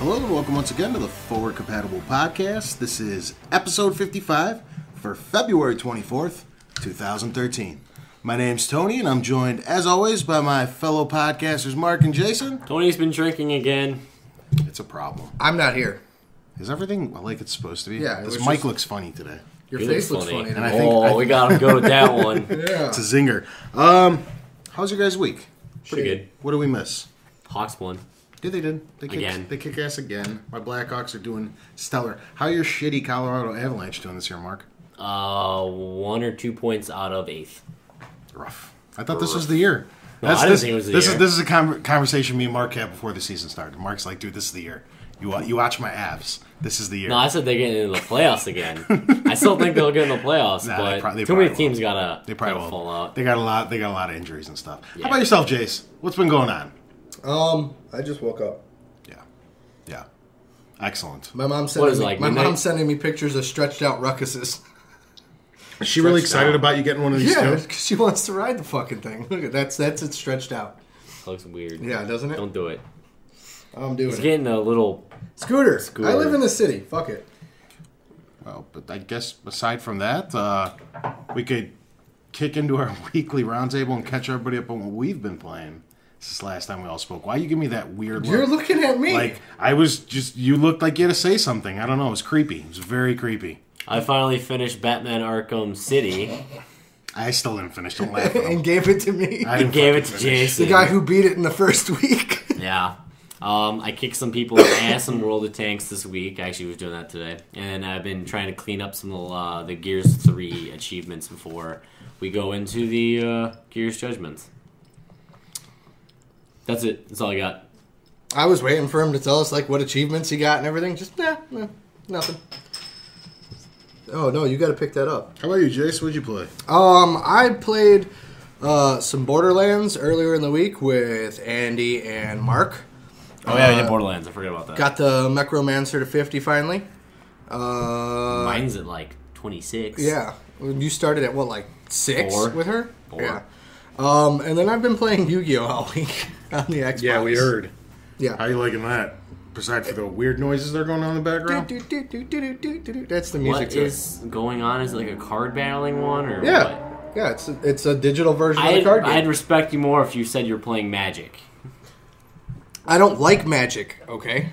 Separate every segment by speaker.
Speaker 1: Hello and welcome once again to the Forward Compatible Podcast. This is episode 55 for February 24th, 2013. My name's Tony and I'm joined, as always, by my fellow podcasters Mark and Jason.
Speaker 2: Tony's been drinking again.
Speaker 1: It's a problem.
Speaker 3: I'm not here.
Speaker 1: Is everything like it's supposed to be?
Speaker 3: Yeah.
Speaker 1: This mic looks funny today.
Speaker 3: Your face looks funny.
Speaker 1: And I think
Speaker 2: we gotta go with that one.
Speaker 3: Yeah.
Speaker 1: It's a zinger. How's your guys' week?
Speaker 2: Pretty good.
Speaker 1: What do we miss?
Speaker 2: Hawks won.
Speaker 1: Yeah, they did. They kick ass again. My Blackhawks are doing stellar. How are your shitty Colorado Avalanche doing this year, Mark?
Speaker 2: 1 or 2 points out of 8th.
Speaker 1: Rough. I thought this was the year.
Speaker 2: No, I didn't think it was the year.
Speaker 1: This is a conversation me and Mark had before the season started. Mark's like, dude, this is the year. You watch my Avs. This is the year.
Speaker 2: No, I said they're getting into the playoffs again. I still think they'll get in the playoffs, but too many teams gotta fall out.
Speaker 1: They got a lot of injuries and stuff.
Speaker 2: Yeah.
Speaker 1: How about yourself, Jace? What's been going on?
Speaker 3: I just woke up.
Speaker 1: Yeah. Excellent.
Speaker 3: My mom's sending me pictures of stretched out ruckuses.
Speaker 1: Is she really excited about you getting one of these
Speaker 3: Yeah,
Speaker 1: too?
Speaker 3: because she wants to ride the fucking thing. Look at that's it stretched out.
Speaker 2: Looks weird.
Speaker 3: Yeah, doesn't it?
Speaker 2: Don't do it.
Speaker 3: I'm doing
Speaker 2: It's
Speaker 3: it.
Speaker 2: getting a little
Speaker 3: Scooter. I live in the city. Fuck it.
Speaker 1: Well, but I guess aside from that, we could kick into our weekly roundtable and catch everybody up on what we've been playing. This is the last time we all spoke. Why you give me that weird look?
Speaker 3: You're looking at me.
Speaker 1: Like, you looked like you had to say something. I don't know. It was creepy. It was very creepy.
Speaker 2: I finally finished Batman Arkham City.
Speaker 1: I still didn't finish. Don't laugh at him.
Speaker 3: And gave it to me.
Speaker 1: I didn't
Speaker 2: Gave it to
Speaker 1: fucking finish.
Speaker 2: Jason.
Speaker 3: The guy who beat it in the first week.
Speaker 2: Yeah. I kicked some people's ass in World of Tanks this week. I actually was doing that today. And I've been trying to clean up some of the Gears 3 achievements before we go into the Gears Judgments. That's it. That's all I got.
Speaker 3: I was waiting for him to tell us like what achievements he got and everything. Just nothing. Oh no, you got to pick that up.
Speaker 1: How about you, Jace? What'd you play?
Speaker 3: I played some Borderlands earlier in the week with Andy and Mark.
Speaker 2: Oh yeah, I did Borderlands. I forgot about that.
Speaker 3: Got the Necromancer to 50 finally.
Speaker 2: Mine's at like 26.
Speaker 3: Yeah. You started at what, like 6
Speaker 2: 4.
Speaker 3: with her?
Speaker 2: 4.
Speaker 3: Yeah. And then I've been playing Yu-Gi-Oh! All week on the Xbox.
Speaker 1: Yeah, we heard.
Speaker 3: Yeah.
Speaker 1: How you liking that? Besides for the weird noises that are going on in the background?
Speaker 3: That's the music
Speaker 2: What
Speaker 3: to
Speaker 2: is going on? Is it like a card battling one or
Speaker 3: Yeah.
Speaker 2: what?
Speaker 3: Yeah, it's a digital version of the card game.
Speaker 2: I'd respect you more if you said you're playing Magic.
Speaker 3: I don't like Magic, okay?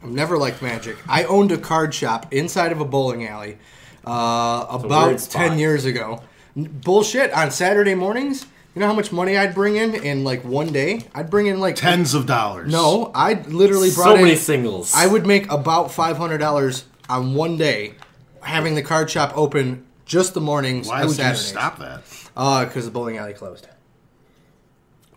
Speaker 3: I've never liked Magic. I owned a card shop inside of a bowling alley about 10 years ago. Bullshit. On Saturday mornings, you know how much money I'd bring in like one day? I'd bring in like...
Speaker 1: Tens of dollars.
Speaker 3: No, I literally brought in...
Speaker 2: So many singles.
Speaker 3: I would make about $500 on one day having the card shop open just the mornings
Speaker 1: Why
Speaker 3: and
Speaker 1: would you
Speaker 3: Saturdays.
Speaker 1: stop that?
Speaker 3: Because the bowling alley closed.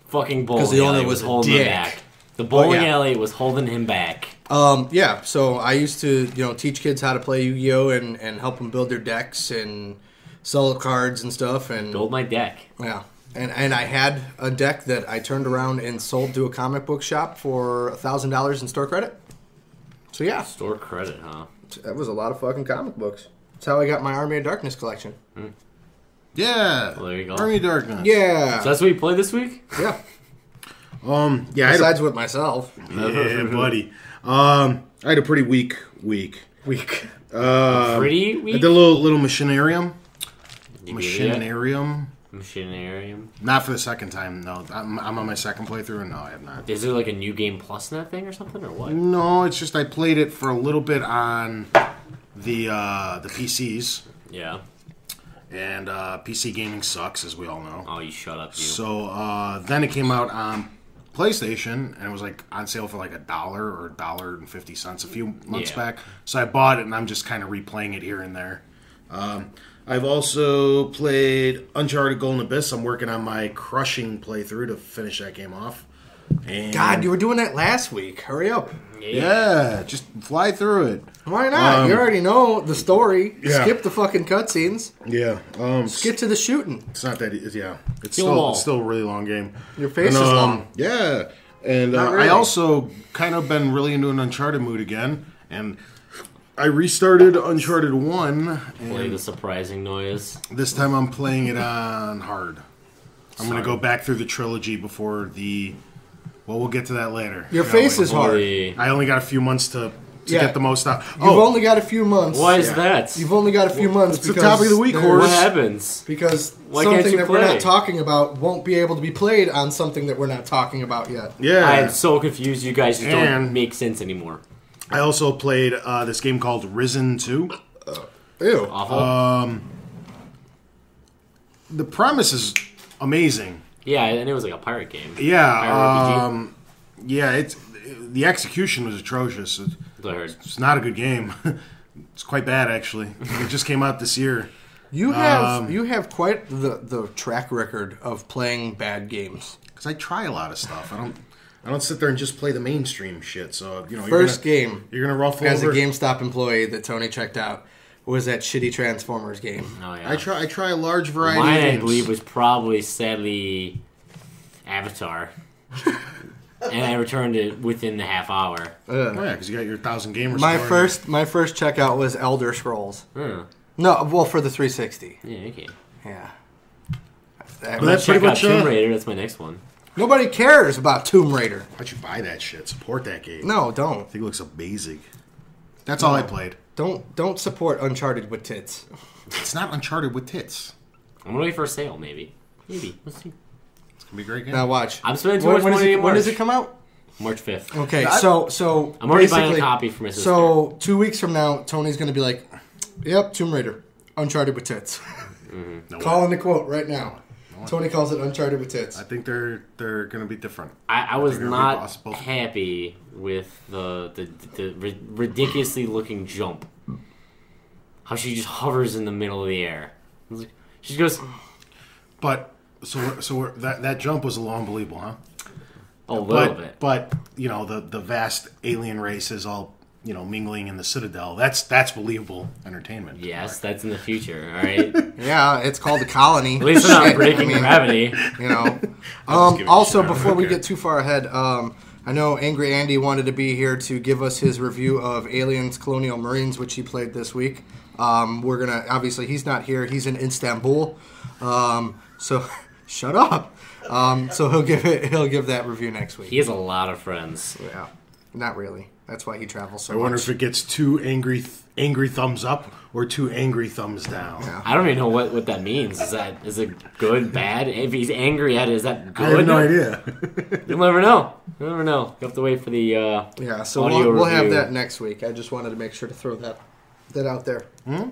Speaker 2: Fucking bowling
Speaker 3: 'Cause the owner
Speaker 2: alley
Speaker 3: was a
Speaker 2: holding him
Speaker 3: dick.
Speaker 2: back. The bowling
Speaker 3: yeah.
Speaker 2: alley was holding him back.
Speaker 3: Yeah, so I used to, teach kids how to play Yu-Gi-Oh! And help them build their decks and sell cards and stuff. And
Speaker 2: Build my deck.
Speaker 3: yeah, and I had a deck that I turned around and sold to a comic book shop for $1,000 in store credit. So yeah,
Speaker 2: Store credit, huh?
Speaker 3: that was a lot of fucking comic books. That's how I got my Army of Darkness collection.
Speaker 1: Yeah.
Speaker 2: Well, there you go.
Speaker 1: Army of Darkness.
Speaker 3: Yeah,
Speaker 2: So that's what you played this week?
Speaker 3: yeah.
Speaker 1: Yeah,
Speaker 3: Besides with myself,
Speaker 1: yeah, buddy. I had a pretty weak week.
Speaker 3: weak.
Speaker 2: Pretty
Speaker 1: I
Speaker 2: week?
Speaker 1: did a little machinarium.
Speaker 2: You did it yet?
Speaker 1: Machinarium.
Speaker 2: Machinarium.
Speaker 1: Not for the second time, no. I'm on my second playthrough, and no, I have not.
Speaker 2: Is there like a new game plus in that thing or something, or what?
Speaker 1: No, it's just I played it for a little bit on the PCs,
Speaker 2: Yeah.
Speaker 1: and PC gaming sucks, as we all know.
Speaker 2: Oh, you shut up, you.
Speaker 1: So then it came out on PlayStation, and it was like on sale for like $1 or $1.50 a few months
Speaker 2: Yeah.
Speaker 1: back. So I bought it, and I'm just kind of replaying it here and there. I've also played Uncharted Golden Abyss. I'm working on my crushing playthrough to finish that game off. And
Speaker 3: God, you were doing that last week. Hurry up.
Speaker 1: yeah, just fly through it.
Speaker 3: Why not? You already know the story.
Speaker 1: Yeah.
Speaker 3: Skip the fucking cutscenes.
Speaker 1: Yeah,
Speaker 3: Get to the shooting.
Speaker 1: it's not that. Yeah, it's
Speaker 2: Kill 'em all.
Speaker 1: still a really long game.
Speaker 3: Your face
Speaker 1: And,
Speaker 3: is long.
Speaker 1: Yeah, and
Speaker 3: Not really.
Speaker 1: I also kind of been really into an Uncharted mood again, and I restarted Uncharted 1,
Speaker 2: Play
Speaker 1: and
Speaker 2: the surprising noise.
Speaker 1: this time I'm playing it on hard. I'm going to go back through the trilogy before the Well, we'll get to that later.
Speaker 3: Your face is hard.
Speaker 1: I only got a few months to get the most out.
Speaker 3: You've only got a few months.
Speaker 2: Why is that?
Speaker 3: You've only got a few months.
Speaker 1: It's the topic of the week, Horse.
Speaker 2: What happens?
Speaker 3: Because
Speaker 2: Why can't
Speaker 3: something
Speaker 2: you
Speaker 3: that
Speaker 2: play?
Speaker 3: we're not talking about won't be able to be played on something that we're not talking about yet.
Speaker 1: Yeah.
Speaker 2: I am so confused. You guys just don't
Speaker 1: And-
Speaker 2: make sense anymore.
Speaker 1: I also played this game called Risen 2.
Speaker 3: Ew.
Speaker 2: Awful.
Speaker 1: The premise is amazing.
Speaker 2: Yeah, and it was like a pirate game.
Speaker 1: Yeah.
Speaker 2: Pirate
Speaker 1: Yeah, the execution was atrocious.
Speaker 2: I heard.
Speaker 1: It's not a good game. It's quite bad, actually. It just came out this year.
Speaker 3: You have quite the track record of playing bad games.
Speaker 1: Because I try a lot of stuff. I don't sit there and just play the mainstream shit. So
Speaker 3: First game
Speaker 1: you're gonna ruffle
Speaker 3: as
Speaker 1: over.
Speaker 3: a GameStop employee that Tony checked out was that shitty Transformers game.
Speaker 2: Oh yeah.
Speaker 1: I try a large variety
Speaker 2: Mine,
Speaker 1: of games.
Speaker 2: I believe, was probably sadly Avatar, and I returned it within the half hour.
Speaker 1: Oh, yeah, because you got your 1,000 gamers.
Speaker 3: My
Speaker 1: score
Speaker 3: first checkout was Elder Scrolls.
Speaker 2: Hmm.
Speaker 3: No, well, for the 360.
Speaker 2: Yeah, okay.
Speaker 3: Yeah.
Speaker 1: But that's
Speaker 2: Check
Speaker 1: pretty
Speaker 2: out
Speaker 1: much
Speaker 2: Tomb Raider. That's my next one.
Speaker 3: Nobody cares about Tomb Raider.
Speaker 1: Why'd you buy that shit? Support that game.
Speaker 3: No,
Speaker 1: I
Speaker 3: don't.
Speaker 1: think it looks amazing. That's all I played.
Speaker 3: Don't support Uncharted with tits.
Speaker 1: It's not Uncharted with tits.
Speaker 2: I'm gonna wait for a sale, maybe. Maybe. Let's see.
Speaker 1: It's gonna be a great game.
Speaker 3: Now watch.
Speaker 2: I'm spending too much money in
Speaker 3: when does
Speaker 2: March.
Speaker 3: it come out?
Speaker 2: March 5th.
Speaker 3: Okay,
Speaker 1: I-
Speaker 3: so
Speaker 2: I'm already buying a
Speaker 3: basically-
Speaker 2: copy for my sister.
Speaker 3: So 2 weeks from now, Tony's going to be like, "Yep, Tomb Raider, Uncharted with tits."
Speaker 1: No way.
Speaker 3: Calling the quote right now. Tony calls it Uncharted with tits.
Speaker 1: I think they're gonna be different.
Speaker 2: I was
Speaker 1: they're gonna be
Speaker 2: not
Speaker 1: possible.
Speaker 2: happy with the ridiculously looking jump. How she just hovers in the middle of the air. I was like, she goes,
Speaker 1: But that jump was a little unbelievable, huh?
Speaker 2: oh, a little bit.
Speaker 1: But the vast alien race is all mingling in the Citadel. That's believable entertainment.
Speaker 2: Yes, that's in the future. All right.
Speaker 3: Yeah, it's called the Colony.
Speaker 2: At least they're not
Speaker 3: Shit,
Speaker 2: breaking
Speaker 3: I mean,
Speaker 2: gravity.
Speaker 3: You know.
Speaker 1: just giving
Speaker 3: Also,
Speaker 1: a shit.
Speaker 3: before we
Speaker 1: Okay.
Speaker 3: get too far ahead, I know Angry Andy wanted to be here to give us his review of Aliens Colonial Marines, which he played this week. We're gonna obviously he's not here. He's in Istanbul. So shut up. So he'll give that review next week.
Speaker 2: He has a lot of friends.
Speaker 3: Yeah, not really. That's why he travels so
Speaker 1: I wonder
Speaker 3: much.
Speaker 1: if it gets two angry thumbs up or two angry thumbs down.
Speaker 3: Yeah.
Speaker 2: I don't even know what that means. Is it good, bad? If he's angry at it, is that good?
Speaker 1: I have no idea.
Speaker 2: You'll never know. You'll never know. You have to wait for the
Speaker 3: Yeah, so
Speaker 2: audio
Speaker 3: we'll have
Speaker 2: review.
Speaker 3: that next week. I just wanted to make sure to throw that out there.
Speaker 1: Okay.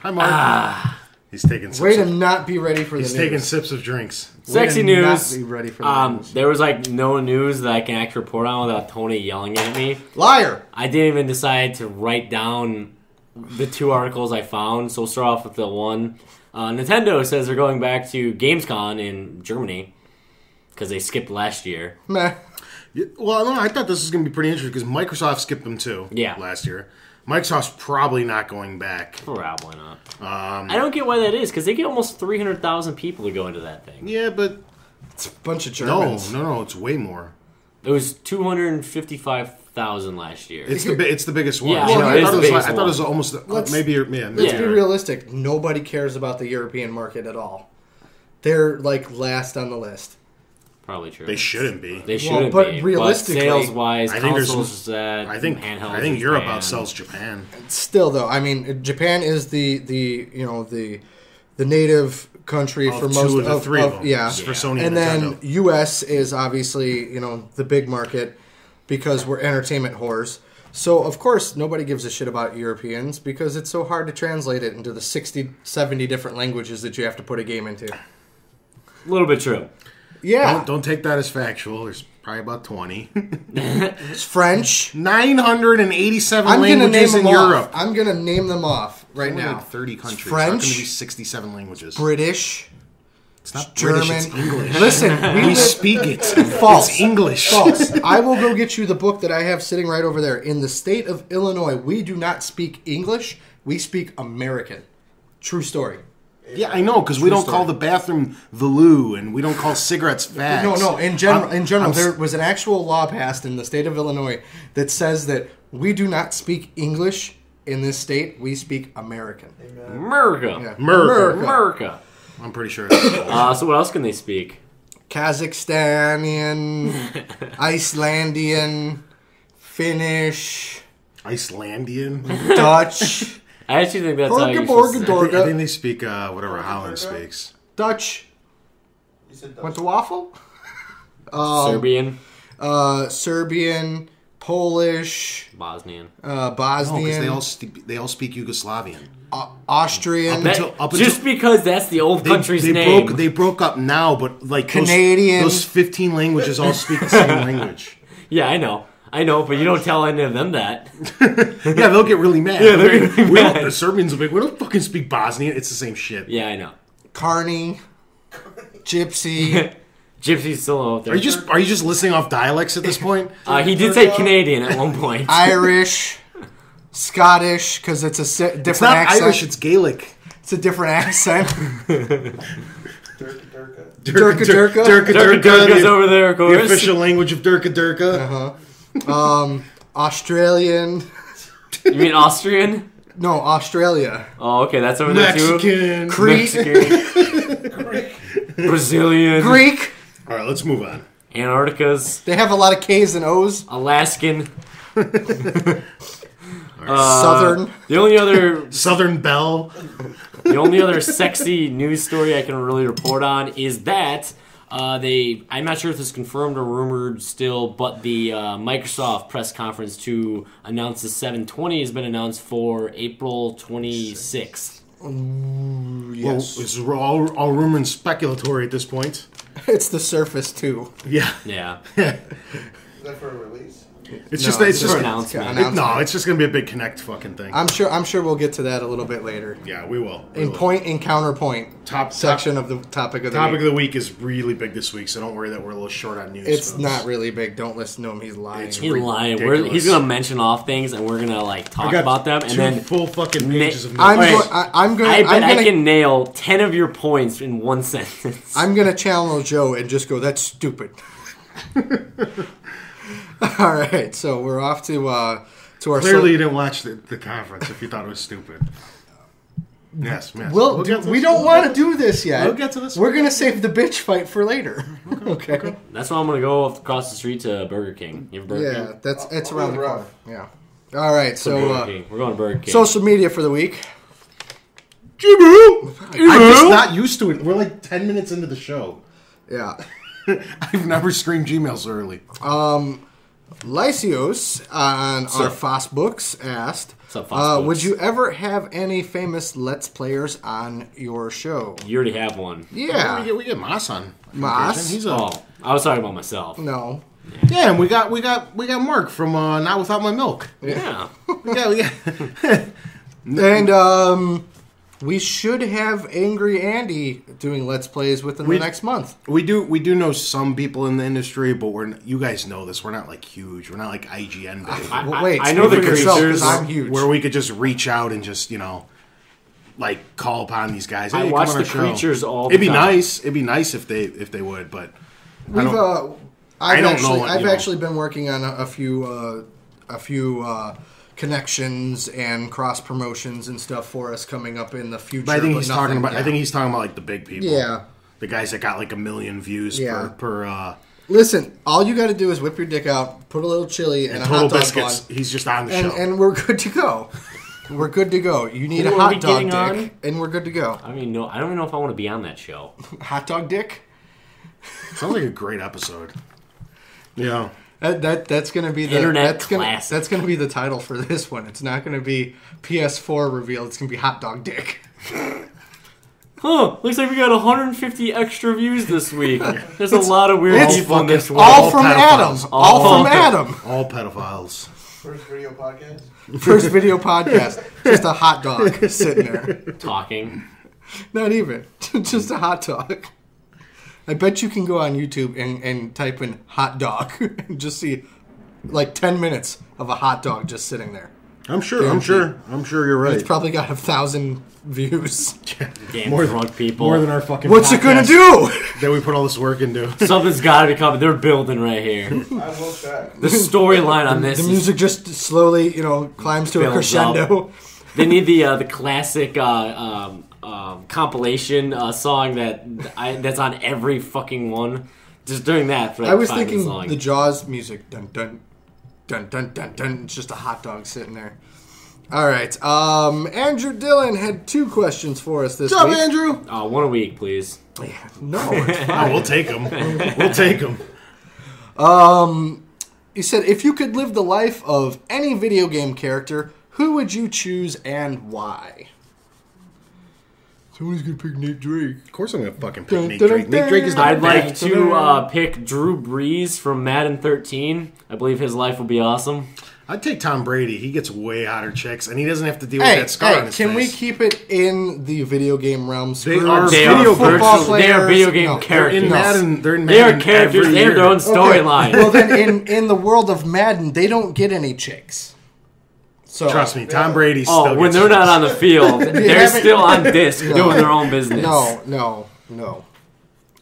Speaker 1: Hi, Mark. He's taking sips.
Speaker 3: Way to not be ready for the
Speaker 1: He's
Speaker 3: news.
Speaker 1: taking sips of drinks.
Speaker 2: Sexy
Speaker 3: Way to not
Speaker 2: news.
Speaker 3: be ready for the news.
Speaker 2: There was no news that I can actually report on without Tony yelling at me.
Speaker 3: Liar!
Speaker 2: I didn't even decide to write down the two articles I found, so we'll start off with the one. Nintendo says they're going back to Gamescom in Germany because they skipped last year.
Speaker 3: Meh.
Speaker 1: Yeah, well, no, I thought this was going to be pretty interesting because Microsoft skipped them too.
Speaker 2: Yeah.
Speaker 1: Last year, Microsoft's probably not going back.
Speaker 2: Probably not. I don't get why that is because they get almost 300,000 people to go into that thing.
Speaker 1: Yeah, but
Speaker 3: It's a bunch of Germans.
Speaker 1: no, it's way more.
Speaker 2: It was 255,000 last year.
Speaker 1: It's the biggest one.
Speaker 2: Yeah,
Speaker 3: I know,
Speaker 1: I
Speaker 3: it is
Speaker 1: thought
Speaker 2: the
Speaker 1: it was
Speaker 2: biggest
Speaker 1: I thought it was
Speaker 2: one.
Speaker 1: almost
Speaker 3: Let's-
Speaker 1: maybe
Speaker 3: Let's
Speaker 2: Yeah.
Speaker 3: be realistic. Nobody cares about the European market at all. They're last on the list.
Speaker 2: Probably true.
Speaker 1: they shouldn't be.
Speaker 2: They shouldn't
Speaker 3: but
Speaker 2: be.
Speaker 3: realistically,
Speaker 2: sales wise,
Speaker 1: I think there's
Speaker 2: consoles,
Speaker 1: I think
Speaker 2: handhelds.
Speaker 1: Europe
Speaker 2: Japan.
Speaker 1: outsells Japan.
Speaker 3: Still, though, I mean, Japan is the native country for most
Speaker 1: two of the three of them.
Speaker 3: yeah.
Speaker 1: For Sony
Speaker 3: And
Speaker 1: and
Speaker 3: then
Speaker 1: Nintendo.
Speaker 3: U.S. is obviously the big market because we're entertainment whores. So of course nobody gives a shit about Europeans because it's so hard to translate it into the 60, 70 different languages that you have to put a game into.
Speaker 2: A little bit true.
Speaker 3: Yeah,
Speaker 1: Don't take that as factual. There's probably about 20.
Speaker 3: it's French.
Speaker 1: 987
Speaker 3: I'm gonna name
Speaker 1: languages
Speaker 3: them
Speaker 1: in Europe.
Speaker 3: off. I'm gonna name them off right
Speaker 1: Only
Speaker 3: now.
Speaker 1: like 30 countries.
Speaker 3: French,
Speaker 1: How can there be 67 languages?
Speaker 3: British,
Speaker 1: It's not
Speaker 3: German.
Speaker 1: British, it's English.
Speaker 3: Listen,
Speaker 1: We speak it.
Speaker 3: False.
Speaker 1: It's English.
Speaker 3: False. I will go get you the book that I have sitting right over there. In the state of Illinois, we do not speak English. We speak American. True story.
Speaker 1: Yeah, I know, because we don't
Speaker 3: story.
Speaker 1: call the bathroom the loo, and we don't call cigarettes fags.
Speaker 3: No. In general,
Speaker 1: I'm
Speaker 3: there was an actual law passed in the state of Illinois that says that we do not speak English in this state. We speak American.
Speaker 2: America.
Speaker 3: Yeah.
Speaker 1: America.
Speaker 2: America.
Speaker 1: I'm pretty sure.
Speaker 2: So what else can they speak?
Speaker 3: Kazakhstanian, Icelandian, Finnish,
Speaker 1: Icelandian.
Speaker 3: Dutch.
Speaker 2: I actually think that's how you
Speaker 1: I think they speak whatever Holland speaks.
Speaker 3: Dutch.
Speaker 4: You said
Speaker 3: Went to waffle?
Speaker 2: Serbian,
Speaker 3: Serbian, Polish,
Speaker 2: Bosnian.
Speaker 3: Bosnian,
Speaker 1: No, because they all speak Yugoslavian.
Speaker 3: Austrian,
Speaker 2: Just because that's the old country's name.
Speaker 1: They broke up now, but like
Speaker 3: Canadian.
Speaker 1: those 15 languages all speak the same language.
Speaker 2: Yeah, I know, but you don't tell any of them that.
Speaker 1: Yeah, they'll get really mad.
Speaker 2: Yeah, they're really mad.
Speaker 1: The Serbians will be like, we don't fucking speak Bosnian. It's the same shit.
Speaker 2: Yeah, I know.
Speaker 3: Carney, Gypsy.
Speaker 2: Gypsy's still out there.
Speaker 1: Are you just listing off dialects at this point?
Speaker 2: He did say Canadian at one point.
Speaker 3: Irish, Scottish, because it's a different
Speaker 1: It's not
Speaker 3: accent.
Speaker 1: Irish, it's Gaelic.
Speaker 3: It's a different accent.
Speaker 4: Durka.
Speaker 2: Durka's over there, of course.
Speaker 1: The official language of Durka.
Speaker 3: Australian.
Speaker 2: You mean Austrian?
Speaker 3: No, Australia.
Speaker 2: Oh, okay, that's over there too.
Speaker 1: Mexican.
Speaker 2: Mexican. Brazilian.
Speaker 3: Greek.
Speaker 1: All right, let's move on.
Speaker 2: Antarctica's.
Speaker 3: They have a lot of K's and O's.
Speaker 2: Alaskan.
Speaker 3: Southern.
Speaker 2: The only other
Speaker 1: Southern Belle.
Speaker 2: The only other sexy news story I can really report on is that I'm not sure if this is confirmed or rumored still, but the Microsoft press conference to announce the 720 has been announced for April 26th.
Speaker 3: Yes.
Speaker 1: Well, it's all rumor and speculatory at this point.
Speaker 3: It's the Surface 2.
Speaker 1: Yeah.
Speaker 2: Yeah.
Speaker 4: Is that for a release?
Speaker 1: It's
Speaker 3: No,
Speaker 1: just
Speaker 3: it's
Speaker 2: For
Speaker 3: just
Speaker 2: announcement.
Speaker 1: no, it's just gonna be a big Connect fucking thing.
Speaker 3: I'm sure we'll get to that a little bit later.
Speaker 1: Yeah, we will.
Speaker 3: In point and counterpoint
Speaker 1: Top
Speaker 3: section of the topic of the
Speaker 1: Topic
Speaker 3: week.
Speaker 1: of the week is really big this week, so don't worry that we're a little short on news.
Speaker 3: It's
Speaker 1: folks.
Speaker 3: not really big. Don't listen to him. He's lying.
Speaker 1: It's
Speaker 2: He's lying.
Speaker 1: ridiculous.
Speaker 2: He's gonna mention off things, and we're gonna talk
Speaker 1: I got
Speaker 2: about them, and
Speaker 1: two
Speaker 2: then
Speaker 1: full fucking pages of news.
Speaker 3: I'm
Speaker 2: Alright.
Speaker 3: going.
Speaker 2: I bet I
Speaker 3: gonna,
Speaker 2: can nail 10 of your points in one sentence.
Speaker 3: I'm gonna challenge Joe and just go. That's stupid. All right, so we're off to our.
Speaker 1: Clearly, you didn't watch the conference if you thought it was stupid. Yes.
Speaker 3: We'll
Speaker 1: get to
Speaker 3: we
Speaker 1: this.
Speaker 3: don't want to do this yet.
Speaker 1: We'll get to this.
Speaker 3: We're gonna save the bitch fight for later. Okay.
Speaker 2: That's why I'm gonna go across the street to Burger King. You have Burger
Speaker 3: Yeah,
Speaker 2: King?
Speaker 3: it's
Speaker 4: I'll
Speaker 3: around the
Speaker 4: go
Speaker 3: corner.
Speaker 4: rough.
Speaker 3: Yeah. All right,
Speaker 2: So Burger
Speaker 3: so
Speaker 2: King. We're going to Burger King.
Speaker 3: social media for the week.
Speaker 1: I'm just not used to it. We're like 10 minutes into the show.
Speaker 3: Yeah.
Speaker 1: I've never streamed Gmail so early.
Speaker 3: Lysios on our Foss Books asked,
Speaker 2: What's up, Foss Books?
Speaker 3: would you ever have any famous Let's Players on your show?
Speaker 2: You already have one.
Speaker 3: Yeah.
Speaker 1: We get Moss on.
Speaker 3: Moss?
Speaker 1: He's a
Speaker 2: Oh, I was talking about myself.
Speaker 3: No.
Speaker 1: yeah, and we got Mark from Not Without My Milk.
Speaker 2: Yeah.
Speaker 1: We got
Speaker 3: And we should have Angry Andy doing Let's Plays within the next month.
Speaker 1: we do know some people in the industry, but you guys know this. We're not like huge. We're not like IGN big.
Speaker 3: Well, wait,
Speaker 2: I know
Speaker 3: speak
Speaker 2: the
Speaker 3: for yourself, 'cause
Speaker 2: creatures.
Speaker 3: I'm huge.
Speaker 1: Where we could just reach out and just call upon these guys.
Speaker 2: I
Speaker 1: Hey,
Speaker 2: watch
Speaker 1: come on
Speaker 2: the
Speaker 1: our show.
Speaker 2: creatures all the
Speaker 1: It'd be
Speaker 2: time.
Speaker 1: nice. It'd be nice if they would, but
Speaker 3: We've
Speaker 1: I don't know what,
Speaker 3: I've
Speaker 1: you know.
Speaker 3: actually been working on a few connections and cross promotions and stuff for us coming up in the future.
Speaker 1: But I think he's
Speaker 3: nothing
Speaker 1: talking about.
Speaker 3: yet.
Speaker 1: I think he's talking about like the big people.
Speaker 3: Yeah.
Speaker 1: The guys that got like 1 million views
Speaker 3: Yeah.
Speaker 1: per
Speaker 3: Listen, all you got to do is whip your dick out, put a little chili and a
Speaker 1: Total
Speaker 3: hot dog
Speaker 1: Biscuits.
Speaker 3: bun,
Speaker 1: He's just on the show.
Speaker 3: and we're good to go. We're good to go. You need
Speaker 2: Who
Speaker 3: a
Speaker 2: are we
Speaker 3: hot dog
Speaker 2: getting
Speaker 3: dick,
Speaker 2: on?
Speaker 3: and we're good to go.
Speaker 2: I mean, no, I don't even know if I want to be on that show.
Speaker 3: Hot dog dick.
Speaker 1: Sounds like a great episode. Yeah.
Speaker 3: That's gonna be the
Speaker 2: Internet
Speaker 3: that's
Speaker 2: classic.
Speaker 3: gonna be the title for this one. It's not gonna be PS4 reveal. It's gonna be hot dog dick.
Speaker 2: Huh, looks like we got 150 extra views this week. There's a lot of weird
Speaker 3: it's
Speaker 2: people in this world.
Speaker 3: All from
Speaker 1: pedophiles.
Speaker 3: Adam. All from Adam.
Speaker 1: All pedophiles.
Speaker 4: First video podcast?
Speaker 3: First video podcast. Just a hot dog sitting there.
Speaker 2: Talking.
Speaker 3: Not even. Just a hot dog. I bet you can go on YouTube and type in hot dog and just see like 10 minutes of a hot dog just sitting there.
Speaker 1: I'm sure you're right.
Speaker 3: It's probably got 1,000 views.
Speaker 2: Damn
Speaker 1: More
Speaker 2: drunk people.
Speaker 1: More than our fucking
Speaker 3: What's it gonna
Speaker 1: podcast
Speaker 3: do?
Speaker 1: that we put all this work into.
Speaker 2: Something's got to be coming. They're building right here.
Speaker 4: I will check.
Speaker 2: The storyline on this
Speaker 3: The
Speaker 2: is
Speaker 3: music just slowly, climbs to a
Speaker 2: Builds
Speaker 3: crescendo.
Speaker 2: They need the classic compilation song that's on every fucking one. Just doing that for like
Speaker 3: I was
Speaker 2: 5
Speaker 3: thinking
Speaker 2: minutes long.
Speaker 3: the Jaws music. Dun dun dun dun dun dun. It's just a hot dog sitting there. All right. Andrew Dillon had 2 questions for us this
Speaker 1: What's up,
Speaker 3: week.
Speaker 1: Andrew?
Speaker 2: One a week, please.
Speaker 3: No, it's
Speaker 1: Oh,
Speaker 3: fine.
Speaker 1: we'll take him. We'll take him.
Speaker 3: He said, if you could live the life of any video game character, who would you choose and why? Somebody's gonna pick Nate Drake.
Speaker 1: Of course I'm going to fucking pick
Speaker 3: Dun,
Speaker 1: Nate
Speaker 3: dun,
Speaker 1: Drake.
Speaker 3: dun.
Speaker 1: Nate Drake is the
Speaker 2: I'd like
Speaker 1: best.
Speaker 2: to pick Drew Brees from Madden 13. I believe his life will be awesome.
Speaker 1: I'd take Tom Brady. He gets way hotter chicks, and he doesn't have to deal
Speaker 3: Hey,
Speaker 1: with that scar on his
Speaker 3: can we
Speaker 1: face.
Speaker 3: keep it in the video game realm?
Speaker 1: They
Speaker 3: Screw
Speaker 1: are
Speaker 2: They
Speaker 1: video
Speaker 2: are
Speaker 3: football
Speaker 2: virtual. They are
Speaker 3: players.
Speaker 2: video game
Speaker 3: No.
Speaker 1: They're
Speaker 2: characters.
Speaker 1: in Madden. They're in
Speaker 2: They
Speaker 1: Madden
Speaker 2: are characters.
Speaker 1: every
Speaker 2: They have their
Speaker 1: year.
Speaker 2: own storyline.
Speaker 3: Well, then in the world of Madden, they don't get any chicks. So
Speaker 1: Trust me, Tom Brady still
Speaker 2: Oh, when
Speaker 1: gets
Speaker 2: they're not
Speaker 1: chicks.
Speaker 2: on the field, they're
Speaker 3: haven't-
Speaker 2: still on disc doing their own business.
Speaker 3: No.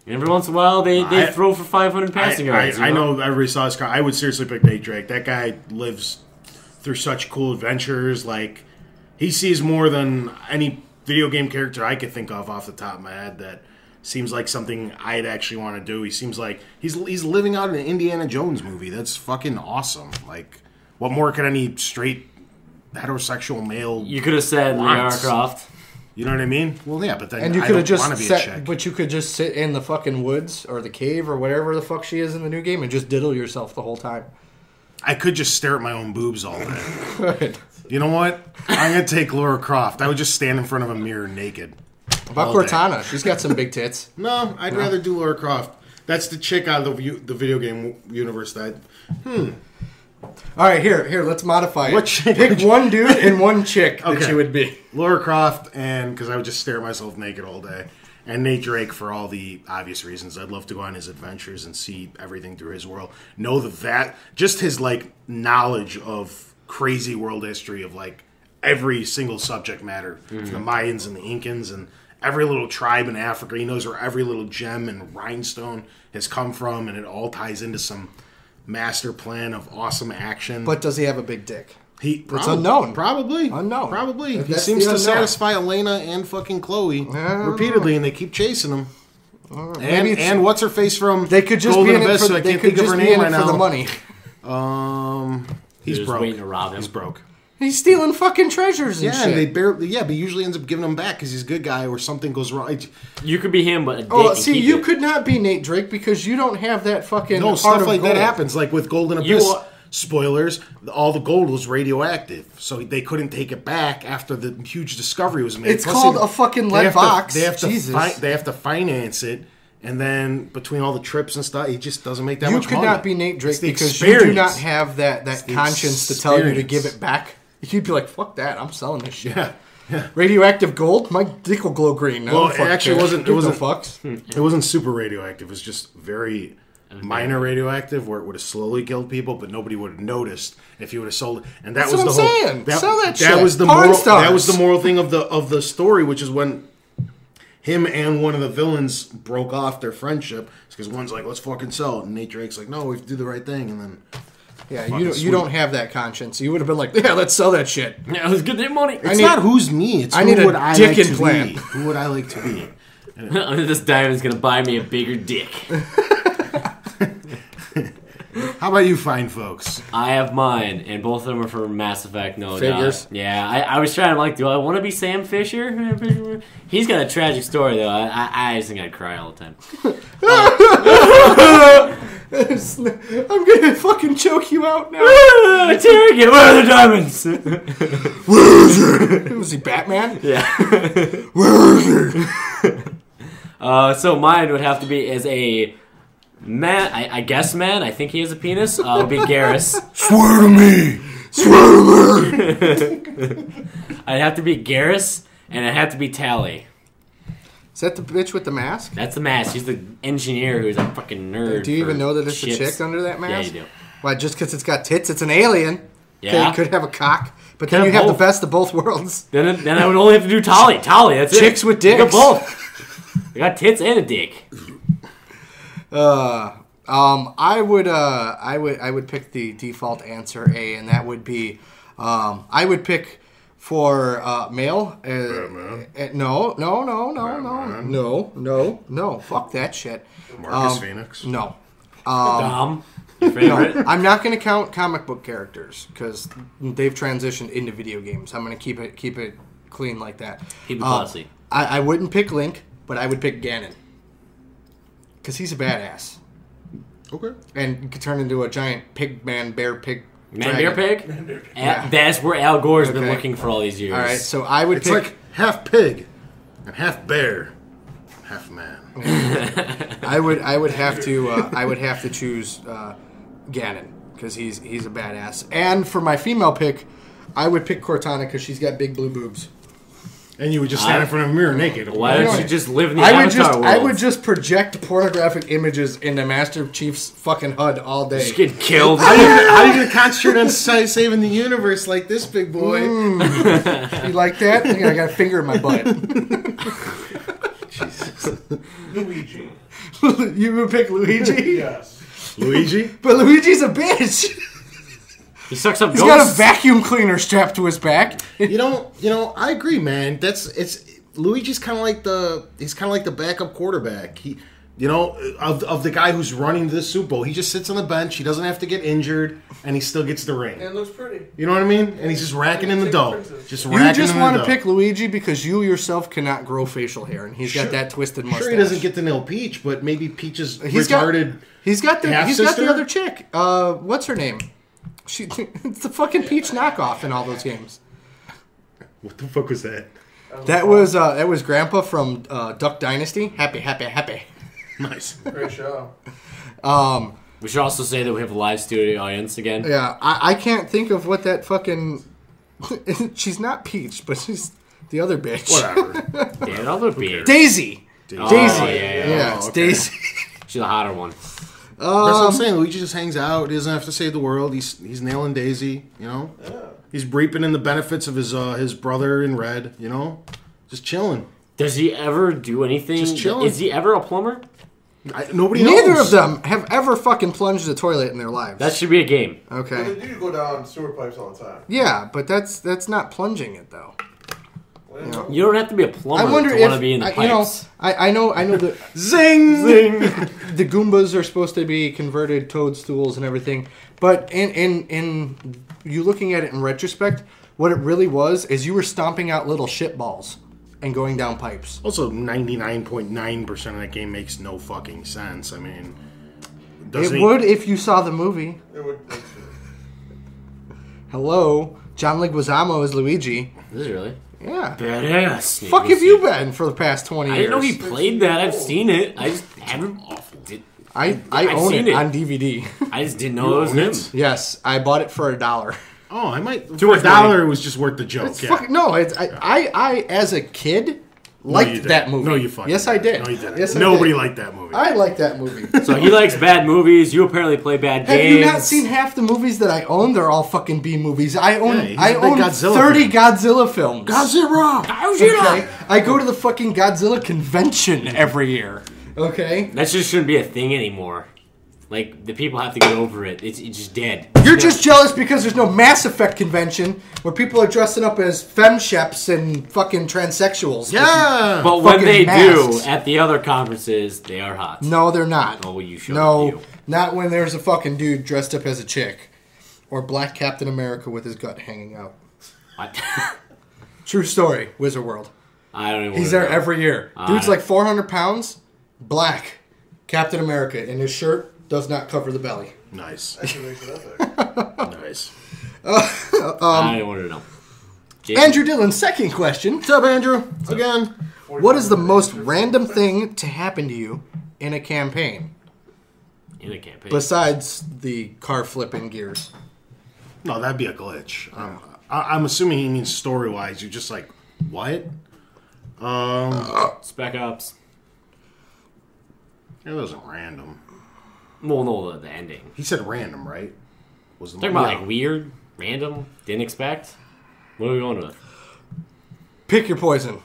Speaker 2: Every once in a while, they
Speaker 1: I-
Speaker 2: throw for 500 passing yards.
Speaker 1: I know everybody saw his car. I would seriously pick Nate Drake. That guy lives through such cool adventures. Like, he sees more than any video game character I could think of off the top of my head that seems like something I'd actually want to do. He seems like he's living out an Indiana Jones movie. That's fucking awesome. Like, what more could any straight heterosexual male...
Speaker 2: You could have said Lara
Speaker 1: Wants.
Speaker 2: Croft.
Speaker 1: You know what I mean? Well, yeah, but then
Speaker 3: And you
Speaker 1: I
Speaker 3: could have
Speaker 1: don't
Speaker 3: just
Speaker 1: want to be a chick.
Speaker 3: set, but you could just sit in the fucking woods or the cave or whatever the fuck she is in the new game and just diddle yourself the whole time.
Speaker 1: I could just stare at my own boobs all day.
Speaker 3: Good.
Speaker 1: You know what? I'm going to take Lara Croft. I would just stand in front of a mirror naked.
Speaker 3: About
Speaker 1: All day.
Speaker 3: Cortana, she's got some big tits.
Speaker 1: No, I'd rather do Lara Croft. That's the chick out of the video game universe that...
Speaker 3: All right, here, let's modify it.
Speaker 1: What chick
Speaker 3: Pick
Speaker 1: would you-
Speaker 3: one dude and one chick that
Speaker 1: Okay.
Speaker 3: you would be.
Speaker 1: Lara Croft, and because I would just stare at myself naked all day. And Nate Drake for all the obvious reasons. I'd love to go on his adventures and see everything through his world. Know that just his like knowledge of crazy world history of like every single subject matter, the Mayans and the Incans and every little tribe in Africa. He knows where every little gem and rhinestone has come from, and it all ties into some master plan of awesome action.
Speaker 3: But does he have a big dick?
Speaker 1: It's
Speaker 3: unknown.
Speaker 1: Probably.
Speaker 3: Unknown.
Speaker 1: Probably. He
Speaker 3: That's
Speaker 1: seems
Speaker 3: the
Speaker 1: to
Speaker 3: unknown.
Speaker 1: satisfy Elena and fucking Chloe
Speaker 3: don't
Speaker 1: repeatedly, and they keep chasing him.
Speaker 3: Maybe it's-
Speaker 1: And what's her face from
Speaker 3: They could just
Speaker 1: Golden
Speaker 3: be in it
Speaker 1: Abyss,
Speaker 3: for
Speaker 1: so I
Speaker 3: they
Speaker 1: can't
Speaker 3: could
Speaker 1: think of
Speaker 3: just
Speaker 1: her
Speaker 3: be
Speaker 1: name
Speaker 3: in it
Speaker 1: right
Speaker 3: for the
Speaker 1: now.
Speaker 3: money.
Speaker 1: He's
Speaker 2: They're just
Speaker 1: broke.
Speaker 2: waiting to rob him.
Speaker 1: He's broke.
Speaker 3: He's stealing fucking treasures and
Speaker 1: Yeah,
Speaker 3: shit.
Speaker 1: and they barely. Yeah, but he usually ends up giving them back because he's a good guy, or something goes wrong.
Speaker 2: You could be him, but a dick
Speaker 3: Oh,
Speaker 2: and
Speaker 3: see,
Speaker 2: keep
Speaker 3: you
Speaker 2: it.
Speaker 3: could not be Nate Drake because you don't have that fucking
Speaker 1: No,
Speaker 3: heart
Speaker 1: stuff
Speaker 3: of
Speaker 1: like
Speaker 3: gold.
Speaker 1: that happens. Like with Golden
Speaker 2: You
Speaker 1: Abyss.
Speaker 2: are-
Speaker 1: Spoilers: all the gold was radioactive, so they couldn't take it back after the huge discovery was made.
Speaker 3: It's
Speaker 1: Plus,
Speaker 3: called
Speaker 1: they-
Speaker 3: a fucking
Speaker 1: they
Speaker 3: lead
Speaker 1: have to-
Speaker 3: box.
Speaker 1: They have to.
Speaker 3: Jesus.
Speaker 1: They have to finance it, and then between all the trips and stuff, he just doesn't make that
Speaker 3: You
Speaker 1: much
Speaker 3: could
Speaker 1: money.
Speaker 3: not be Nate Drake
Speaker 1: It's the
Speaker 3: because you do
Speaker 1: experience.
Speaker 3: not have that
Speaker 1: the
Speaker 3: conscience to tell you to
Speaker 1: experience.
Speaker 3: give it back. You'd be like, fuck that, I'm selling this shit.
Speaker 1: Yeah.
Speaker 3: Radioactive gold? My dick will glow green.
Speaker 1: Well, it actually wasn't- it
Speaker 3: Give no
Speaker 1: wasn't-
Speaker 3: fucks.
Speaker 1: It wasn't super radioactive. It was just very minor radioactive, where it would have slowly killed people, but nobody would have noticed if you would have sold it. And that
Speaker 3: That's
Speaker 1: was
Speaker 3: what
Speaker 1: the
Speaker 3: I'm
Speaker 1: whole.
Speaker 3: saying. Sell that shit.
Speaker 1: That was the
Speaker 3: Porn
Speaker 1: moral.
Speaker 3: stars.
Speaker 1: That was the moral thing of the story, which is when him and one of the villains broke off their friendship. Because one's like, "Let's fucking sell it," and Nate Drake's like, "No, we have to do the right thing." And then
Speaker 3: Yeah,
Speaker 1: Fucking
Speaker 3: you
Speaker 1: sweet.
Speaker 3: don't have that conscience. You would have been like, yeah, let's sell that shit.
Speaker 2: Yeah, let's get that money.
Speaker 1: it's
Speaker 3: need-
Speaker 1: not who's me. It's
Speaker 3: I
Speaker 1: who
Speaker 3: need a
Speaker 1: would I
Speaker 3: dick
Speaker 1: like to
Speaker 3: implant.
Speaker 1: be. Who would I like to be?
Speaker 2: This diamond's gonna buy me a bigger dick.
Speaker 1: How about you, fine folks?
Speaker 2: I have mine, and both of them are from Mass Effect, no
Speaker 3: Figures.
Speaker 2: doubt. Yeah, I was trying to like, do I want to be Sam Fisher? He's got a tragic story though. I just think I'd cry all the time.
Speaker 3: I'm gonna fucking choke you out now.
Speaker 2: Tyrion, where are the diamonds?
Speaker 3: Was he Batman?
Speaker 2: Yeah.
Speaker 3: Where is he?
Speaker 2: So mine would have to be as a man. I guess man. I think he has a penis. Would be Garrus.
Speaker 1: Swear to me. Swear to me.
Speaker 2: I'd have to be Garrus, and I'd have to be Tally.
Speaker 3: Is that the bitch with the mask?
Speaker 2: That's the mask. She's the engineer who's a fucking nerd.
Speaker 3: Do you even
Speaker 2: for
Speaker 3: know that it's a
Speaker 2: ships.
Speaker 3: chick under that
Speaker 2: Yeah,
Speaker 3: mask?
Speaker 2: you do.
Speaker 3: Why, just because it's got tits, it's an alien. Okay,
Speaker 2: Yeah.
Speaker 3: it could have a cock, but
Speaker 2: Could
Speaker 3: then you
Speaker 2: have
Speaker 3: have the
Speaker 2: both.
Speaker 3: best of both worlds.
Speaker 2: Then I would only have to do Tally. Tally, that's
Speaker 3: Chicks
Speaker 2: it.
Speaker 3: with
Speaker 2: I got
Speaker 3: dicks.
Speaker 2: both. I got tits and a dick.
Speaker 3: I would pick the default answer A, and that would be I would pick For male,
Speaker 1: Batman.
Speaker 3: no.
Speaker 1: Batman.
Speaker 3: No. Fuck that shit.
Speaker 1: Marcus Phoenix.
Speaker 3: No.
Speaker 2: Dom, your
Speaker 3: No,
Speaker 2: favorite?
Speaker 3: I'm not going to count comic book characters because they've transitioned into video games. I'm going to keep it clean like that.
Speaker 2: Keep it classy.
Speaker 3: I wouldn't pick Link, but I would pick Ganon because he's a badass
Speaker 1: Okay.
Speaker 3: and could turn into a giant pig man, bear pig.
Speaker 2: Man, bear
Speaker 3: dragon.
Speaker 2: pig?
Speaker 3: Yeah.
Speaker 2: That's where Al Gore's been
Speaker 3: Okay.
Speaker 2: looking for all these years.
Speaker 3: All right, so I would
Speaker 1: It's
Speaker 3: pick.
Speaker 1: like half pig and half bear, half man.
Speaker 3: I would have to choose Ganon because he's a badass. And for my female pick, I would pick Cortana because she's got big blue boobs.
Speaker 1: And you would just stand in front of a mirror naked.
Speaker 2: Why don't you just live in the
Speaker 3: I
Speaker 2: Avatar world?
Speaker 3: I would just project pornographic images into Master Chief's fucking HUD all day.
Speaker 2: Just get killed.
Speaker 1: How are you going to concentrate on saving the universe like this, big boy?
Speaker 3: You like that? I got a finger in my butt.
Speaker 4: Luigi.
Speaker 3: You would pick Luigi?
Speaker 4: Yes.
Speaker 1: Luigi?
Speaker 3: But Luigi's a bitch.
Speaker 2: He sucks up
Speaker 3: He's
Speaker 2: ghosts.
Speaker 3: got a vacuum cleaner strapped to his back.
Speaker 1: I agree, man. Luigi's kind of like the backup quarterback. Of the guy who's running the Super Bowl. He just sits on the bench. He doesn't have to get injured, and he still gets the ring.
Speaker 4: And it looks pretty.
Speaker 1: You know what I mean? And he's just racking in the dough. Just
Speaker 3: You
Speaker 1: racking
Speaker 3: just
Speaker 1: in
Speaker 3: want
Speaker 1: the
Speaker 3: to
Speaker 1: dough.
Speaker 3: pick Luigi because you yourself cannot grow facial hair, and he's got that twisted mustache.
Speaker 1: Sure, he doesn't get to nail Peach, but maybe Peach is
Speaker 3: He's got
Speaker 1: retarded.
Speaker 3: He's got the
Speaker 1: half-sister?
Speaker 3: other chick. What's her name? It's the fucking Peach knockoff in all those games.
Speaker 1: What the fuck was that?
Speaker 3: That was Grandpa from Duck Dynasty. Happy.
Speaker 1: Nice.
Speaker 4: Great show.
Speaker 2: We should also say that we have a live studio audience again.
Speaker 3: Yeah, I can't think of what that fucking. She's not Peach, but she's the other bitch.
Speaker 1: Whatever.
Speaker 2: Yeah, another beer.
Speaker 3: Daisy.
Speaker 2: Oh,
Speaker 3: Daisy.
Speaker 2: yeah.
Speaker 3: It's
Speaker 1: okay.
Speaker 3: Daisy.
Speaker 2: She's a hotter one.
Speaker 1: That's what I'm saying. Luigi just hangs out. He doesn't have to save the world. He's nailing Daisy.
Speaker 4: Yeah.
Speaker 1: He's reaping in the benefits of his brother in red. Just chilling.
Speaker 2: Does he ever do anything?
Speaker 1: Just chilling.
Speaker 2: Is he ever a plumber?
Speaker 1: Nobody knows.
Speaker 3: Neither of them have ever fucking plunged a toilet in their lives.
Speaker 2: That should be a game.
Speaker 4: But they
Speaker 3: Okay.
Speaker 4: do go down sewer pipes all the time.
Speaker 3: Yeah, but that's not plunging it though.
Speaker 4: Well,
Speaker 2: You don't have to be a plumber
Speaker 3: I wonder
Speaker 2: to
Speaker 3: if
Speaker 2: want to be in the pipes.
Speaker 3: I know that
Speaker 1: Zing!
Speaker 3: the Goombas are supposed to be converted toadstools and everything, but in you looking at it in retrospect, what it really was is you were stomping out little shit balls and going down pipes.
Speaker 1: Also, 99.9% of that game makes no fucking sense. I mean,
Speaker 3: It would if you saw the movie.
Speaker 4: it would.
Speaker 3: Hello, John Leguizamo is Luigi.
Speaker 2: Is it really?
Speaker 3: Yeah.
Speaker 2: Badass.
Speaker 3: Fuck have you been for the past 20 years?
Speaker 2: I didn't know he played that. I've seen it. I just haven't.
Speaker 3: I
Speaker 2: I've
Speaker 3: own
Speaker 2: seen
Speaker 3: it
Speaker 2: it.
Speaker 3: on DVD.
Speaker 2: I just didn't know it was him.
Speaker 3: Yes, I bought it for $1.
Speaker 1: Oh, I might.
Speaker 2: Too
Speaker 1: For
Speaker 2: much
Speaker 1: $1, it was just worth the joke.
Speaker 3: It's
Speaker 1: Yeah.
Speaker 3: fucking, no, it's, I as a kid liked
Speaker 1: you didn't.
Speaker 3: that movie.
Speaker 1: No, you fucking
Speaker 3: Yes, I did.
Speaker 1: No, you didn't.
Speaker 3: Yes, I
Speaker 1: Nobody
Speaker 3: did.
Speaker 1: liked that movie.
Speaker 3: I liked that movie.
Speaker 2: So he likes bad movies. You apparently play bad
Speaker 3: Have
Speaker 2: games.
Speaker 3: you not seen half the movies that I own? They're all fucking B movies. I own
Speaker 1: Yeah, he's a big Godzilla
Speaker 3: 30
Speaker 1: fan.
Speaker 3: Godzilla films.
Speaker 1: Godzilla!
Speaker 3: Okay? I go to the fucking Godzilla convention every year. Okay?
Speaker 2: That just shouldn't be a thing anymore. Like, the people have to get over it. It's just dead.
Speaker 3: You're just jealous because there's no Mass Effect convention where people are dressing up as femsheps and fucking transsexuals.
Speaker 1: Yeah!
Speaker 2: But when
Speaker 3: fucking
Speaker 2: they
Speaker 3: masks.
Speaker 2: do, at the other conferences, they are hot.
Speaker 3: No, they're not.
Speaker 2: Oh, you showed
Speaker 3: No,
Speaker 2: you.
Speaker 3: not when there's a fucking dude dressed up as a chick. Or Black Captain America with his gut hanging out.
Speaker 2: What?
Speaker 3: True story, Wizard World.
Speaker 2: I don't even
Speaker 3: He's
Speaker 2: wanna
Speaker 3: there
Speaker 2: know.
Speaker 3: every year. Dude's like 400 pounds, black, Captain America, and his shirt does not cover the belly.
Speaker 1: Nice.
Speaker 4: Actually makes it epic.
Speaker 1: Nice.
Speaker 2: I don't want to know. Jason,
Speaker 3: Andrew Dillon's second question.
Speaker 1: What's up, Andrew? Again.
Speaker 3: What is the most random thing to happen to you in a campaign?
Speaker 2: in a campaign.
Speaker 3: Besides the car flipping gears.
Speaker 1: No, that'd be a glitch. I'm assuming he means story-wise. You're just like, what?
Speaker 2: Spec Ops.
Speaker 1: It wasn't random.
Speaker 2: Well, no, the ending.
Speaker 1: He said random, right? Was the
Speaker 2: Talking about like weird, random, didn't expect. What are we going with?
Speaker 3: Pick your poison.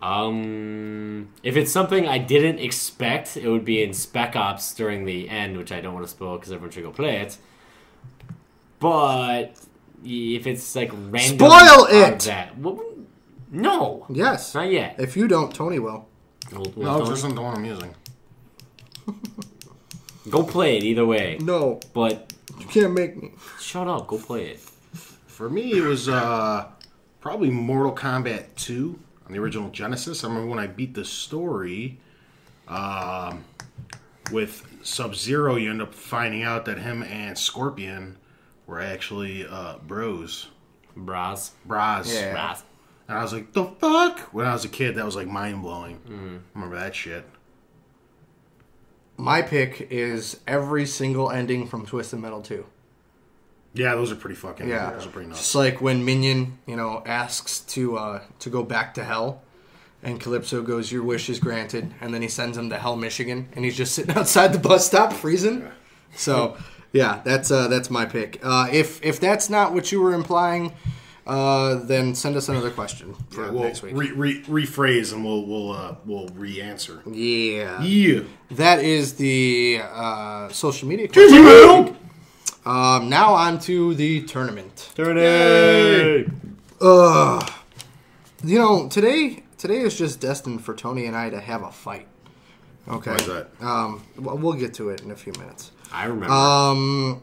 Speaker 2: If it's something I didn't expect, it would be in Spec Ops during the end, which I don't want to spoil because everyone should go play it. But if it's like random.
Speaker 3: Spoil it!
Speaker 2: That. No.
Speaker 3: Yes.
Speaker 2: Not yet.
Speaker 3: If you don't, Tony will.
Speaker 1: No, just isn't the one I'm using.
Speaker 2: Go play it either way.
Speaker 3: No.
Speaker 2: But
Speaker 3: You can't make me.
Speaker 2: shut up. Go play it.
Speaker 1: For me, it was probably Mortal Kombat 2 on the original Genesis. I remember when I beat the story with Sub-Zero, you end up finding out that him and Scorpion were actually bros.
Speaker 2: Bras.
Speaker 3: Yeah.
Speaker 2: Bras.
Speaker 1: And I was like, the fuck? When I was a kid, that was like mind-blowing. Remember that shit.
Speaker 3: My pick is every single ending from Twisted Metal 2.
Speaker 1: Yeah, those are pretty fucking...
Speaker 3: Yeah.
Speaker 1: Those are pretty nuts.
Speaker 3: Just like when Minion, asks to go back to hell, and Calypso goes, "Your wish is granted," and then he sends him to Hell, Michigan, and he's just sitting outside the bus stop freezing. So, yeah, that's my pick. If that's not what you were implying, then send us another question for
Speaker 1: We'll
Speaker 3: next week.
Speaker 1: rephrase and we'll re-answer.
Speaker 3: Yeah.
Speaker 1: Yeah.
Speaker 3: That is the social media question. Now on to the tournament.
Speaker 2: Tournament.
Speaker 3: Today is just destined for Tony and I to have a fight. Okay.
Speaker 1: Why is that?
Speaker 3: We'll get to it in a few minutes.
Speaker 2: I remember.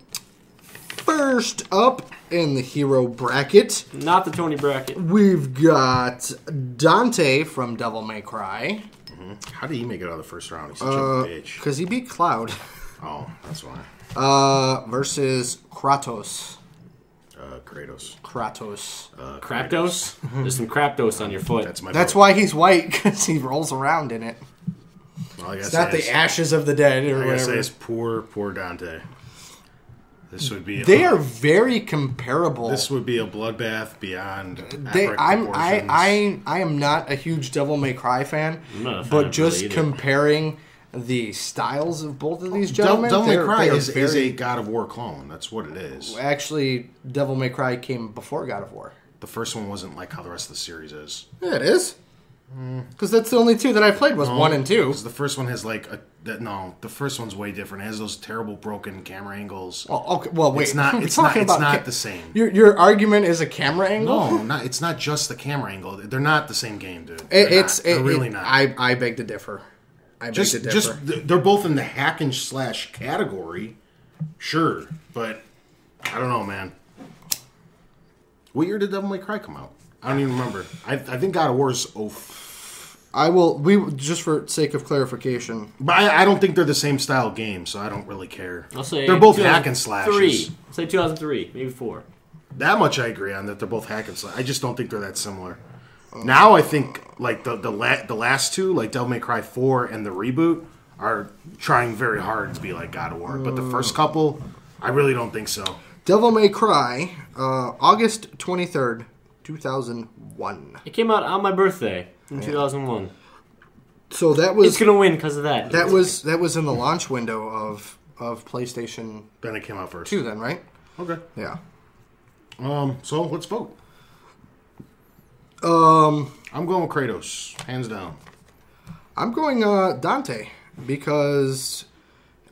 Speaker 3: First up in the hero bracket,
Speaker 2: Not the Tony bracket.
Speaker 3: we've got Dante from Devil May Cry.
Speaker 1: How did he make it out of the first round? He's such a bitch.
Speaker 3: Because he beat Cloud.
Speaker 1: Oh, that's why.
Speaker 3: Versus Kratos.
Speaker 1: Kratos.
Speaker 2: Craptos? There's some Craptos on your foot.
Speaker 3: That's why he's white, because he rolls around in it.
Speaker 1: All I gotta
Speaker 3: It's not
Speaker 1: say
Speaker 3: the
Speaker 1: is-
Speaker 3: ashes of the dead or
Speaker 1: I gotta say
Speaker 3: whatever.
Speaker 1: is poor Dante. This would be.
Speaker 3: They are very comparable.
Speaker 1: This would be a bloodbath beyond. epic
Speaker 3: I
Speaker 1: proportions.
Speaker 3: am not a huge Devil May Cry fan,
Speaker 2: I'm not a fan
Speaker 3: but
Speaker 2: of
Speaker 3: just
Speaker 2: either.
Speaker 3: comparing the styles of both of these gentlemen,
Speaker 1: Devil May Cry
Speaker 3: they're
Speaker 1: is
Speaker 3: very-
Speaker 1: a God of War clone. That's what it is.
Speaker 3: Actually, Devil May Cry came before God of War.
Speaker 1: The first one wasn't like how the rest of the series is.
Speaker 3: Yeah, it is. Because that's the only two that I played was 1 and 2.
Speaker 1: Because the first one has like the first one's way different. It has those terrible broken camera angles.
Speaker 3: Well, okay. Well, wait.
Speaker 1: It's not.
Speaker 3: We're
Speaker 1: It's not.
Speaker 3: talking
Speaker 1: It's
Speaker 3: about
Speaker 1: not the same.
Speaker 3: Your argument is a camera angle.
Speaker 1: No, it's not just the camera angle. They're not the same game, dude.
Speaker 3: They're
Speaker 1: really not.
Speaker 3: I beg to differ.
Speaker 1: Just they're both in the hack and slash category, sure, but I don't know, man. What year did Devil May Cry come out? I don't even remember. I think God of War's
Speaker 3: just for sake of clarification.
Speaker 1: But I don't think they're the same style game, so I don't really care.
Speaker 2: I'll say
Speaker 1: they're both hack and slashes.
Speaker 2: 2003. I'll say 2003, maybe 4.
Speaker 1: That much I agree on, that they're both hack and slash. I just don't think they're that similar. Now I think like the last two, like Devil May Cry 4 and the reboot, are trying very hard to be like God of War. But the first couple, I really don't think so.
Speaker 3: Devil May Cry, August 23rd, 2001.
Speaker 2: It came out on my birthday in 2001.
Speaker 3: So that was
Speaker 2: It's gonna win because of that.
Speaker 3: that was in the launch window of PlayStation
Speaker 1: Then it came out first.
Speaker 3: 2 then, right?
Speaker 1: Okay.
Speaker 3: Yeah.
Speaker 1: So let's vote. I'm going with Kratos, hands down.
Speaker 3: I'm going Dante because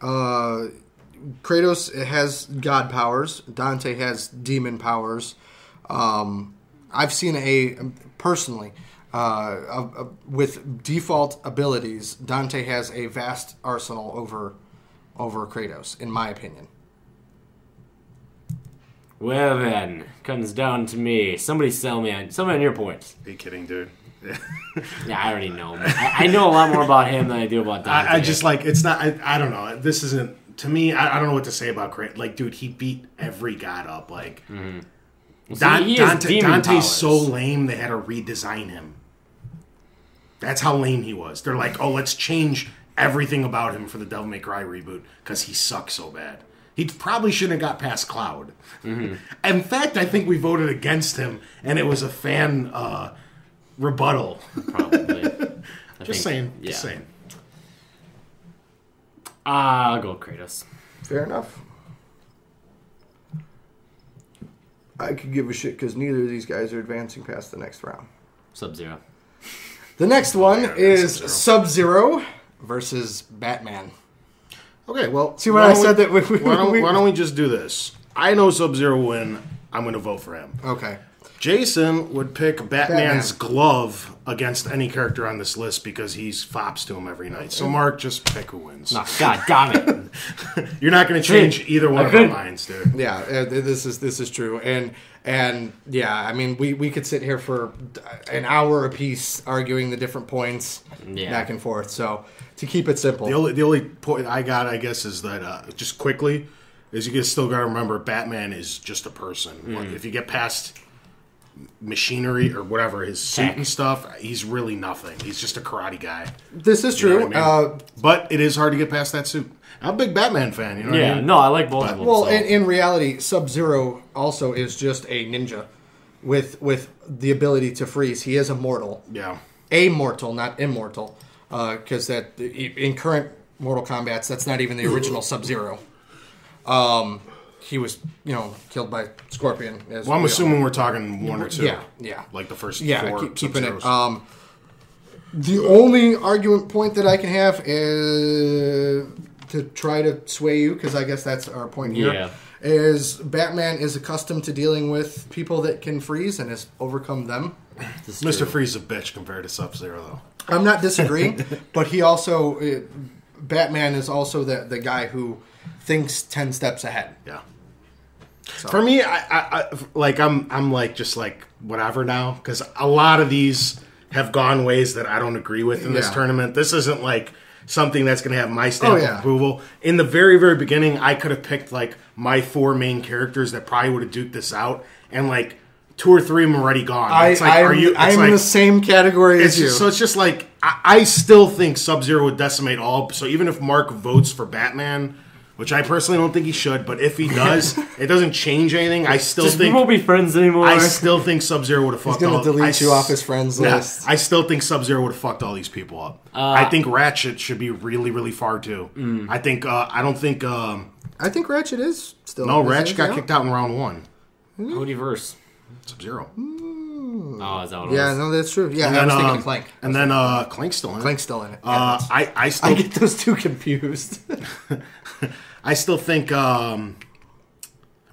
Speaker 3: Kratos has god powers. Dante has demon powers. I've seen personally with default abilities, Dante has a vast arsenal over Kratos, in my opinion.
Speaker 2: Well then, comes down to me. Somebody sell me on your points.
Speaker 1: Are you kidding, dude?
Speaker 2: Yeah, I already know. I know a lot more about him than I do about Dante.
Speaker 1: I just like it's not. I don't know. This isn't to me. I don't know what to say about Kratos. Like, dude, he beat every god up. Like, Dante's so lame. They had to redesign him. That's how lame he was. They're like, oh, let's change everything about him for the Devil May Cry reboot because he sucks so bad. He probably shouldn't have got past Cloud. Mm-hmm. In fact, I think we voted against him, and it was a fan rebuttal.
Speaker 2: Probably.
Speaker 1: Just saying.
Speaker 2: I'll go Kratos.
Speaker 3: Fair enough. I could give a shit because neither of these guys are advancing past the next round.
Speaker 2: Sub-Zero.
Speaker 3: The next one is
Speaker 1: Sub-Zero.
Speaker 3: Sub-Zero versus Batman.
Speaker 1: Okay, well,
Speaker 3: See when I said that?
Speaker 1: Why don't we just do this? I know Sub-Zero will win I'm going to vote for him.
Speaker 3: Okay.
Speaker 1: Jason would pick Batman's glove against any character on this list because he's fops to him every night. So, Mark, just pick who wins.
Speaker 2: No, God damn it.
Speaker 1: You're not going to change either one of our minds, dude.
Speaker 3: Yeah, this is true. And yeah, I mean, we could sit here for an hour apiece arguing the different points back and forth. So, to keep it simple.
Speaker 1: The only point I got, I guess, is that just quickly, is you still got to remember Batman is just a person. Like, if you get past machinery or whatever, his suit and stuff, he's really nothing. He's just a karate guy.
Speaker 3: This is true.
Speaker 1: You know what I mean? But it is hard to get past that suit. I'm a big Batman fan, you know what I mean?
Speaker 2: No, I like both of them.
Speaker 3: Well, in reality, Sub-Zero also is just a ninja with the ability to freeze. He is immortal.
Speaker 1: Yeah.
Speaker 3: Amortal, not immortal. Because that in current Mortal Kombat, that's not even the original Sub-Zero. He was, killed by Scorpion.
Speaker 1: Well, I'm assuming we're talking one or two.
Speaker 3: Yeah.
Speaker 1: Like the first
Speaker 3: four. Keeping it.
Speaker 1: Sub-Zeros.
Speaker 3: The only argument point that I can have is to try to sway you, because I guess that's our point here, is Batman is accustomed to dealing with people that can freeze and has overcome them.
Speaker 1: Mr. Freeze is a bitch compared to Sub-Zero, though.
Speaker 3: I'm not disagreeing, but he also, Batman is also the guy who thinks 10 steps ahead.
Speaker 1: Yeah.
Speaker 3: So.
Speaker 1: For me, I'm like just like whatever now, because a lot of these have gone ways that I don't agree with in this tournament. This isn't like something that's going to have my stamp of approval. In the very, very beginning, I could have picked like my 4 main characters that probably would have duked this out, and like 2 or 3 of them already gone.
Speaker 3: I'm in the same category as you.
Speaker 1: So it's just like I still think Sub-Zero would decimate all. So even if Mark votes for Batman, which I personally don't think he should, but if he does, it doesn't change anything. I still think
Speaker 2: we won't be friends anymore.
Speaker 1: I still think Sub-Zero would have fucked all.
Speaker 3: He's going to delete you off his friends list.
Speaker 1: I still think Sub-Zero would have fucked all these people up. I think Ratchet should be really, really far too. I think I don't think.
Speaker 3: I think Ratchet is still.
Speaker 1: No, Ratchet got kicked out in round 1.
Speaker 2: Who do you verse?
Speaker 1: Sub-Zero.
Speaker 2: Oh, is that what it was?
Speaker 3: Yeah, no, that's true. Yeah, I was thinking of Clank.
Speaker 1: And then Clank's still in it.
Speaker 3: Clank's still in it.
Speaker 1: I still
Speaker 3: get those two confused.
Speaker 1: I still think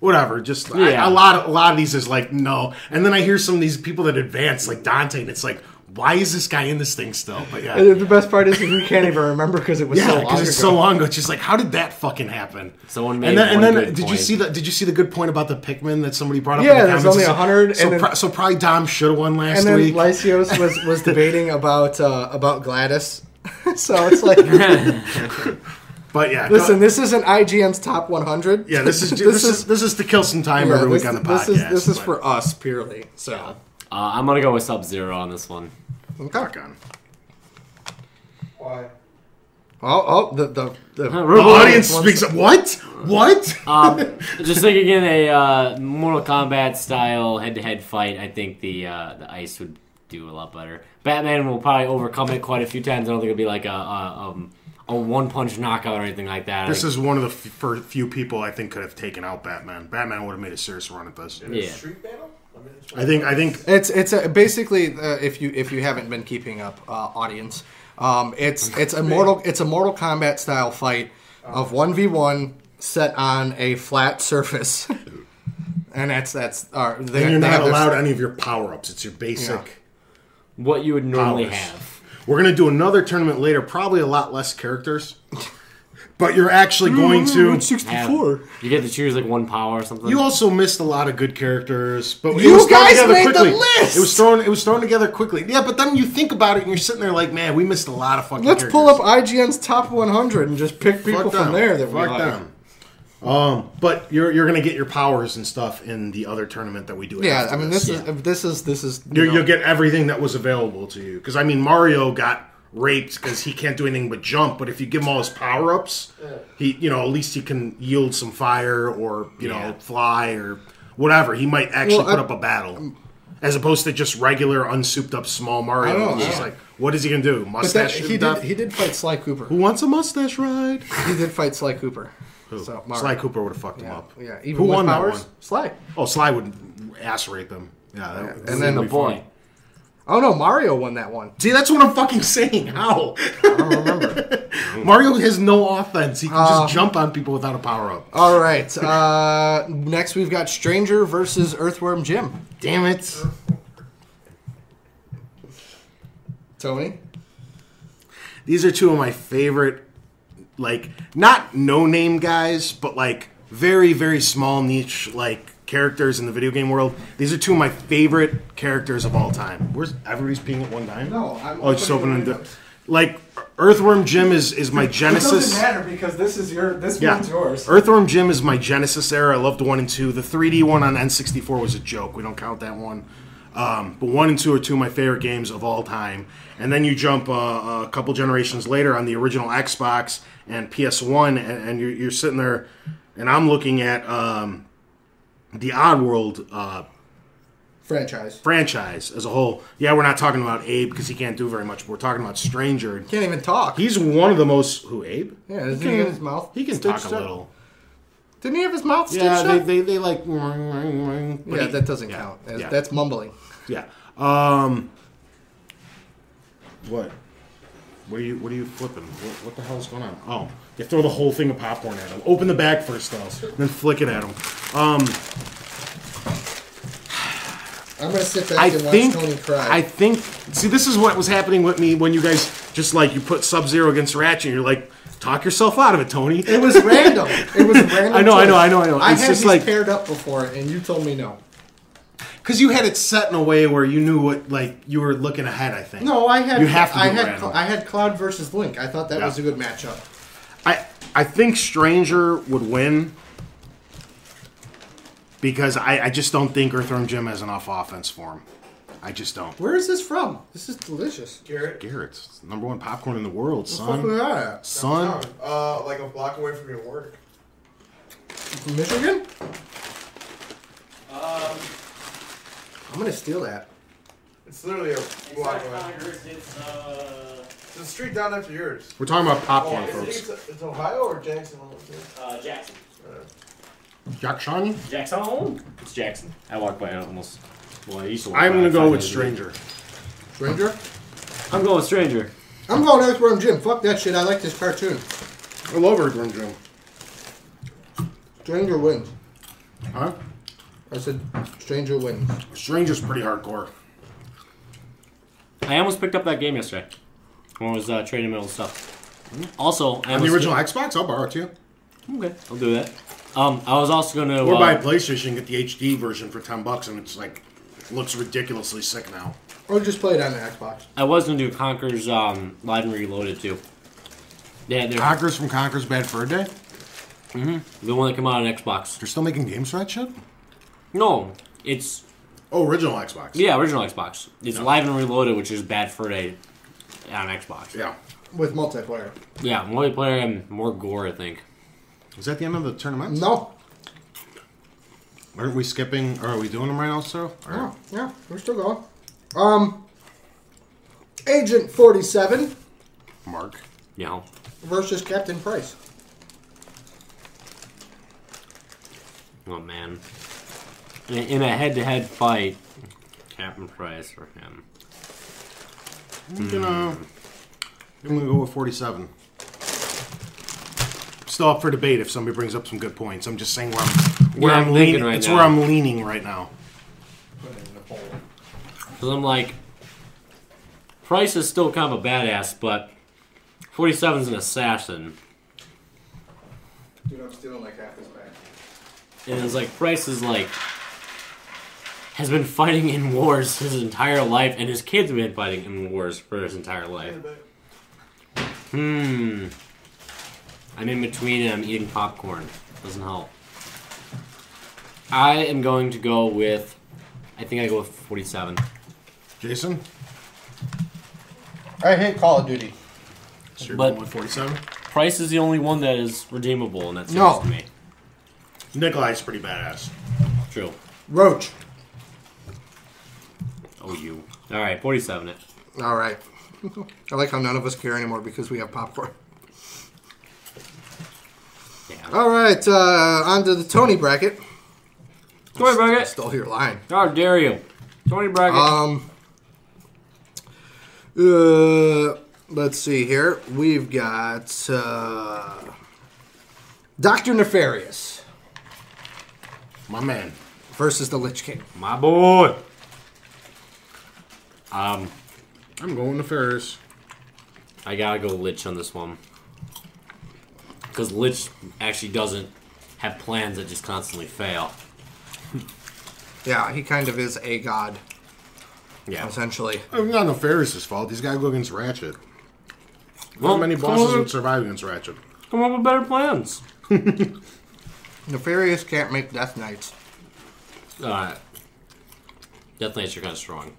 Speaker 1: whatever. Just a lot of these is like no. And then I hear some of these people that advance like Dante, and it's like, why is this guy in this thing still? But yeah,
Speaker 3: the best part is we can't even remember because it was so long ago.
Speaker 1: because it's so long ago. It's just like, how did that fucking happen?
Speaker 2: Someone made
Speaker 1: and then
Speaker 2: good
Speaker 1: did
Speaker 2: point.
Speaker 1: you see the good point about the Pikmin that somebody brought up?
Speaker 3: Yeah,
Speaker 1: in the
Speaker 3: there's
Speaker 1: comments?
Speaker 3: only 100.
Speaker 1: So probably Dom should have won last
Speaker 3: and then
Speaker 1: week.
Speaker 3: Lysios was debating about Gladys. So it's like,
Speaker 1: but yeah,
Speaker 3: listen, this isn't IGN's top 100.
Speaker 1: Yeah, this is to kill some time every week on the podcast.
Speaker 3: This is for us purely. So
Speaker 2: I'm gonna go with Sub-Zero on this one.
Speaker 3: Okay.
Speaker 4: Why?
Speaker 3: The
Speaker 1: audience speaks up. What?
Speaker 2: Just thinking in a Mortal Kombat style head-to-head fight, I think the ice would do a lot better. Batman will probably overcome it quite a few times. I don't think it'll be like a one-punch knockout or anything like that.
Speaker 1: This is one of the few people I think could have taken out Batman. Batman would have made a serious run at this.
Speaker 4: In a street battle?
Speaker 1: I think
Speaker 3: it's basically if you haven't been keeping up, audience, it's a Mortal Kombat style fight of 1v1 set on a flat surface, and that's
Speaker 1: and you're not allowed any of your power ups. It's your basic
Speaker 2: what you would normally
Speaker 1: powers.
Speaker 2: have.
Speaker 1: We're gonna do another tournament later, probably a lot less characters. But you're actually going to
Speaker 3: 64.
Speaker 2: You get to choose like one power or something.
Speaker 1: You also missed a lot of good characters, but
Speaker 3: You
Speaker 1: it was thrown
Speaker 3: guys
Speaker 1: together
Speaker 3: made
Speaker 1: quickly.
Speaker 3: the list!
Speaker 1: It was thrown together quickly. Yeah, but then you think about it and you're sitting there like, man, we missed a lot of fucking
Speaker 3: Let's
Speaker 1: characters.
Speaker 3: pull up IGN's top 100 and just pick people
Speaker 1: Fuck
Speaker 3: from
Speaker 1: them.
Speaker 3: there that we
Speaker 1: Fuck
Speaker 3: like.
Speaker 1: them. But you're gonna get your powers and stuff in the other tournament that we do.
Speaker 3: Yeah,
Speaker 1: after
Speaker 3: I mean this is
Speaker 1: you'll get everything that was available to you. Because I mean, Mario got raped because he can't do anything but jump. But if you give him all his power ups, he at least he can yield some fire or fly or whatever. He might actually put up a battle. As opposed to just regular, unsouped up small Mario.
Speaker 3: I know,
Speaker 1: It's just like, what is he going to do? Mustache
Speaker 3: he did fight Sly Cooper.
Speaker 1: Who wants a mustache ride?
Speaker 3: He did fight Sly Cooper.
Speaker 1: Who?
Speaker 3: So, Mario.
Speaker 1: Sly Cooper would have fucked him up.
Speaker 3: Yeah, even
Speaker 1: Who
Speaker 3: with
Speaker 1: won
Speaker 3: powers?
Speaker 1: that one?
Speaker 3: Sly.
Speaker 1: Oh, Sly would ass rape him. Yeah,
Speaker 3: And then
Speaker 2: the boy.
Speaker 3: Oh, no, Mario won that one.
Speaker 1: See, that's what I'm fucking saying. How?
Speaker 3: I don't remember.
Speaker 1: Mario has no offense. He can just jump on people without a power-up.
Speaker 3: All right. Next, we've got Stranger versus Earthworm Jim.
Speaker 1: Damn it.
Speaker 3: Tony?
Speaker 1: These are two of my favorite, like, not no-name guys, but, like, very, very small niche, like, characters in the video game world. These are two of my favorite characters of all time. Where's everybody's peeing at one time?
Speaker 3: No, I'm
Speaker 1: just opening the... Like, Earthworm Jim is my Genesis.
Speaker 3: It doesn't matter because this one's yours.
Speaker 1: Earthworm Jim is my Genesis era. I loved 1 and 2. The 3D one on N64 was a joke. We don't count that one. But 1 and 2 are two of my favorite games of all time. And then you jump a couple generations later on the original Xbox and PS1, and you're sitting there, and I'm looking at the Oddworld franchise as a whole. Yeah, we're not talking about Abe because he can't do very much, but we're talking about Stranger.
Speaker 3: Can't even talk.
Speaker 1: He's one of the most... Who, Abe?
Speaker 3: Yeah, doesn't he have his mouth?
Speaker 1: He can talk a little.
Speaker 3: Didn't he have his mouth stitched
Speaker 1: Yeah,
Speaker 3: up?
Speaker 1: they like...
Speaker 3: Yeah, that doesn't count.
Speaker 1: Yeah.
Speaker 3: That's mumbling.
Speaker 1: Yeah. What? What are you flipping? What the hell's going on? Oh, you throw the whole thing of popcorn at him. Open the bag first, though, then flick it at him.
Speaker 3: I'm going to sit back and watch Tony cry.
Speaker 1: I think... See, this is what was happening with me when you guys just, like, you put Sub-Zero against Ratchet, and you're like, talk yourself out of it, Tony.
Speaker 3: It was random. It was a random
Speaker 1: I know.
Speaker 3: I
Speaker 1: It's
Speaker 3: had
Speaker 1: just
Speaker 3: these
Speaker 1: like...
Speaker 3: paired up before, and you told me no.
Speaker 1: Because you had it set in a way where you knew what, like, you were looking ahead, I think.
Speaker 3: No, I had...
Speaker 1: You have to do random.
Speaker 3: I had Cloud versus Link. I thought that was a good matchup.
Speaker 1: I think Stranger would win because I just don't think Earthworm Jim has enough offense for him. I just don't.
Speaker 3: Where is this from? This is delicious.
Speaker 1: Garrett's #1 popcorn in the world, son.
Speaker 3: What the fuck was that?
Speaker 1: Son.
Speaker 4: Like a block away from your work.
Speaker 3: From Michigan? I'm going to steal that.
Speaker 4: It's literally a block away. It's the street down after yours.
Speaker 1: We're talking about popcorn, folks.
Speaker 4: It's Ohio or Jackson?
Speaker 2: Jackson.
Speaker 1: Jackson?
Speaker 2: Jackson? It's Jackson. I walked by it almost. Well, I used to walk
Speaker 1: I'm
Speaker 2: by
Speaker 1: going
Speaker 2: it
Speaker 1: to go
Speaker 2: 5
Speaker 1: with
Speaker 2: minutes
Speaker 1: Stranger.
Speaker 3: Stranger?
Speaker 2: I'm going with Stranger.
Speaker 3: I'm going Earthworm Jim. Fuck that shit. I like this cartoon.
Speaker 1: I love Earthworm Jim.
Speaker 3: Stranger wins.
Speaker 1: Huh?
Speaker 3: I said Stranger wins.
Speaker 1: Stranger's pretty hardcore.
Speaker 2: I almost picked up that game yesterday when I was trading middle stuff. Also,
Speaker 1: On the original Xbox, I'll borrow it to you.
Speaker 2: Okay, I'll do that. I was also going to...
Speaker 1: Or buy a PlayStation and get the HD version for $10, and it's like, looks ridiculously sick now.
Speaker 3: Or just play it on the Xbox.
Speaker 2: I was going to do Conker's Live and Reloaded, too. Yeah,
Speaker 1: Conker's from Conker's Bad Fur Day?
Speaker 2: Mm-hmm. The one that came out on Xbox.
Speaker 1: They're still making games for that shit?
Speaker 2: No, it's...
Speaker 1: Oh, original Xbox.
Speaker 2: Yeah, original Xbox. It's Live and Reloaded, which is Bad Fur Day on Xbox.
Speaker 1: Yeah.
Speaker 3: With multiplayer.
Speaker 2: Yeah, multiplayer and more gore, I think.
Speaker 1: Is that the end of the tournament?
Speaker 3: No.
Speaker 1: Aren't we skipping? Or are we doing them right now, sir?
Speaker 3: Yeah, we're still going. Agent 47
Speaker 1: Mark.
Speaker 2: Yeah.
Speaker 3: versus Captain Price.
Speaker 2: Oh, man. In a head-to-head fight, Captain Price for him.
Speaker 1: I'm gonna go with 47. Still up for debate if somebody brings up some good points. I'm just saying where I'm leaning.
Speaker 2: Right
Speaker 1: it's
Speaker 2: now.
Speaker 1: where I'm leaning right now.
Speaker 2: Because I'm like, Price is still kind of a badass, but 47's an assassin.
Speaker 3: Dude, I'm stealing like half this bag.
Speaker 2: And it's like, Price is like, has been fighting in wars his entire life, and his kids have been fighting in wars for his entire life. I'm in between and I'm eating popcorn. Doesn't help. I am going to go with, I think I go with 47.
Speaker 1: Jason?
Speaker 3: I hate Call of Duty.
Speaker 1: So you're
Speaker 2: But-
Speaker 1: going with 47?
Speaker 2: Price is the only one that is redeemable, and that's
Speaker 3: No.
Speaker 2: to me.
Speaker 1: Nikolai's pretty badass.
Speaker 2: True.
Speaker 3: Roach.
Speaker 2: Oh, you. Alright, 47 it.
Speaker 3: All right. I like how none of us care anymore because we have popcorn.
Speaker 2: Yeah.
Speaker 3: All right, on to the Tony bracket.
Speaker 2: Tony Brackett.
Speaker 3: Stole your line.
Speaker 2: How dare you? Tony Brackett.
Speaker 3: Let's see here. We've got Dr. Nefarious
Speaker 1: My man.
Speaker 3: versus the Lich King.
Speaker 2: My boy.
Speaker 1: I'm going to Ferris.
Speaker 2: I gotta go Lich on this one. Because Lich actually doesn't have plans that just constantly fail.
Speaker 3: Yeah, he kind of is a god,
Speaker 2: Yeah.
Speaker 1: It's
Speaker 3: essentially.
Speaker 1: not Nefarious' fault. He's got to go against Ratchet.
Speaker 2: Well,
Speaker 1: Not many
Speaker 2: come
Speaker 1: bosses
Speaker 2: on.
Speaker 1: would survive against Ratchet.
Speaker 2: Come up with better plans.
Speaker 3: Nefarious can't make Death Knights.
Speaker 2: Alright. Death Knights are kind of strong.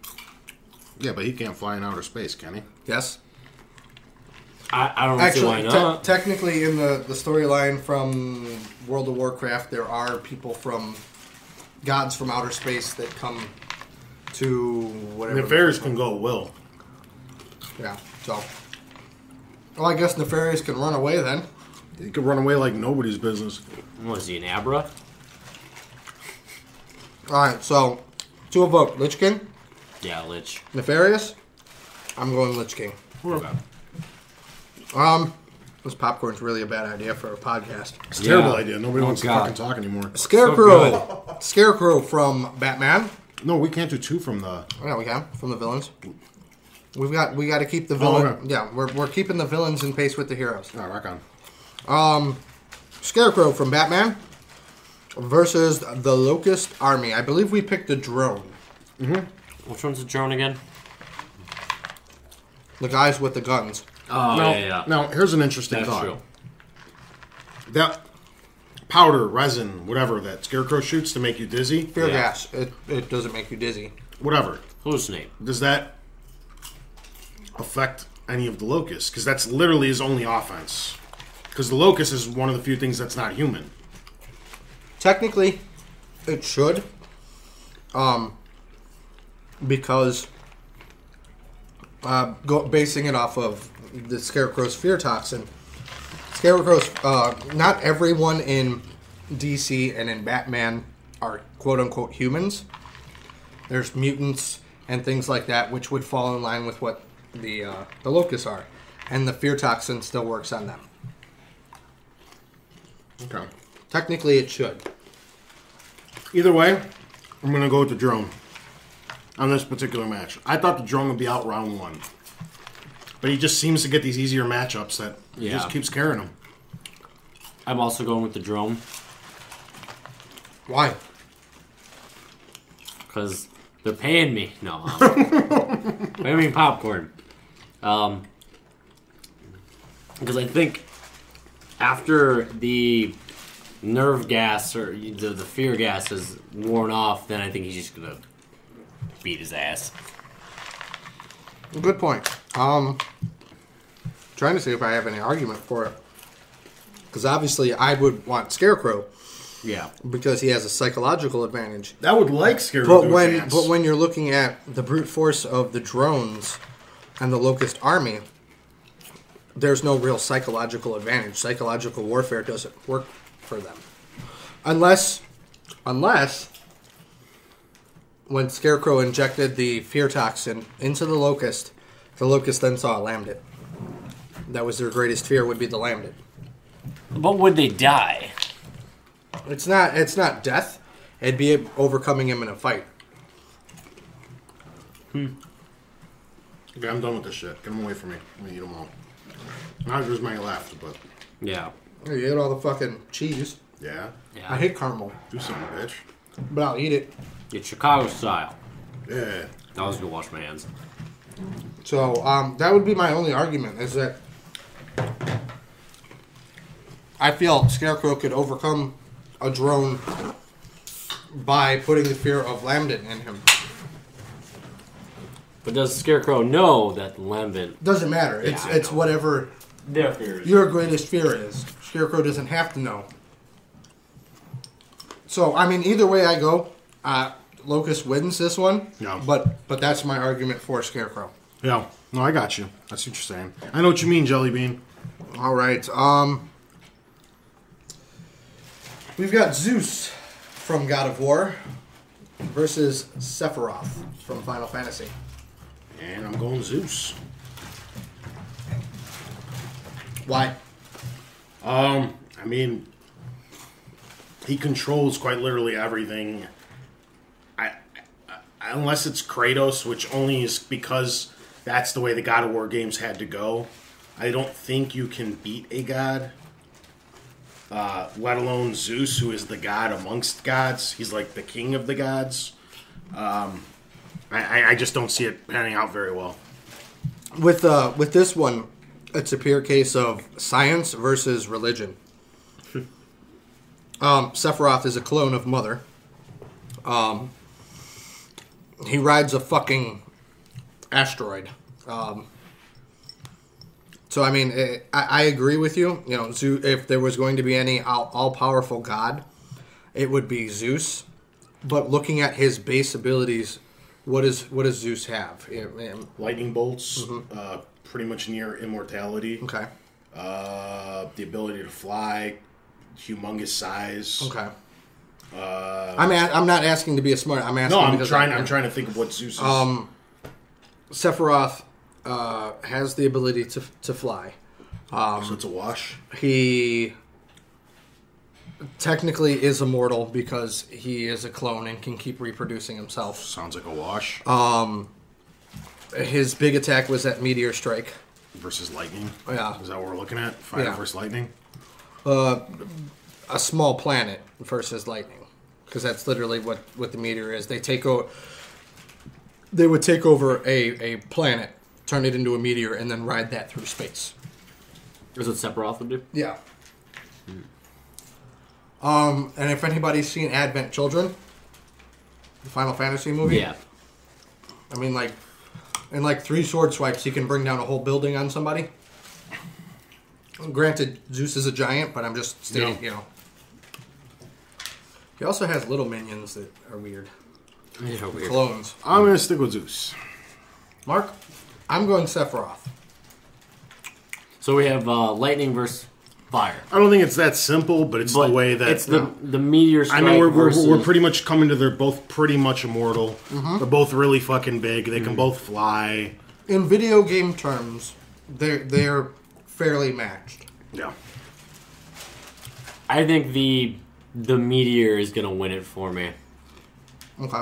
Speaker 1: Yeah, but he can't fly in outer space, can he?
Speaker 3: Yes?
Speaker 2: I don't see why not.
Speaker 3: Technically, in the storyline from World of Warcraft, there are people from gods from outer space that come to whatever.
Speaker 1: Nefarious can go at will.
Speaker 3: Yeah, so. Well, I guess Nefarious can run away then.
Speaker 1: He could run away like nobody's business.
Speaker 2: What is he, an Abra?
Speaker 3: Alright, so, to a vote. Lich King?
Speaker 2: Yeah, Lich.
Speaker 3: Nefarious? I'm going Lich King.
Speaker 2: Okay.
Speaker 3: This popcorn's really a bad idea for a podcast.
Speaker 1: It's a terrible
Speaker 2: Yeah.
Speaker 1: idea. Nobody
Speaker 2: Oh,
Speaker 1: wants to
Speaker 2: God.
Speaker 1: fucking talk anymore.
Speaker 3: Scarecrow. Scarecrow from Batman.
Speaker 1: No, we can't do two from the...
Speaker 3: Yeah, we can from the villains. We got to keep the villain.
Speaker 1: okay.
Speaker 3: Yeah, we're keeping the villains in pace with the heroes.
Speaker 1: Oh, rock on.
Speaker 3: Scarecrow from Batman versus the Locust Army. I believe we picked a drone.
Speaker 2: Which one's the drone again?
Speaker 3: The guys with the guns.
Speaker 2: Oh,
Speaker 1: Now,
Speaker 2: yeah.
Speaker 1: now, here's an interesting
Speaker 2: That's
Speaker 1: thought.
Speaker 2: true.
Speaker 1: That powder, resin, whatever that Scarecrow shoots to make you dizzy,
Speaker 3: Fear
Speaker 2: Yeah.
Speaker 3: gas. It doesn't make you dizzy.
Speaker 1: whatever,
Speaker 2: Hallucinate.
Speaker 1: does that affect any of the Locusts? Because that's literally his only offense. Because the Locust is one of the few things that's not human.
Speaker 3: Technically, it should. Because basing it off of the Scarecrow's fear toxin. Scarecrow's not everyone in DC and in Batman are quote unquote humans. There's mutants and things like that, which would fall in line with what the locusts are, and the fear toxin still works on them.
Speaker 1: Okay.
Speaker 3: Technically, it should.
Speaker 1: Either way, I'm going to go with the drone on this particular match. I thought the drone would be out round one. But he just seems to get these easier matchups that he just keeps carrying him.
Speaker 2: I'm also going with the drone.
Speaker 3: Why?
Speaker 2: Because they're paying me. No. I mean popcorn. Because I think after the nerve gas or the fear gas is worn off, then I think he's just going to beat his ass.
Speaker 3: Good point. Trying to see if I have any argument for it. Because obviously I would want Scarecrow
Speaker 2: Yeah.
Speaker 3: because he has a psychological advantage.
Speaker 1: That would like Scarecrow
Speaker 3: But
Speaker 1: to
Speaker 3: when
Speaker 1: advance.
Speaker 3: you're looking at the brute force of the drones and the Locust Army, there's no real psychological advantage. Psychological warfare doesn't work for them. Unless when Scarecrow injected the fear toxin into the Locust then saw a Lambda. That was their greatest fear, would be the Lambda.
Speaker 2: But would they die?
Speaker 3: It's not death. It'd be overcoming him in a fight.
Speaker 1: Okay, I'm done with this shit. Get them away from me. I'm going to eat them all. Now there's many left, but...
Speaker 2: Yeah.
Speaker 3: You ate all the fucking cheese.
Speaker 1: Yeah?
Speaker 2: Yeah.
Speaker 3: I hate caramel,
Speaker 1: Do something, bitch.
Speaker 3: but I'll eat it.
Speaker 2: It's Chicago style.
Speaker 1: Yeah.
Speaker 2: I was going to wash my hands.
Speaker 3: So that would be my only argument, is that I feel Scarecrow could overcome a drone by putting the fear of Lambda in him.
Speaker 2: But does Scarecrow know that Lambent...
Speaker 3: Doesn't matter.
Speaker 2: Yeah, I
Speaker 3: It's
Speaker 2: know.
Speaker 3: whatever
Speaker 2: Their fears.
Speaker 3: your greatest fear is. Scarecrow doesn't have to know. So, I mean, either way I go, Locust wins this one.
Speaker 1: Yeah.
Speaker 3: But that's my argument for Scarecrow.
Speaker 1: Yeah. No, I got you. That's what you're saying. I know what you mean, Jelly Bean.
Speaker 3: All right. We've got Zeus from God of War versus Sephiroth from Final Fantasy.
Speaker 1: And I'm going Zeus.
Speaker 3: Why?
Speaker 1: I mean, he controls quite literally everything. Unless it's Kratos, which only is because that's the way the God of War games had to go. I don't think you can beat a god, let alone Zeus, who is the god amongst gods. He's like the king of the gods. I just don't see it panning out very well.
Speaker 3: With this one, it's a pure case of science versus religion. Sephiroth is a clone of Mother. He rides a fucking asteroid. So, I mean, I agree with you. You know, if there was going to be any all-powerful god, it would be Zeus. But looking at his base abilities, what does Zeus have?
Speaker 1: Lightning bolts, pretty much near immortality.
Speaker 3: Okay.
Speaker 1: The ability to fly, humongous size.
Speaker 3: Okay. I'm not asking to be a smart. I'm asking.
Speaker 1: No,
Speaker 3: I'm
Speaker 1: trying to think of what Zeus is.
Speaker 3: Sephiroth has the ability to fly.
Speaker 1: So it's a wash.
Speaker 3: He technically is immortal because he is a clone and can keep reproducing himself.
Speaker 1: Sounds like a wash.
Speaker 3: His big attack was that meteor strike
Speaker 1: versus lightning.
Speaker 3: Yeah.
Speaker 1: Is that what we're looking at? Fire versus lightning.
Speaker 3: A small planet versus lightning, because that's literally what the meteor is. They would take over a planet, turn it into a meteor, and then ride that through space.
Speaker 2: That's what Sephiroth would do?
Speaker 3: Yeah. And if anybody's seen Advent Children, the Final Fantasy movie,
Speaker 2: yeah.
Speaker 3: I mean, like, in like 3 sword swipes, he can bring down a whole building on somebody. Granted, Zeus is a giant, but I'm just stating, you know. He also has little minions that are weird.
Speaker 2: Yeah, weird.
Speaker 3: Clones.
Speaker 1: I'm going to stick with Zeus.
Speaker 3: Mark? I'm going Sephiroth.
Speaker 2: So we have lightning versus fire.
Speaker 1: I don't think it's that simple, but it's the way that...
Speaker 2: It's the meteor strike.
Speaker 1: I mean, we're
Speaker 2: versus...
Speaker 1: pretty much coming to they're both pretty much immortal. Mm-hmm. They're both really fucking big. They can both fly.
Speaker 3: In video game terms, they're fairly matched.
Speaker 1: Yeah.
Speaker 2: I think the meteor is going to win it for me.
Speaker 3: Okay.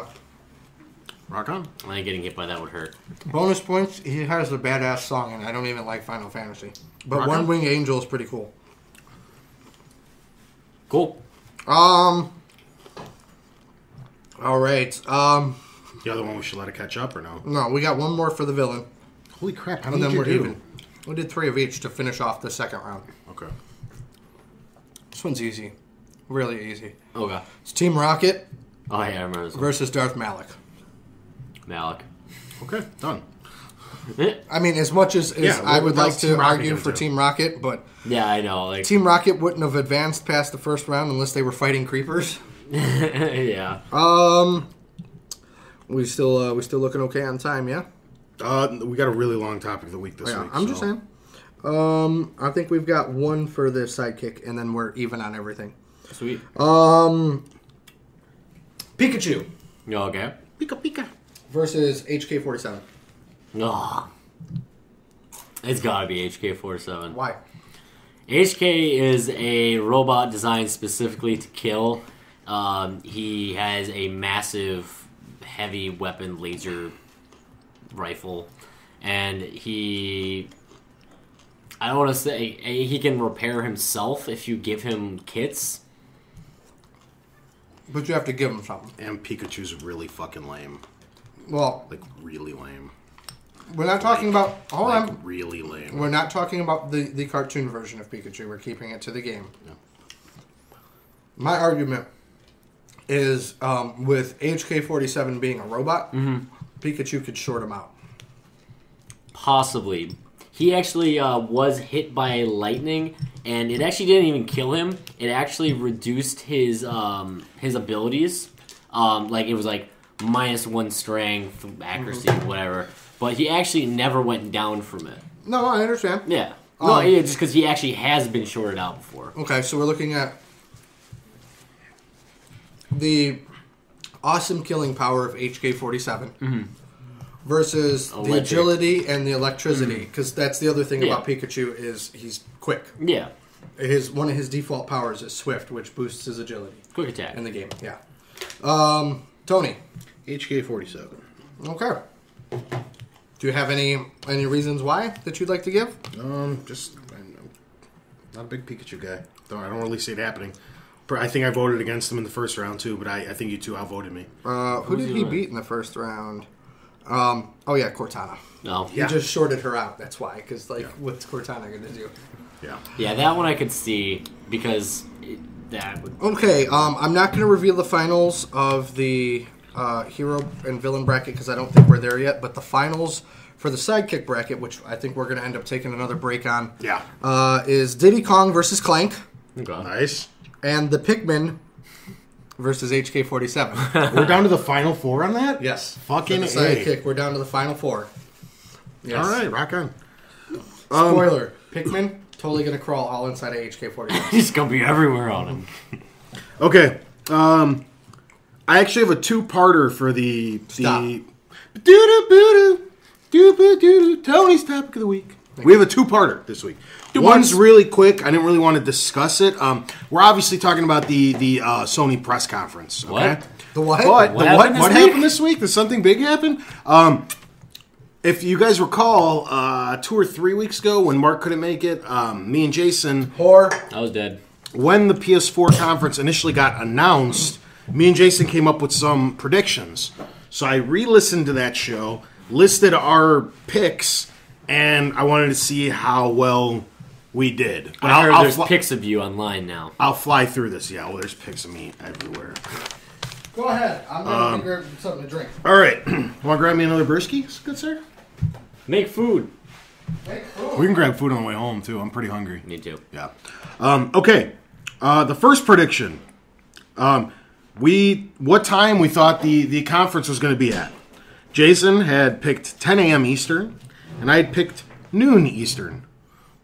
Speaker 1: Rock on.
Speaker 2: I think getting hit by that would hurt.
Speaker 3: Bonus points, he has a badass song, and I don't even like Final Fantasy. But
Speaker 1: Rock
Speaker 3: One
Speaker 1: on.
Speaker 3: Winged Angel is pretty cool.
Speaker 2: Cool.
Speaker 3: All right.
Speaker 1: The other one we should let it catch up or no?
Speaker 3: No, we got one more for the villain.
Speaker 1: Holy crap, how
Speaker 3: And
Speaker 1: many
Speaker 3: then
Speaker 1: did you
Speaker 3: we're
Speaker 1: do?
Speaker 3: even. We did 3 of each to finish off the second round.
Speaker 1: Okay.
Speaker 3: This one's easy. Really easy.
Speaker 2: Okay.
Speaker 3: It's Team Rocket
Speaker 2: Oh, yeah, I remember this one.
Speaker 3: versus Darth Malik.
Speaker 2: Malik.
Speaker 1: Okay, done.
Speaker 3: I mean, as much as
Speaker 1: Yeah,
Speaker 3: I would like
Speaker 1: what's Team
Speaker 3: to
Speaker 1: Rocket
Speaker 3: argue
Speaker 1: gonna
Speaker 3: for
Speaker 1: do?
Speaker 3: Team Rocket, but
Speaker 2: Yeah, I know. Like,
Speaker 3: Team Rocket wouldn't have advanced past the first round unless they were fighting creepers.
Speaker 2: yeah.
Speaker 3: We still looking okay on time, yeah?
Speaker 1: We got a really long topic of the week this
Speaker 3: Yeah,
Speaker 1: week.
Speaker 3: I'm just saying. I think we've got one for the sidekick, and then we're even on everything.
Speaker 2: Sweet.
Speaker 3: Pikachu
Speaker 2: You okay?
Speaker 1: Pika Pika.
Speaker 3: versus HK-47.
Speaker 2: Oh. It's gotta be HK-47.
Speaker 3: Why?
Speaker 2: HK is a robot designed specifically to kill. He has a massive, heavy weapon laser rifle. And I don't want to say, he can repair himself if you give him kits.
Speaker 3: But you have to give him something.
Speaker 1: And Pikachu's really fucking lame.
Speaker 3: Well,
Speaker 1: Like, really lame.
Speaker 3: we're not talking about... Hold
Speaker 1: like,
Speaker 3: on.
Speaker 1: really lame.
Speaker 3: We're not talking about the cartoon version of Pikachu. We're keeping it to the game.
Speaker 1: Yeah.
Speaker 3: My argument is with HK-47 being a robot, Pikachu could short him out.
Speaker 2: Possibly. He actually was hit by lightning, and it actually didn't even kill him. It actually reduced his abilities. Like, it was like -1 strength, accuracy, whatever. But he actually never went down from it.
Speaker 3: No, I understand.
Speaker 2: Yeah. No, yeah, just because he actually has been shorted out before.
Speaker 3: Okay, so we're looking at the awesome killing power of HK-47 versus the
Speaker 2: Electric.
Speaker 3: agility and the electricity. Because that's the other thing about Pikachu is he's quick.
Speaker 2: Yeah.
Speaker 3: One of his default powers is Swift, which boosts his agility.
Speaker 2: Quick attack.
Speaker 3: In the game, yeah. Tony.
Speaker 1: HK47.
Speaker 3: Okay. Do you have any reasons why that you'd like to give?
Speaker 1: Just I'm not a big Pikachu guy. Though I don't really see it happening. I think I voted against him in the first round too, but I think you two outvoted me.
Speaker 3: Who did he beat in the first round? Cortana.
Speaker 2: No.
Speaker 3: He just shorted her out. That's why. Because what's Cortana going to do?
Speaker 1: Yeah.
Speaker 2: Yeah, that one I could see because that would.
Speaker 3: Okay. I'm not going to reveal the finals of the hero and villain bracket because I don't think we're there yet. But the finals for the sidekick bracket, which I think we're going to end up taking another break on, is Diddy Kong versus Clank.
Speaker 2: Okay.
Speaker 1: Nice.
Speaker 3: And the Pikmin versus HK47.
Speaker 1: We're down to the final four on that?
Speaker 3: Yes.
Speaker 1: Fucking
Speaker 3: the sidekick. We're down to the final four. Yes.
Speaker 1: All right, rock on.
Speaker 3: Spoiler. Pikmin, totally going to crawl all inside of HK47.
Speaker 2: He's going to be everywhere on him.
Speaker 1: Okay. I actually have a two-parter for the...
Speaker 3: Stop.
Speaker 1: Tony's topic of the week. We have a two-parter this week. One's really quick. I didn't really want to discuss it. We're obviously talking about the Sony press conference. Okay?
Speaker 2: What?
Speaker 3: The what?
Speaker 1: What happened this week? Did something big happen? If you guys recall, 2 or 3 weeks ago when Mark couldn't make it, me and Jason...
Speaker 2: I was dead.
Speaker 1: When the PS4 conference initially got announced, me and Jason came up with some predictions. So I re-listened to that show, listed our picks, and I wanted to see how well we did. But
Speaker 2: I heard there's pics of you online now.
Speaker 1: I'll fly through this. Yeah, well, there's pics of me everywhere.
Speaker 3: Go ahead. I'm going to grab something to drink.
Speaker 1: All right. Want to grab me another brewski, good sir?
Speaker 2: Make food.
Speaker 1: We can grab food on the way home, too. I'm pretty hungry.
Speaker 2: Me too.
Speaker 1: Yeah. Okay. The first prediction. What time we thought the conference was going to be at. Jason had picked 10 a.m. Eastern, and I had picked noon Eastern.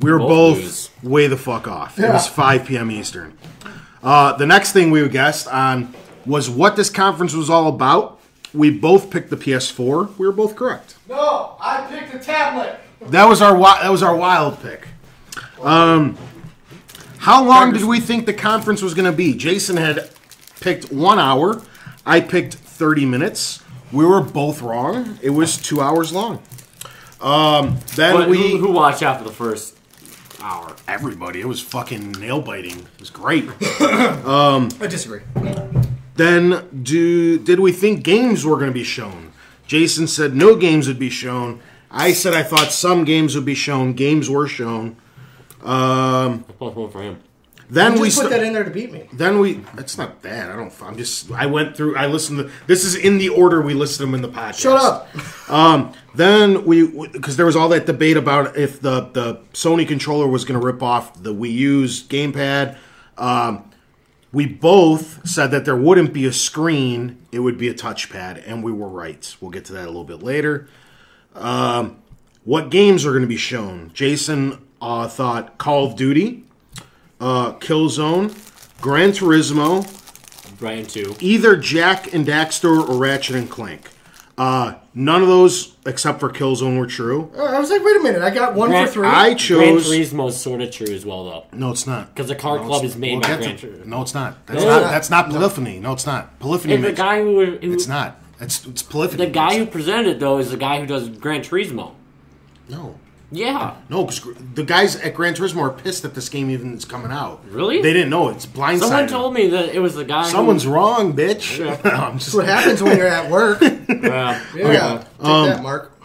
Speaker 1: We were both way the fuck off. It was 5 p.m. Eastern. The next thing we guessed on was what this conference was all about. We both picked the PS4. We were both correct.
Speaker 3: No, I picked a tablet.
Speaker 1: That was our wild pick. How long did we think the conference was going to be? Jason had picked 1 hour. I picked 30 minutes. We were both wrong. It was 2 hours long.
Speaker 2: Who watched after the first hour?
Speaker 1: Everybody. It was fucking nail biting. It was great.
Speaker 3: I disagree.
Speaker 1: Then, did we think games were going to be shown? Jason said no games would be shown. I said I thought some games would be shown. Games were shown.
Speaker 2: That's one for him.
Speaker 1: Then
Speaker 3: you
Speaker 1: we
Speaker 3: just put that in there to beat me.
Speaker 1: It's not bad. I went through. I listened to. This is in the order we listed them in the podcast.
Speaker 3: Shut up.
Speaker 1: Then because there was all that debate about if the Sony controller was going to rip off the Wii U's gamepad. We both said that there wouldn't be a screen; it would be a touchpad, and we were right. We'll get to that a little bit later. What games are going to be shown? Jason thought Call of Duty, Killzone, Gran Turismo,
Speaker 2: Brian 2.
Speaker 1: Either Jack and Daxter or Ratchet and Clank. None of those, except for Killzone, were true.
Speaker 3: I was like, wait a minute, I got one for 3.
Speaker 1: I
Speaker 2: Gran
Speaker 1: chose...
Speaker 2: Turismo is sort of true as well, though.
Speaker 1: No, it's not.
Speaker 2: Because the car club is made by Gran Turismo.
Speaker 1: No, it's not. That's not polyphony. No, it's not. Polyphony
Speaker 2: And the guy who
Speaker 1: It's not. It's polyphony.
Speaker 2: The guy who presented it, though, is the guy who does Gran Turismo.
Speaker 1: No.
Speaker 2: Yeah.
Speaker 1: No, because the guys at Gran Turismo are pissed that this game even is coming out.
Speaker 2: Really?
Speaker 1: They didn't know. It's blindsided.
Speaker 2: Someone told me that it was the guy
Speaker 1: Someone's wrong, bitch.
Speaker 2: Yeah.
Speaker 3: That's what happens when you're at work.
Speaker 2: Yeah.
Speaker 3: Take that, Mark.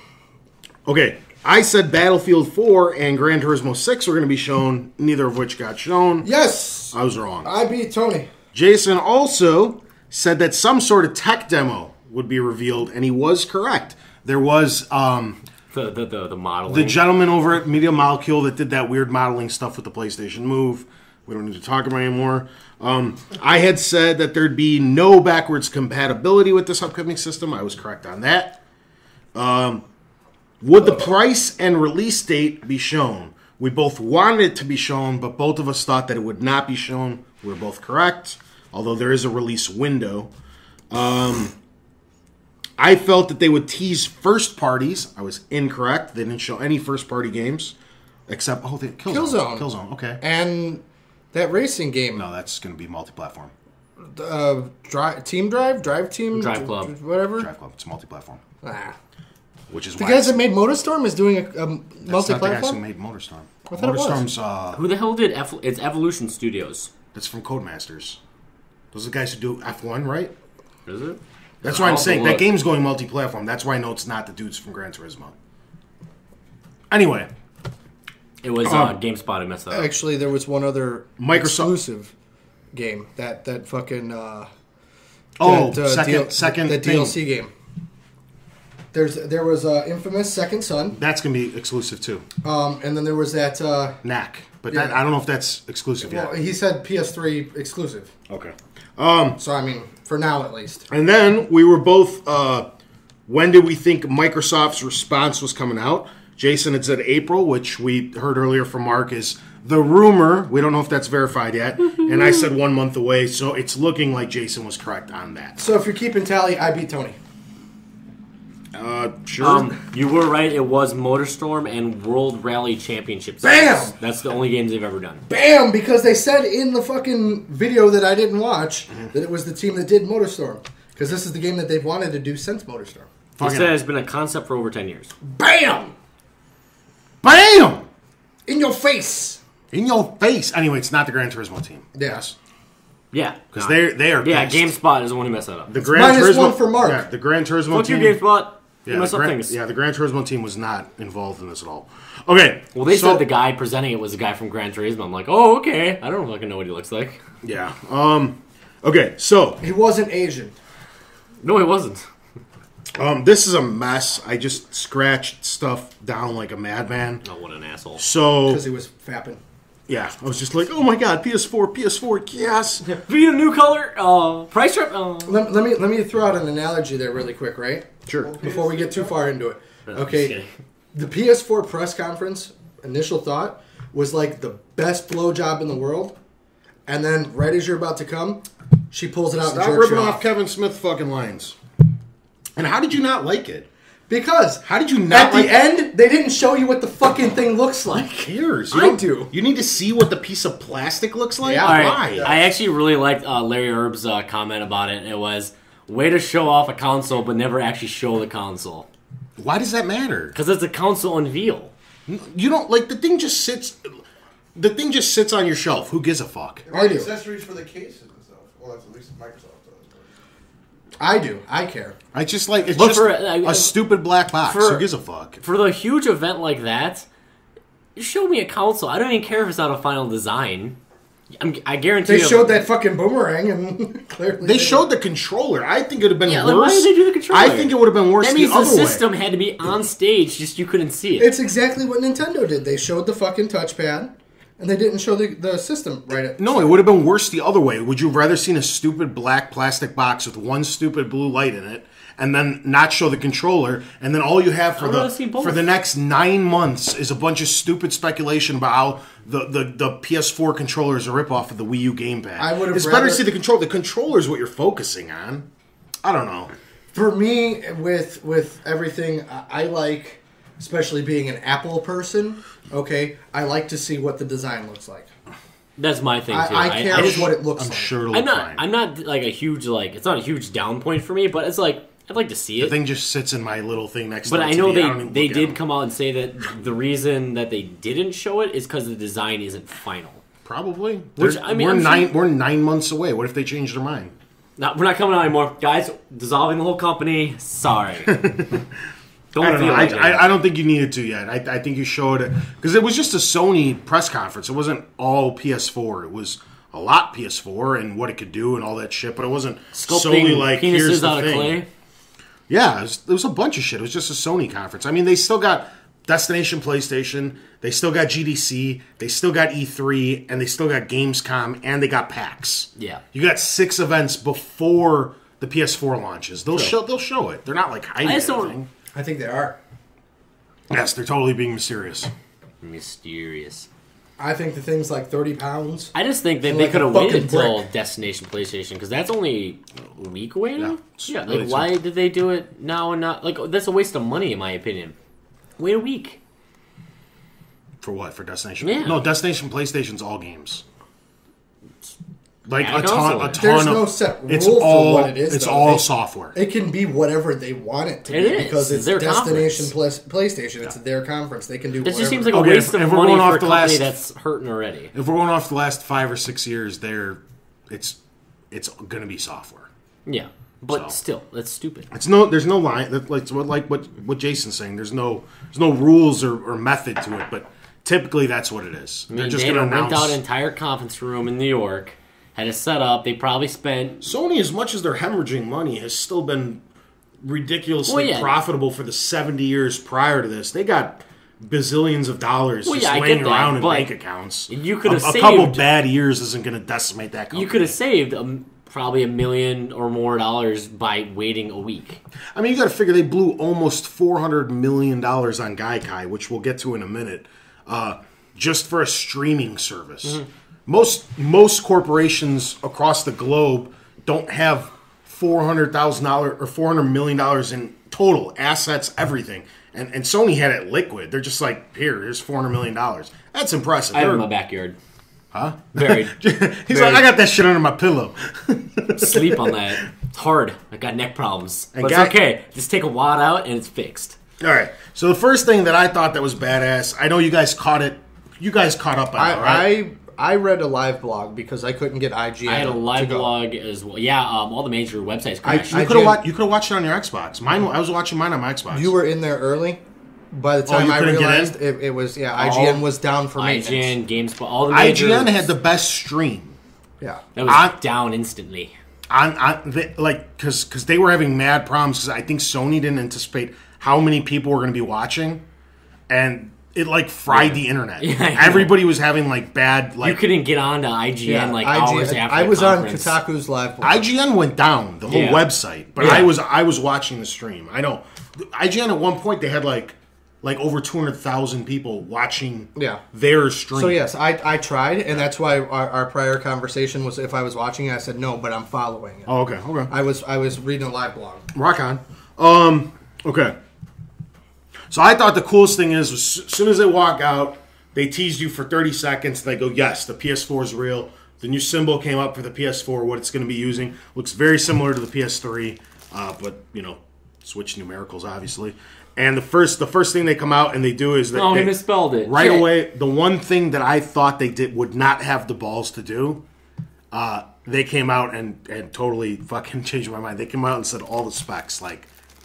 Speaker 1: Okay, I said Battlefield 4 and Gran Turismo 6 were going to be shown, neither of which got shown.
Speaker 3: Yes!
Speaker 1: I was wrong.
Speaker 3: I beat Tony.
Speaker 1: Jason also said that some sort of tech demo would be revealed, and he was correct. There was
Speaker 2: the modeling.
Speaker 1: the gentleman over at Media Molecule that did that weird modeling stuff with the PlayStation Move. We don't need to talk about it anymore. I had said that there'd be no backwards compatibility with this upcoming system. I was correct on that. Would the price and release date be shown? We both wanted it to be shown, but both of us thought that it would not be shown. We were both correct, although there is a release window. I felt that they would tease first parties. I was incorrect. They didn't show any first party games except Killzone. Killzone, okay.
Speaker 3: And that racing game.
Speaker 1: No, that's going to be multi-platform.
Speaker 3: Team Drive? Drive Team?
Speaker 2: Drive Club.
Speaker 3: Whatever?
Speaker 1: Drive Club. It's multi-platform. Which is
Speaker 3: the
Speaker 1: why
Speaker 3: guys that made MotorStorm is doing a multi-platform?
Speaker 1: That's not the guys who made MotorStorm.
Speaker 3: I thought
Speaker 1: MotorStorm's,
Speaker 2: who the hell did it's Evolution Studios.
Speaker 1: That's from Codemasters. Those are the guys who do F1, right?
Speaker 2: Is it?
Speaker 1: That's why I'm saying that game's going multi-platform. That's why I know it's not the dudes from Gran Turismo. Anyway.
Speaker 2: It was GameSpot who messed that up.
Speaker 3: Actually, there was one other
Speaker 1: Microsoft
Speaker 3: exclusive game. That fucking...
Speaker 1: second
Speaker 3: that
Speaker 1: thing.
Speaker 3: DLC game. There was Infamous Second Son.
Speaker 1: That's going to be exclusive too.
Speaker 3: And then there was that...
Speaker 1: Knack. But that, I don't know if that's exclusive yet.
Speaker 3: Well, he said PS3 exclusive.
Speaker 1: Okay.
Speaker 3: So, I mean, for now at least.
Speaker 1: And then we were both... when did we think Microsoft's response was coming out? Jason had said April, which we heard earlier from Mark is the rumor. We don't know if that's verified yet. And I said 1 month away, so it's looking like Jason was correct on that.
Speaker 3: So if you're keeping tally, I beat Tony.
Speaker 1: Sure.
Speaker 2: You were right. It was MotorStorm and World Rally Championships.
Speaker 3: Bam!
Speaker 2: That's the only games they've ever done.
Speaker 3: Bam! Because they said in the fucking video that I didn't watch that it was the team that did MotorStorm. Because this is the game that they've wanted to do since MotorStorm.
Speaker 2: They said it's been a concept for over 10 years.
Speaker 3: Bam!
Speaker 1: BAM!
Speaker 3: In your face!
Speaker 1: In your face. Anyway, it's not the Gran Turismo team.
Speaker 3: Yes.
Speaker 2: Yeah.
Speaker 1: Because they are
Speaker 2: Yeah,
Speaker 1: pissed.
Speaker 2: GameSpot is the one who messed that up.
Speaker 1: The Gran Turismo,
Speaker 3: -1 for Mark.
Speaker 1: Yeah, the Gran Turismo
Speaker 2: Fuck you,
Speaker 1: team.
Speaker 2: GameSpot. You
Speaker 1: Yeah,
Speaker 2: messed up things.
Speaker 1: the Gran Turismo team was not involved in this at all. Okay.
Speaker 2: Well, they said the guy presenting it was the guy from Gran Turismo. I'm like, oh, okay. I don't fucking know what he looks like.
Speaker 1: Yeah. Okay, so
Speaker 3: He wasn't Asian.
Speaker 2: No, he wasn't.
Speaker 1: this is a mess. I just scratched stuff down like a madman.
Speaker 2: Oh, what an asshole.
Speaker 1: So
Speaker 3: Because he was fapping.
Speaker 1: yeah, I was just like, oh my god, PS4, yes.
Speaker 2: Be a new color. Price trip.
Speaker 3: Let me throw out an analogy there really quick, right?
Speaker 1: Sure.
Speaker 3: Before we get too far into it.
Speaker 2: Just
Speaker 3: Okay.
Speaker 2: kidding.
Speaker 3: The PS4 press conference, initial thought, was like the best blowjob in the world. And then right as you're about to come, she pulls it out
Speaker 1: Stop
Speaker 3: and jerks
Speaker 1: ripping
Speaker 3: you
Speaker 1: off Kevin Smith fucking lines. And how did you not like it?
Speaker 3: Because
Speaker 1: How did you not
Speaker 3: at
Speaker 1: like
Speaker 3: the end, they didn't show you what the fucking thing looks like.
Speaker 1: Who cares?
Speaker 3: I do.
Speaker 1: You need to see what the piece of plastic looks like?
Speaker 3: Yeah.
Speaker 2: All right.
Speaker 1: Why?
Speaker 2: I actually really liked Larry Herb's comment about it. It was, way to show off a console, but never actually show the console.
Speaker 1: Why does that matter?
Speaker 2: Because it's a console unveil.
Speaker 1: You don't, like, the thing just sits on your shelf. Who gives a fuck?
Speaker 3: I do.
Speaker 4: Accessories for the cases and stuff. Well, that's at least Microsoft does.
Speaker 3: I do. I care.
Speaker 1: I just like, it's
Speaker 2: But
Speaker 1: just
Speaker 2: for,
Speaker 1: a stupid black box. Who gives a fuck?
Speaker 2: For the huge event like that, show me a console. I don't even care if it's not a final design. I guarantee
Speaker 3: They
Speaker 2: you.
Speaker 3: showed that fucking boomerang and clearly
Speaker 1: They showed the controller. I think it would have been
Speaker 2: Yeah,
Speaker 1: worse.
Speaker 2: like, why did they do the controller?
Speaker 1: I think it would have been worse
Speaker 2: That
Speaker 1: the
Speaker 2: means the
Speaker 1: other way.
Speaker 2: system had to be on stage, just you couldn't see it.
Speaker 3: It's exactly what Nintendo did. They showed the fucking touchpad, and they didn't show the system right at...
Speaker 1: No, it would have been worse the other way. Would you have rather seen a stupid black plastic box with one stupid blue light in it, and then not show the controller, and then all you have for
Speaker 2: I'd rather see both.
Speaker 1: the next 9 months is a bunch of stupid speculation about how the PS4 controller is a ripoff of the Wii U gamepad.
Speaker 3: I would have
Speaker 1: It's better
Speaker 3: rather-
Speaker 1: to see the controller. The controller is what you're focusing on. I don't know.
Speaker 3: For me, with everything, I like, especially being an Apple person, okay, I like to see what the design looks like.
Speaker 2: That's my thing too.
Speaker 3: I care
Speaker 2: just-
Speaker 3: what it looks
Speaker 1: I'm
Speaker 3: like.
Speaker 1: sure it'll look fine.
Speaker 2: I'm not like a huge it's not a huge down point for me, but it's like I'd like to see
Speaker 1: The
Speaker 2: it.
Speaker 1: thing just sits in my little thing next
Speaker 2: But
Speaker 1: to
Speaker 2: I
Speaker 1: the
Speaker 2: know
Speaker 1: TV. don't even
Speaker 2: they
Speaker 1: look at
Speaker 2: did
Speaker 1: them.
Speaker 2: come out and say that the reason that they didn't show it is because the design isn't final.
Speaker 1: Probably.
Speaker 2: Which, I mean,
Speaker 1: we're
Speaker 2: I'm
Speaker 1: we're 9 months away. What if they change their mind?
Speaker 2: No, we're not coming out anymore, guys. Dissolving the whole company. Sorry. Don't
Speaker 1: I don't
Speaker 2: feel
Speaker 1: know.
Speaker 2: like it.
Speaker 1: I don't think you needed to yet. I think you showed it because it was just a Sony press conference. It wasn't all PS4. It was a lot PS4 and what it could do and all that shit. But it wasn't
Speaker 2: Sculpting
Speaker 1: solely like here's
Speaker 2: penises
Speaker 1: the
Speaker 2: out
Speaker 1: thing.
Speaker 2: of clay.
Speaker 1: Yeah, it was a bunch of shit. It was just a Sony conference. I mean, they still got Destination PlayStation. They still got GDC. They still got E3, and they still got Gamescom, and they got PAX.
Speaker 2: Yeah.
Speaker 1: You got 6 events before the PS4 launches. They'll show it. They're not like hiding
Speaker 2: I just don't-
Speaker 1: anything.
Speaker 3: I think they are.
Speaker 1: Yes, they're totally being mysterious.
Speaker 2: Mysterious.
Speaker 3: I think the thing's like 30 pounds.
Speaker 2: I just think that they could have waited until Destination PlayStation, because that's only a week away now. Yeah, like why did they do it now and not? Like that's a waste of money, in my opinion. Wait a week.
Speaker 1: For what? For Destination?
Speaker 2: Yeah.
Speaker 1: No, Destination PlayStation's all games. Like a
Speaker 2: console.
Speaker 1: ton.
Speaker 3: There's no set rule for what it is.
Speaker 1: It's all software.
Speaker 3: It can be whatever they want it to be because it's
Speaker 2: their
Speaker 3: Destination PlayStation. It's their conference. They can do.
Speaker 2: This
Speaker 3: whatever.
Speaker 2: just seems like a waste of money for a company that's hurting already.
Speaker 1: If we're going off the last 5 or 6 years, it's going to be software.
Speaker 2: Yeah, but still, that's stupid.
Speaker 1: There's no line. Like what Jason's saying. There's no rules or method to it. But typically, that's what it is.
Speaker 2: I mean, they rent out an entire conference room in New York. Had it set up. They probably spent...
Speaker 1: Sony, as much as they're hemorrhaging money, has still been ridiculously profitable for the 70 years prior to this. They got bazillions of dollars just laying around in bank accounts.
Speaker 2: You could have saved...
Speaker 1: A couple bad years isn't going to decimate that company.
Speaker 2: You could have saved probably $1 million or more by waiting a week.
Speaker 1: I mean, you got to figure they blew almost $400 million on Gaikai, which we'll get to in a minute, just for a streaming service. Mm-hmm. Most corporations across the globe don't have $400,000 or $400 million in total assets, everything. And Sony had it liquid. They're just like, here's $400 million. That's impressive.
Speaker 2: I have it in my backyard.
Speaker 1: Huh?
Speaker 2: Buried.
Speaker 1: He's like, I got that shit under my pillow.
Speaker 2: Sleep on that. It's hard. I got neck problems. But it's okay. Just take a wad out and it's fixed.
Speaker 1: All right. So the first thing that I thought that was badass, I know you guys caught it. You guys caught up on it, right?
Speaker 3: I read a live blog because I couldn't get IGN.
Speaker 2: I had a live blog as well. Yeah, all the major websites.
Speaker 1: You could have watched it on your Xbox. I was watching mine on my Xbox.
Speaker 3: You were in there early. By the time I realized it was, IGN was down for
Speaker 2: IGN,
Speaker 3: maintenance.
Speaker 2: GameSpot, all the major...
Speaker 1: IGN had the best stream.
Speaker 3: Yeah.
Speaker 2: That was down instantly.
Speaker 1: Because they were having mad problems because I think Sony didn't anticipate how many people were going to be watching, and it fried the internet. Yeah, everybody was having bad
Speaker 2: you couldn't get on to IGN hours after
Speaker 3: I was
Speaker 2: on
Speaker 3: Kotaku's live blog.
Speaker 1: IGN went down, the whole website, but I was watching the stream. I know IGN at one point they had over 200,000 people watching their stream.
Speaker 3: So yes, I tried, and that's why our prior conversation was if I was watching it, I said no, but I'm following it.
Speaker 1: Oh, okay.
Speaker 3: I was reading a live blog.
Speaker 1: Rock on. Okay. So I thought the coolest thing is, as soon as they walk out, they teased you for 30 seconds. They go, yes, the PS4 is real. The new symbol came up for the PS4, what it's going to be using. Looks very similar to the PS3, but, switch numericals, obviously. And the first thing they come out and they do is...
Speaker 2: they misspelled it.
Speaker 1: Right away, the one thing that I thought they would not have the balls to do, they came out and totally fucking changed my mind. They came out and said all the specs,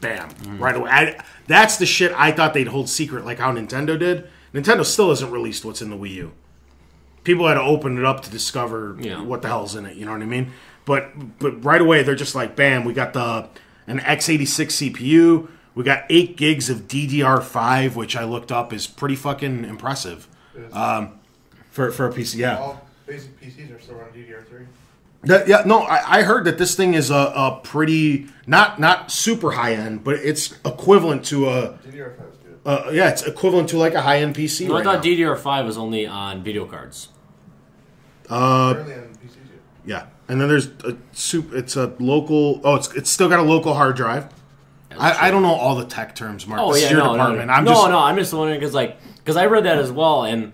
Speaker 1: bam, right away. That's the shit I thought they'd hold secret, like how Nintendo did. Nintendo still hasn't released what's in the Wii U. People had to open it up to discover what the hell's in it. You know what I mean? But right away they're just like, bam, we got an x86 CPU. We got 8 gigs of DDR5, which I looked up is pretty fucking impressive for a PC. Yeah,
Speaker 4: all basic PCs are still running DDR3.
Speaker 1: I heard that this thing is a pretty not super high end, but it's equivalent to a
Speaker 4: DDR5 is good.
Speaker 1: It's equivalent to a high end PC.
Speaker 2: No, I thought DDR5 was only on video cards.
Speaker 4: Apparently on PCs.
Speaker 1: Yeah, and then there's it's a local. Oh, it's still got a local hard drive. I don't know all the tech terms, Mark.
Speaker 2: Oh,
Speaker 1: this is your department.
Speaker 2: I'm just wondering because I read that as well, and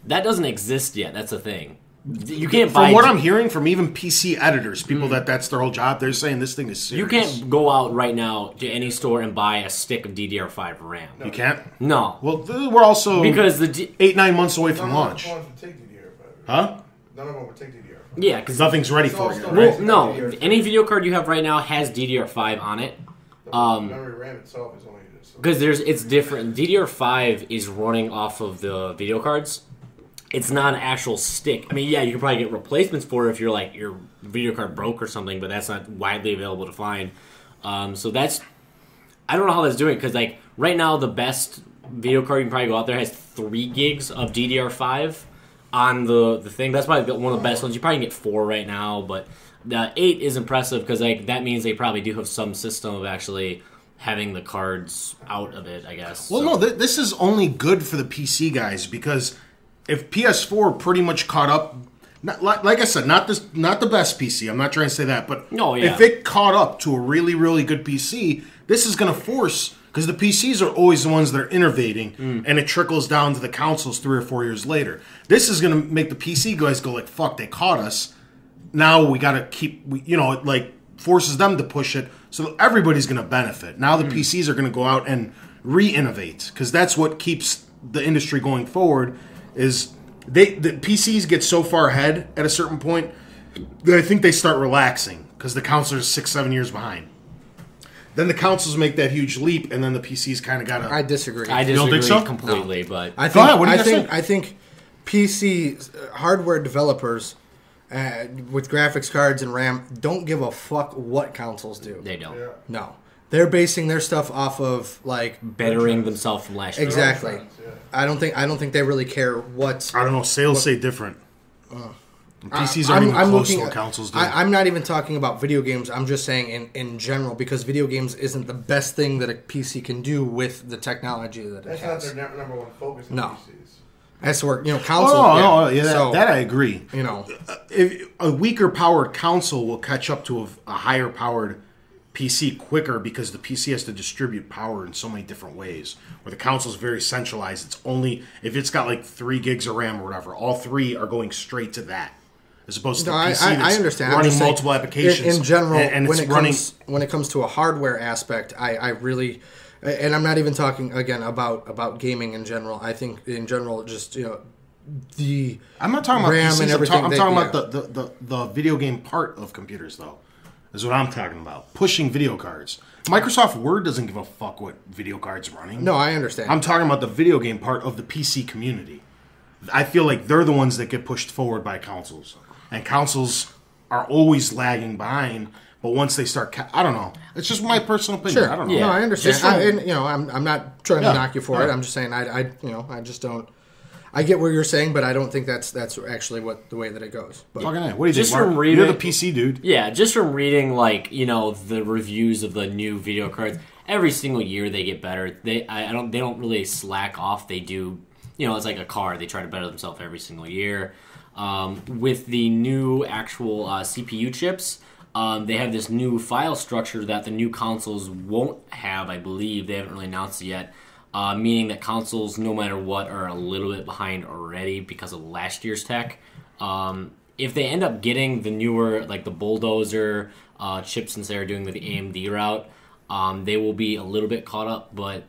Speaker 2: that doesn't exist yet. That's a thing. You can't buy...
Speaker 1: From what I'm hearing from even PC editors, people that's their whole job, they're saying this thing is serious.
Speaker 2: You can't go out right now to any store and buy a stick of DDR5 RAM.
Speaker 1: You can't?
Speaker 2: No.
Speaker 1: Well, we're also
Speaker 2: because
Speaker 1: 8-9 months away from launch.
Speaker 4: None of them would take DDR5.
Speaker 1: Huh?
Speaker 4: None of them would take DDR5.
Speaker 2: Yeah, because
Speaker 1: nothing's ready for it.
Speaker 2: Well, no, any video card you have right now has DDR5 on it.
Speaker 4: Memory RAM itself is only...
Speaker 2: Because it's different. DDR5 is running off of the video cards. It's not an actual stick. I mean, yeah, you can probably get replacements for it if your video card broke or something, but that's not widely available to find. So that's... I don't know how that's doing, because right now the best video card you can probably go out there has 3 gigs of DDR5 on the thing. That's probably one of the best ones. You probably can get 4 right now, but the 8 is impressive because that means they probably do have some system of actually having the cards out of it, I guess.
Speaker 1: Well, no, this is only good for the PC guys because if PS4 pretty much caught up, like I said, not the best PC. I'm not trying to say that, but if it caught up to a really, really good PC, this is going to force, because the PCs are always the ones that are innovating, and it trickles down to the consoles 3 or 4 years later. This is going to make the PC guys go like, fuck, they caught us. Now we got to keep, it like forces them to push it, so everybody's going to benefit. Now the PCs are going to go out and re-innovate, because that's what keeps the industry going forward. Is the PCs get so far ahead at a certain point that I think they start relaxing, because the consoles are 6-7 years behind. Then the consoles make that huge leap, and then the PCs kind of gotta.
Speaker 3: I disagree.
Speaker 2: You don't think so? Completely, no. But
Speaker 3: I think I think PC hardware developers with graphics cards and RAM don't give a fuck what consoles do.
Speaker 2: They don't.
Speaker 4: Yeah.
Speaker 3: No. They're basing their stuff off of like
Speaker 2: bettering themselves from last year.
Speaker 3: Exactly.
Speaker 4: Yeah.
Speaker 3: I don't think they really care what.
Speaker 1: I don't know. Sales say different. PCs aren't even close to what consoles do.
Speaker 3: I'm not even talking about video games. I'm just saying in general, because video games isn't the best thing that a PC can do with the technology that it has.
Speaker 4: That's not their number one focus on PCs.
Speaker 3: That's where consoles.
Speaker 1: That I agree.
Speaker 3: If
Speaker 1: a weaker powered console will catch up to a higher powered PC quicker, because the PC has to distribute power in so many different ways. Where the console is very centralized. It's only if it's got like 3 gigs of RAM or whatever, all 3 are going straight to that. As opposed to the PC that's
Speaker 3: I understand.
Speaker 1: running multiple applications.
Speaker 3: In general,
Speaker 1: and
Speaker 3: when it comes to a hardware aspect, I really, and I'm not even talking again about gaming in general. I think in general, just the
Speaker 1: I'm not talking
Speaker 3: RAM
Speaker 1: about PCs,
Speaker 3: and everything.
Speaker 1: I'm talking about the video game part of computers, though. Is what I'm talking about. Pushing video cards. Microsoft Word doesn't give a fuck what video cards are running.
Speaker 3: No, I understand.
Speaker 1: I'm talking about the video game part of the PC community. I feel like they're the ones that get pushed forward by consoles. And consoles are always lagging behind, but once they start... I don't know. It's just my personal opinion.
Speaker 3: Sure.
Speaker 1: I don't know.
Speaker 3: Yeah. No, I understand. I'm not trying to knock you for it. I'm just saying I just don't... I get what you're saying, but I don't think that's actually the way that it goes. But,
Speaker 1: what do you
Speaker 2: just
Speaker 1: think,
Speaker 2: from
Speaker 1: Mark?
Speaker 2: reading,
Speaker 1: you're the PC dude.
Speaker 2: Yeah, just from reading the reviews of the new video cards, every single year they get better. They don't really slack off. They do, it's like a car. They try to better themselves every single year. With the new actual CPU chips, they have this new file structure that the new consoles won't have. I believe they haven't really announced it yet. Meaning that consoles, no matter what, are a little bit behind already because of last year's tech. If they end up getting the newer, like the Bulldozer chips, since they're doing the AMD route, they will be a little bit caught up. But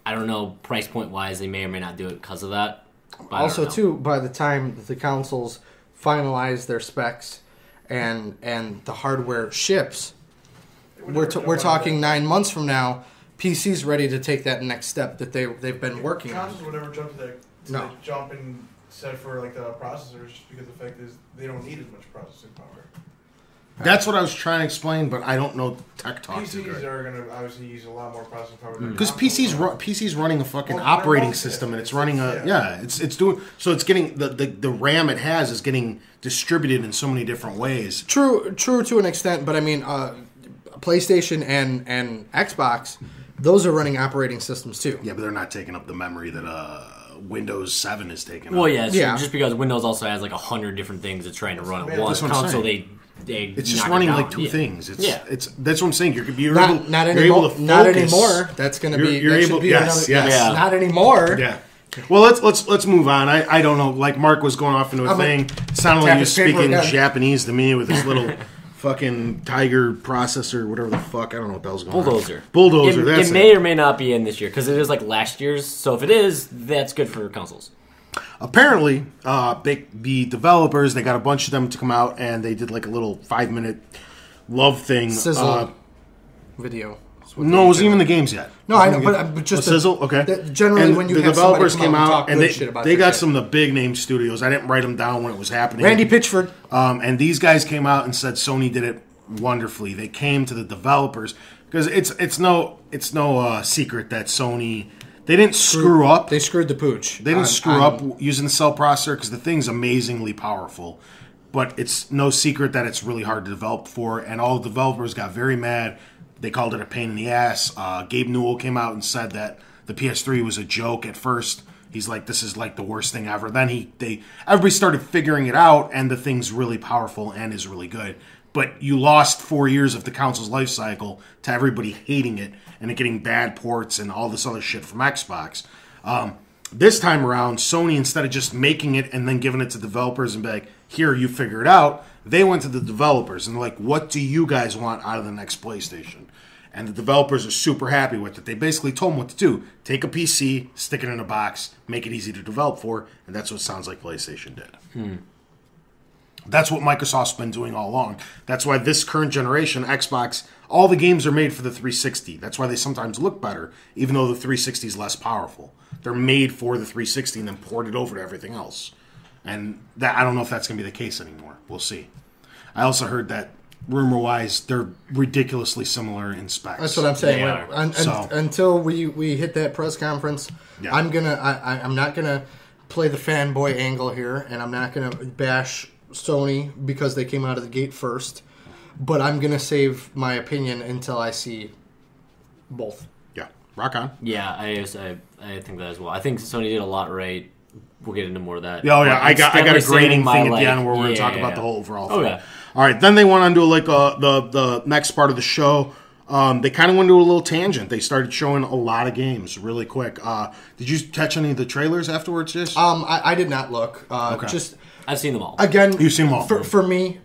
Speaker 2: I don't know, price point wise, they may or may not do it because of that. But
Speaker 3: also, too, by the time the consoles finalize their specs and the hardware ships, we're talking 9 months from now. PC's ready to take that next step that they've been working on.
Speaker 4: Consoles would never jump to the jump and set for like the processors, just because the fact is they don't need as much processing power.
Speaker 1: That's what I was trying to explain, but I don't know tech talk.
Speaker 4: PCs are going to obviously use a lot more processing power.
Speaker 1: Because PC's running a fucking operating system, and it's running it's doing so. It's getting the RAM it has is getting distributed in so many different ways.
Speaker 3: True to an extent, but I mean, PlayStation and Xbox. Those are running operating systems too.
Speaker 1: Yeah, but they're not taking up the memory that Windows 7 is taking up.
Speaker 2: Well, yeah, just because Windows also has like 100 different things it's trying to run at once. Console, it's
Speaker 1: just running like 2 things. It's that's what I'm saying. You're
Speaker 3: not
Speaker 1: able to focus.
Speaker 3: Not anymore. That's going to be.
Speaker 1: You're able. Yes.
Speaker 3: Not anymore.
Speaker 1: Yeah. Well, let's move on. I don't know. Like Mark was going off into a thing. It sounded like he was speaking Japanese to me with his little. Fucking Tiger processor, whatever the fuck. I don't know what that was going on. Bulldozer.
Speaker 2: It may or may not be in this year because it is like last year's. So if it is, that's good for consoles.
Speaker 1: Apparently, the developers, they got a bunch of them to come out and they did like a little 5-minute love thing.
Speaker 3: Sizzle video.
Speaker 1: No, it wasn't even the games yet.
Speaker 3: No, I know, but just
Speaker 1: Sizzle. Okay.
Speaker 3: Generally,
Speaker 1: and
Speaker 3: when you
Speaker 1: the
Speaker 3: have
Speaker 1: developers came out and they got
Speaker 3: shit.
Speaker 1: some of the big name studios. I didn't write them down when it was happening.
Speaker 3: Randy Pitchford.
Speaker 1: And these guys came out and said Sony did it wonderfully. They came to the developers because it's no secret that Sony they didn't screw up.
Speaker 3: They screwed the pooch.
Speaker 1: They didn't screw up using the cell processor because the thing's amazingly powerful. But it's no secret that it's really hard to develop for, and all the developers got very mad. They called it a pain in the ass. Gabe Newell came out and said that the PS3 was a joke at first He's like, this is like the worst thing ever. Then everybody started figuring it out, and the thing's really powerful and is really good. But you lost 4 years of the console's life cycle to everybody hating it and it getting bad ports and all this other shit from Xbox. This time around, Sony, instead of just making it and then giving it to developers and be like, here, you figure it out, they went to the developers and they're like, what do you guys want out of the next PlayStation? And the developers are super happy with it. They basically told them what to do. Take a PC, stick it in a box, make it easy to develop for, and that's what it sounds like PlayStation did. That's what Microsoft's been doing all along. That's why this current generation, Xbox, all the games are made for the 360. That's why they sometimes look better, even though the 360 is less powerful. They're made for the 360 and then ported over to everything else. And that I don't know if that's going to be the case anymore. We'll see. I also heard that, rumor-wise, they're ridiculously similar in specs.
Speaker 3: That's what I'm saying.
Speaker 1: So,
Speaker 3: until we hit that press conference,
Speaker 1: yeah.
Speaker 3: I'm not gonna play the fanboy angle here, and I'm not gonna bash Sony because they came out of the gate first. But I'm gonna save my opinion until I see both.
Speaker 1: Yeah, rock on.
Speaker 2: Yeah, I think that as well. I think Sony did a lot right. We'll get into more of that.
Speaker 1: Oh yeah, I got a grading thing at the end where we're gonna talk about the whole overall thing.
Speaker 2: Yeah.
Speaker 1: All right, then they went on to the next part of the show. They kind of went to a little tangent. They started showing a lot of games really quick. Did you catch any of the trailers afterwards, Jish?
Speaker 3: I did not look.
Speaker 1: Okay.
Speaker 3: Just
Speaker 2: I've seen them all.
Speaker 3: Again,
Speaker 1: you've seen them all.
Speaker 3: For me,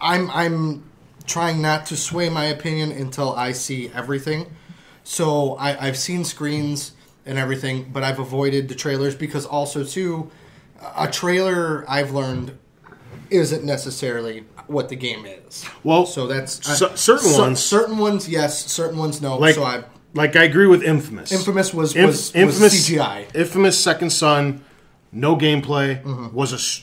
Speaker 3: I'm trying not to sway my opinion until I see everything. So I've seen screens and everything, but I've avoided the trailers because also too, a trailer I've learned isn't necessarily what the game is.
Speaker 1: Well,
Speaker 3: so that's certain ones yes, certain ones no.
Speaker 1: Like,
Speaker 3: so I
Speaker 1: agree with Infamous.
Speaker 3: Infamous was CGI.
Speaker 1: Infamous Second Son, no gameplay, was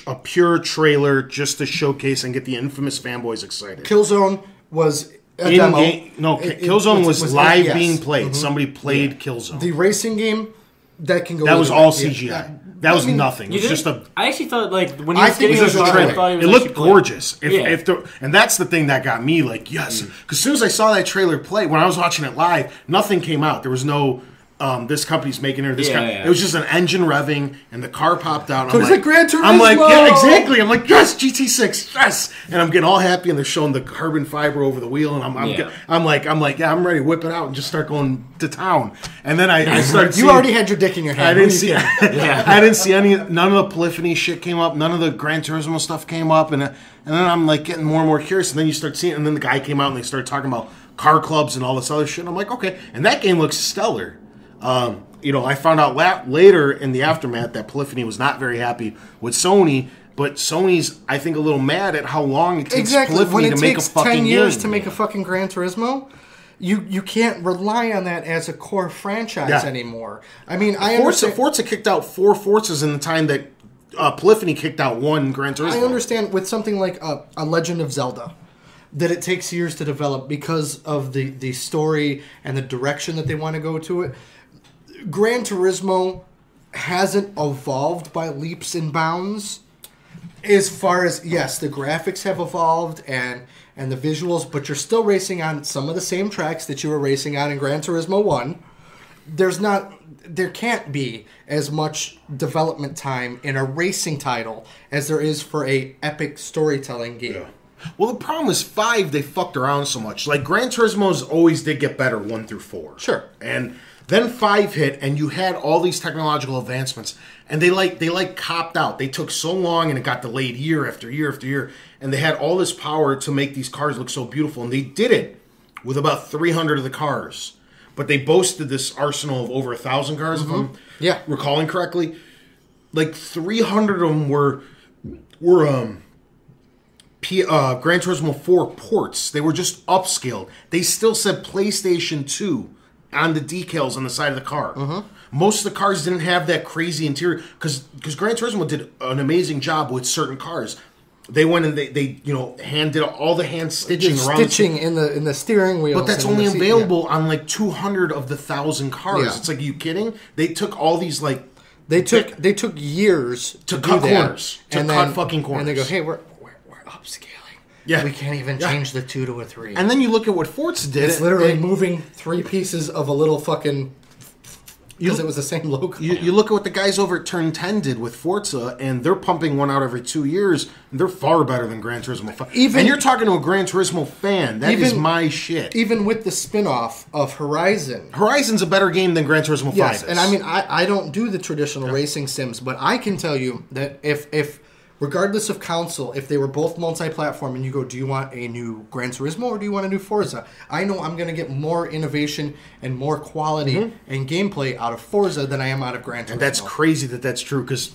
Speaker 1: a pure trailer just to showcase and get the Infamous fanboys excited.
Speaker 3: Killzone was a demo.
Speaker 1: Killzone was live being played. Somebody played Killzone.
Speaker 3: The racing game that can go.
Speaker 1: That was all CGI. That was nothing. It was just a.
Speaker 2: I actually thought when he was getting
Speaker 1: it was just a trailer. It looked gorgeous.
Speaker 2: Yeah.
Speaker 1: And that's the thing that got me like, yes. Because as soon as I saw that trailer play, when I was watching it live, nothing came out. There was no, this company's making it. It was just an engine revving, and the car popped out.
Speaker 3: There's a Gran Turismo.
Speaker 1: I'm like, yeah, exactly. I'm like, yes, GT6, yes. And I'm getting all happy, and they're showing the carbon fiber over the wheel, and I'm like, yeah, I'm ready to whip it out and just start going to town. And then I started.
Speaker 3: You already had your dick in your hand.
Speaker 1: I didn't see any. None of the polyphony shit came up. None of the Gran Turismo stuff came up, and then I'm like getting more and more curious. And then you start seeing, and then the guy came out and they started talking about car clubs and all this other shit. And I'm like, okay. And that game looks stellar. I found out later in the aftermath that Polyphony was not very happy with Sony, but Sony's, I think, a little mad at how long it takes Polyphony to make a fucking game.
Speaker 3: 10 years to make a fucking Gran Turismo, you can't rely on that as a core franchise anymore. I mean,
Speaker 1: Forza kicked out 4 Forzas in the time that Polyphony kicked out 1 Gran Turismo.
Speaker 3: I understand with something like a Legend of Zelda that it takes years to develop because of the story and the direction that they want to go to it. Gran Turismo hasn't evolved by leaps and bounds as far as, yes, the graphics have evolved and the visuals, but you're still racing on some of the same tracks that you were racing on in Gran Turismo 1. There can't be as much development time in a racing title as there is for a epic storytelling game. Yeah.
Speaker 1: Well, the problem is 5, they fucked around so much. Like, Gran Turismo's always did get better 1 through 4.
Speaker 3: Sure.
Speaker 1: And then 5 hit, and you had all these technological advancements, and they copped out. They took so long, and it got delayed year after year after year, and they had all this power to make these cars look so beautiful, and they did it with about 300 of the cars. But they boasted this arsenal of over 1,000 cars, if I'm recalling correctly. Like, 300 of them were Gran Turismo 4 ports. They were just upscaled. They still said PlayStation 2 on the decals on the side of the car. Most of the cars didn't have that crazy interior because Gran Turismo did an amazing job with certain cars. They went and they did all the hand stitching
Speaker 3: in the steering wheel.
Speaker 1: But that's only available on like 200 of the 1,000 cars. Yeah. It's like, are you kidding? They took all these like
Speaker 3: they took years
Speaker 1: to cut corners, cut fucking corners,
Speaker 3: and they go, hey, we're upscaling. Yeah, we can't even change the 2 to a 3.
Speaker 1: And then you look at what Forza did.
Speaker 3: It's literally moving 3 pieces of a little fucking because it was the same logo.
Speaker 1: You look at what the guys over at Turn 10 did with Forza, and they're pumping one out every 2 years, and they're far better than Gran Turismo 5. And you're talking to a Gran Turismo fan. That is my shit.
Speaker 3: Even with the spin-off of Horizon.
Speaker 1: Horizon's a better game than Gran Turismo 5
Speaker 3: Yes,
Speaker 1: is.
Speaker 3: and I mean, I don't do the traditional racing sims, but I can tell you that if regardless of console, if they were both multi-platform and you go, do you want a new Gran Turismo or do you want a new Forza? I know I'm going to get more innovation and more quality and gameplay out of Forza than I am out of Gran Turismo.
Speaker 1: And that's crazy that that's true, because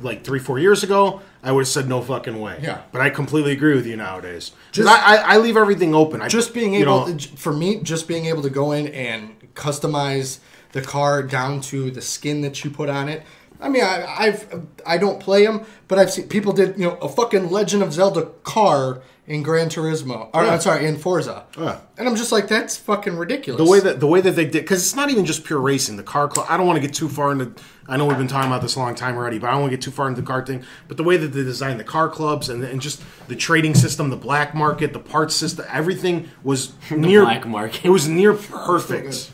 Speaker 1: like 3-4 years ago, I would have said no fucking way.
Speaker 3: Yeah.
Speaker 1: But I completely agree with you nowadays. Because I leave everything open.
Speaker 3: Just being able, for me, just being able to go in and customize the car down to the skin that you put on it. I mean, I don't play them, but I've seen people did a fucking Legend of Zelda car in Gran Turismo, or I'm sorry, in Forza, and I'm just like, that's fucking ridiculous.
Speaker 1: The way that they did, because it's not even just pure racing. The car club. I don't want to get too far into. I know we've been talking about this a long time already, but I don't want to get too far into the car thing. But the way that they designed the car clubs and just the trading system, the black market, the parts system, everything was near
Speaker 2: black market.
Speaker 1: It was near perfect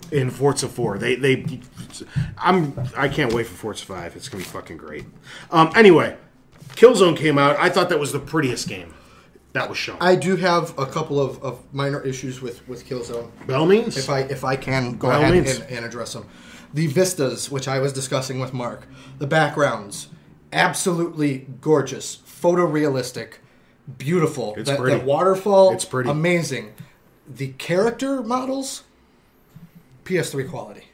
Speaker 1: in Forza 4. I can't wait for Forza 5. It's gonna be fucking great. Anyway, Killzone came out. I thought that was the prettiest game that was shown.
Speaker 3: I do have a couple of minor issues with Killzone.
Speaker 1: By all means.
Speaker 3: If I can go ahead and address them. The vistas, which I was discussing with Mark. The backgrounds, absolutely gorgeous, photorealistic, beautiful.
Speaker 1: It's pretty.
Speaker 3: That waterfall,
Speaker 1: it's pretty.
Speaker 3: Amazing. The character models, PS3 quality.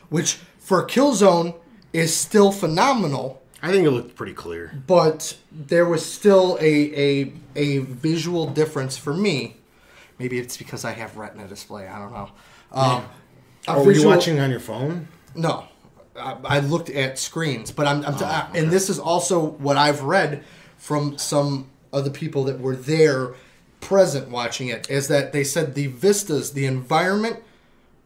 Speaker 3: Which, for Killzone, is still phenomenal.
Speaker 1: I think it looked pretty clear.
Speaker 3: But there was still a visual difference for me. Maybe it's because I have Retina display. I don't know.
Speaker 1: Were you watching on your phone?
Speaker 3: No. I looked at screens. But and this is also what I've read from some of the people that were there present watching it, is that they said the vistas, the environment,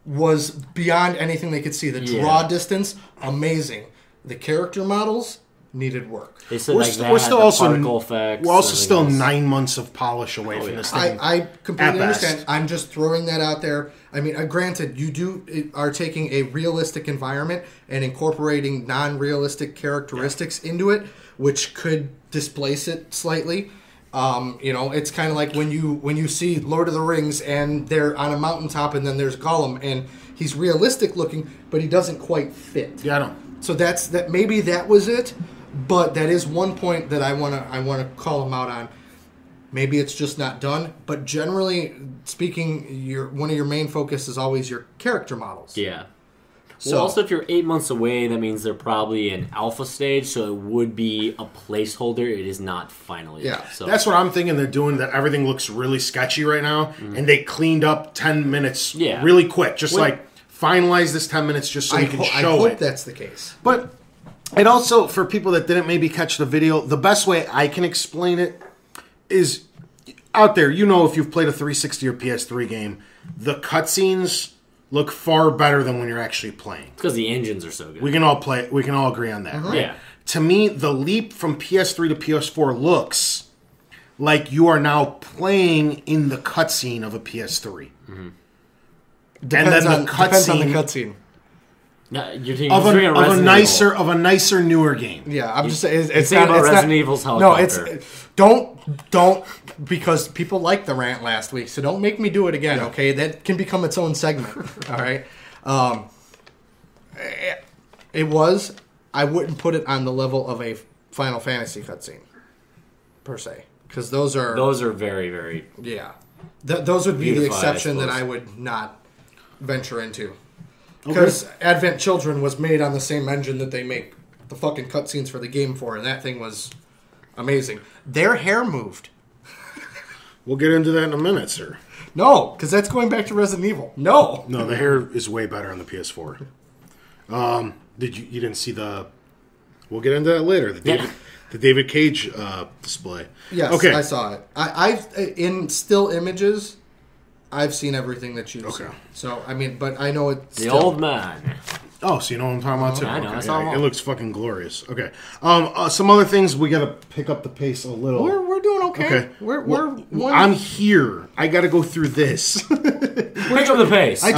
Speaker 3: was beyond anything they could see. The draw distance, amazing. The character models needed work.
Speaker 2: They said
Speaker 1: We're still
Speaker 2: also
Speaker 1: 9 months of polish away from this thing.
Speaker 3: I completely understand. I'm just throwing that out there. I mean, granted, you are taking a realistic environment and incorporating non-realistic characteristics into it, which could displace it slightly. It's kind of like when you see Lord of the Rings and they're on a mountaintop and then there's Gollum and he's realistic looking, but he doesn't quite fit.
Speaker 1: Yeah, I know.
Speaker 3: So that. Maybe that was it, but that is one point that I wanna call him out on. Maybe it's just not done, but generally speaking, one of your main focus is always your character models.
Speaker 2: Yeah. So, also, if you're 8 months away, that means they're probably in alpha stage, so it would be a placeholder. It is not final yet.
Speaker 3: Yeah.
Speaker 2: So
Speaker 1: that's what I'm thinking they're doing, that everything looks really sketchy right now, and they cleaned up 10 minutes really quick. Just finalize this 10 minutes just so you can show it.
Speaker 3: I hope that's the case.
Speaker 1: But it also, for people that didn't maybe catch the video, the best way I can explain it is, out there, if you've played a 360 or PS3 game, the cutscenes look far better than when you're actually playing.
Speaker 2: It's because the engines are so good.
Speaker 1: We can all agree on that, right?
Speaker 2: Yeah.
Speaker 1: To me, the leap from PS3 to PS4 looks like you are now playing in the cutscene of a PS3.
Speaker 3: Mm-hmm. Depends on the cutscene.
Speaker 2: No,
Speaker 1: of a nicer, newer game.
Speaker 3: Yeah, I'm just saying
Speaker 2: it's not about Resident Evil's helicopter.
Speaker 3: No, it's don't because people liked the rant last week, so don't make me do it again. Okay, that can become its own segment. All right, I wouldn't put it on the level of a Final Fantasy cutscene per se, because those are
Speaker 2: very, very
Speaker 3: those would be the exception that I would not venture into. Because Advent Children was made on the same engine that they make the fucking cutscenes for the game for, and that thing was amazing. Their hair moved.
Speaker 1: We'll get into that in a minute, sir.
Speaker 3: No, because that's going back to Resident Evil. No,
Speaker 1: the hair is way better on the PS4. You didn't see the? We'll get into that later. The David Cage display.
Speaker 3: Yes, okay. I saw it. I've in still images. I've seen everything that you've seen. So, I mean, but I know it's
Speaker 2: the old man.
Speaker 1: Oh, so you know what I'm talking about, too?
Speaker 2: I know. It
Speaker 1: looks fucking glorious. Okay. Some other things, we got to pick up the pace a little.
Speaker 3: We're doing okay. We're one.
Speaker 1: I'm here. I got to go through this.
Speaker 2: Pick up the pace.
Speaker 3: I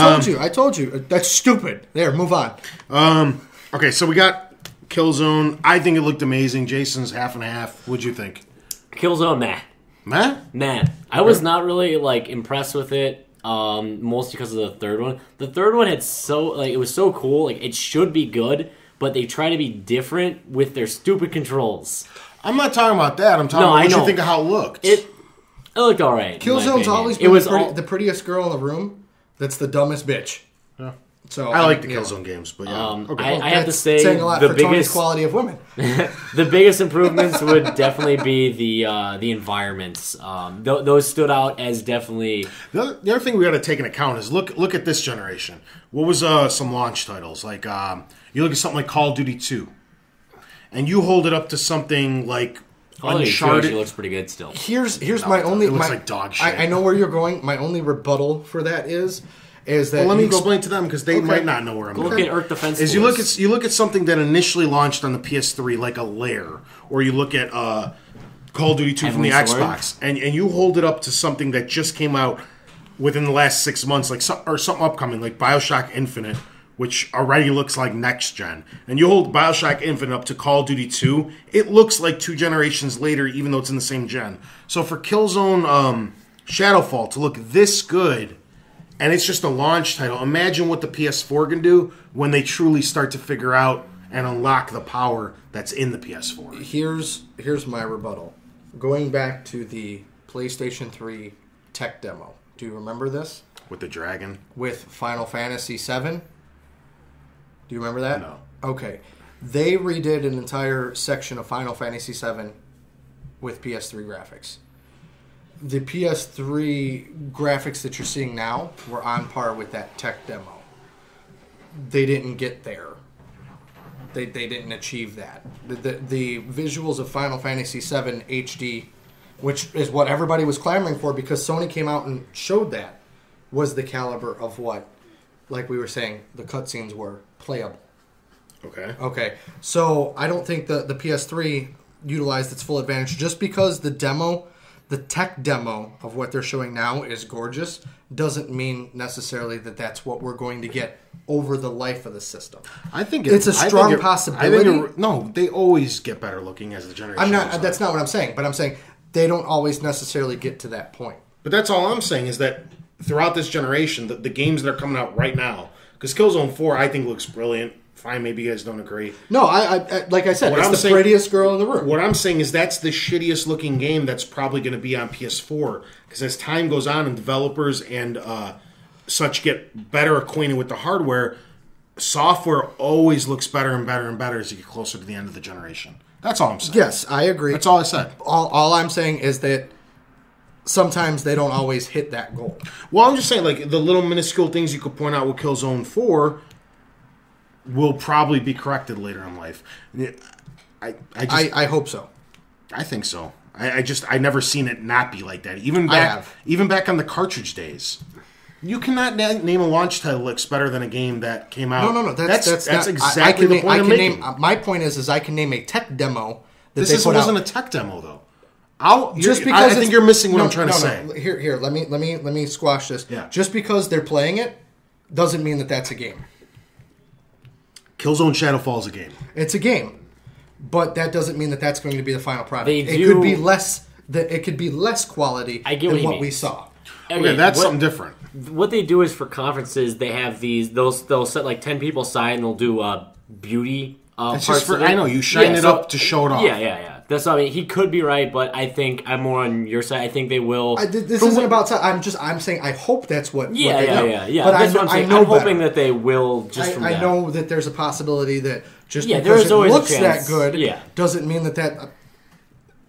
Speaker 3: told you. That's stupid. There, move on.
Speaker 1: Okay, so we got Killzone. I think it looked amazing. Jason's half and half. What'd you think?
Speaker 2: Killzone, nah. I was not really impressed with it. Mostly because of the third one. The third one had it was so cool. Like, it should be good, but they try to be different with their stupid controls.
Speaker 1: I'm not talking about that. I'm talking about what you think of how it looked.
Speaker 2: It looked all right.
Speaker 3: Killzone's always been the prettiest girl in the room. That's the dumbest bitch.
Speaker 1: Yeah.
Speaker 3: So
Speaker 1: I like the Killzone games, but yeah.
Speaker 2: Okay. I have to say,
Speaker 3: saying a lot for Tony's quality of women.
Speaker 2: The biggest improvements would definitely be the environments. Those stood out as definitely.
Speaker 1: The other thing we got to take into account is look at this generation. What was some launch titles like? You look at something like Call of Duty 2, and you hold it up to something like Uncharted.
Speaker 2: Looks pretty good still.
Speaker 3: Here's my only.
Speaker 1: It looks like dog shit.
Speaker 3: I know where you're going. My only rebuttal for that is that.
Speaker 1: Well, let me explain to them because they might not know where I'm going.
Speaker 2: Look at Earth Defense.
Speaker 1: Is you look at something that initially launched on the PS3 like a Lair, or you look at Call of Duty 2 from the Xbox, and you hold it up to something that just came out within the last 6 months, or something upcoming like BioShock Infinite, which already looks like next gen, and you hold BioShock Infinite up to Call of Duty 2, it looks like 2 generations later, even though it's in the same gen. So for Killzone Shadowfall to look this good, and it's just a launch title, imagine what the PS4 can do when they truly start to figure out and unlock the power that's in the PS4.
Speaker 3: Here's my rebuttal. Going back to the PlayStation 3 tech demo. Do you remember this?
Speaker 1: With the dragon?
Speaker 3: With Final Fantasy VII? Do you remember that?
Speaker 1: No.
Speaker 3: Okay. They redid an entire section of Final Fantasy VII with PS3 graphics. The PS3 graphics that you're seeing now were on par with that tech demo. They didn't get there. They didn't achieve that. The visuals of Final Fantasy VII HD, which is what everybody was clamoring for because Sony came out and showed that, was the caliber of what, like we were saying, the cutscenes were playable. Okay. So I don't think the PS3 utilized its full advantage just because the tech demo of what they're showing now is gorgeous doesn't mean necessarily that that's what we're going to get over the life of the system.
Speaker 1: I think
Speaker 3: it's a strong possibility.
Speaker 1: No, they always get better looking as the generation goes on.
Speaker 3: That's not what I'm saying, but I'm saying they don't always necessarily get to that point.
Speaker 1: But that's all I'm saying is that throughout this generation, the games that are coming out right now, because Killzone 4 I think looks brilliant. Fine, maybe you guys don't agree.
Speaker 3: No, I like I said, it's the prettiest girl in the room.
Speaker 1: What I'm saying is that's the shittiest looking game that's probably going to be on PS4. Because as time goes on and developers and such get better acquainted with the hardware, software always looks better and better and better as you get closer to the end of the generation. That's all I'm saying.
Speaker 3: Yes, I agree.
Speaker 1: That's all I said.
Speaker 3: All I'm saying is that sometimes they don't always hit that goal.
Speaker 1: Well, I'm just saying, like, the little minuscule things you could point out with Killzone 4 will probably be corrected later in life. I
Speaker 3: hope so.
Speaker 1: I think so. I never seen it not be like that. Even back on the cartridge days. You cannot name a launch title that looks better than a game that came out.
Speaker 3: No. That's not,
Speaker 1: exactly the point I'm making.
Speaker 3: My point is I can name a tech demo that
Speaker 1: this wasn't a tech demo though. I think you're missing what I'm trying to say.
Speaker 3: Here, let me squash this.
Speaker 1: Yeah.
Speaker 3: Just because they're playing it doesn't mean that that's a game.
Speaker 1: Killzone Shadowfall is a game.
Speaker 3: It's a game, but that doesn't mean that that's going to be the final product.
Speaker 1: It
Speaker 3: could be less. It could be less quality than what we saw.
Speaker 1: Okay, that's something different.
Speaker 2: What they do is for conferences, they have these. They'll set like 10 people aside, and they'll do beauty parts of it.
Speaker 1: I know you shine it up to show it off.
Speaker 2: Yeah. That's what I mean. He could be right, but I think I'm more on your side. I think they will.
Speaker 3: This isn't about. I'm saying I hope that's what.
Speaker 2: Yeah.
Speaker 3: But
Speaker 2: that's what I'm saying. I'm hoping that they will.
Speaker 3: I know that there's a possibility that just because
Speaker 2: there's
Speaker 3: it
Speaker 2: always
Speaker 3: looks
Speaker 2: a chance.
Speaker 3: that good, doesn't mean that.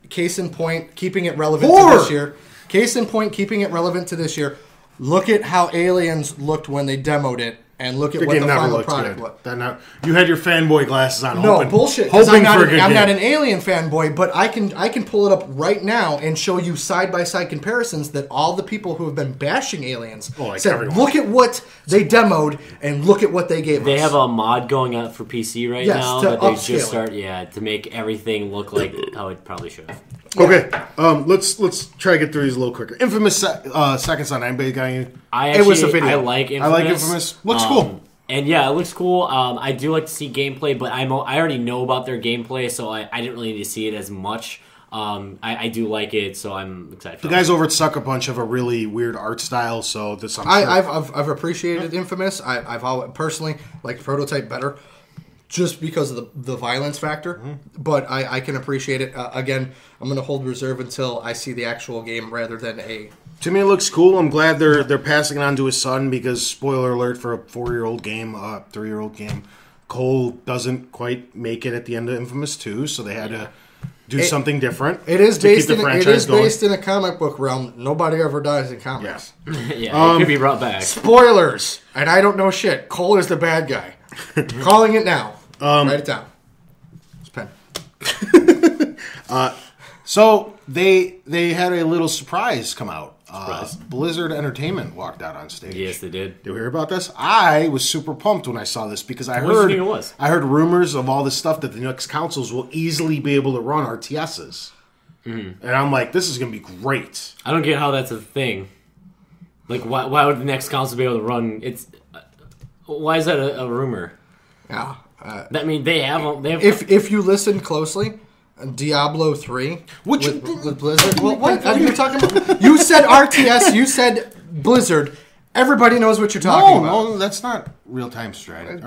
Speaker 3: Case in point, keeping it relevant to this year. Case in point, keeping it relevant to this year. Look at how Aliens looked when they demoed it. And look at what the final product was.
Speaker 1: You had your fanboy glasses on.
Speaker 3: No, bullshit. I'm not an Alien fanboy, but I can pull it up right now and show you side-by-side comparisons that all the people who have been bashing Aliens said, look at what they demoed and look at what they gave us.
Speaker 2: They have a mod going out for PC right now that they just start, to make everything look like how it probably should have.
Speaker 1: Okay, let's try to get through these a little quicker. Infamous Second Son. Anybody got any?
Speaker 3: It was a video.
Speaker 2: I like Infamous.
Speaker 1: I like Infamous. Looks cool.
Speaker 2: And yeah, it looks cool. I do like to see gameplay, but I already know about their gameplay, so I didn't really need to see it as much. I do like it, so I'm excited.
Speaker 1: The guys over at Sucker Punch have a really weird art style, so this
Speaker 3: I've appreciated Infamous. I've always, personally liked Prototype better, just because of the violence factor. Mm-hmm. But I can appreciate it. Again, I'm going to hold reserve until I see the actual game rather than a...
Speaker 1: To me, it looks cool. I'm glad they're passing it on to his son because, spoiler alert, for a 4-year-old game, 3-year-old game, Cole doesn't quite make it at the end of Infamous 2, so they had to do something different.
Speaker 3: It is based in a comic book realm. Nobody ever dies in comics.
Speaker 2: Yeah, it could be brought back.
Speaker 3: Spoilers, and I don't know shit. Cole is the bad guy. Calling it now. Write it down. It's pen.
Speaker 1: So they had a little surprise come out. Blizzard Entertainment walked out on stage.
Speaker 2: Yes, they did.
Speaker 1: Did we hear about this? I was super pumped when I saw this because I
Speaker 2: What did you think it was?
Speaker 1: I heard rumors of all this stuff that the next consoles will easily be able to run RTSs. Mm-hmm. And I'm like, this is going to be great.
Speaker 2: I don't get how that's a thing. Like, why would the next console be able to run? Why is that a rumor?
Speaker 3: Yeah.
Speaker 2: I mean, they have.
Speaker 3: If you listen closely, Diablo 3 with Blizzard. What are you talking about? You said RTS. You said Blizzard. Everybody knows what you're talking about.
Speaker 1: No, that's not real-time strategy.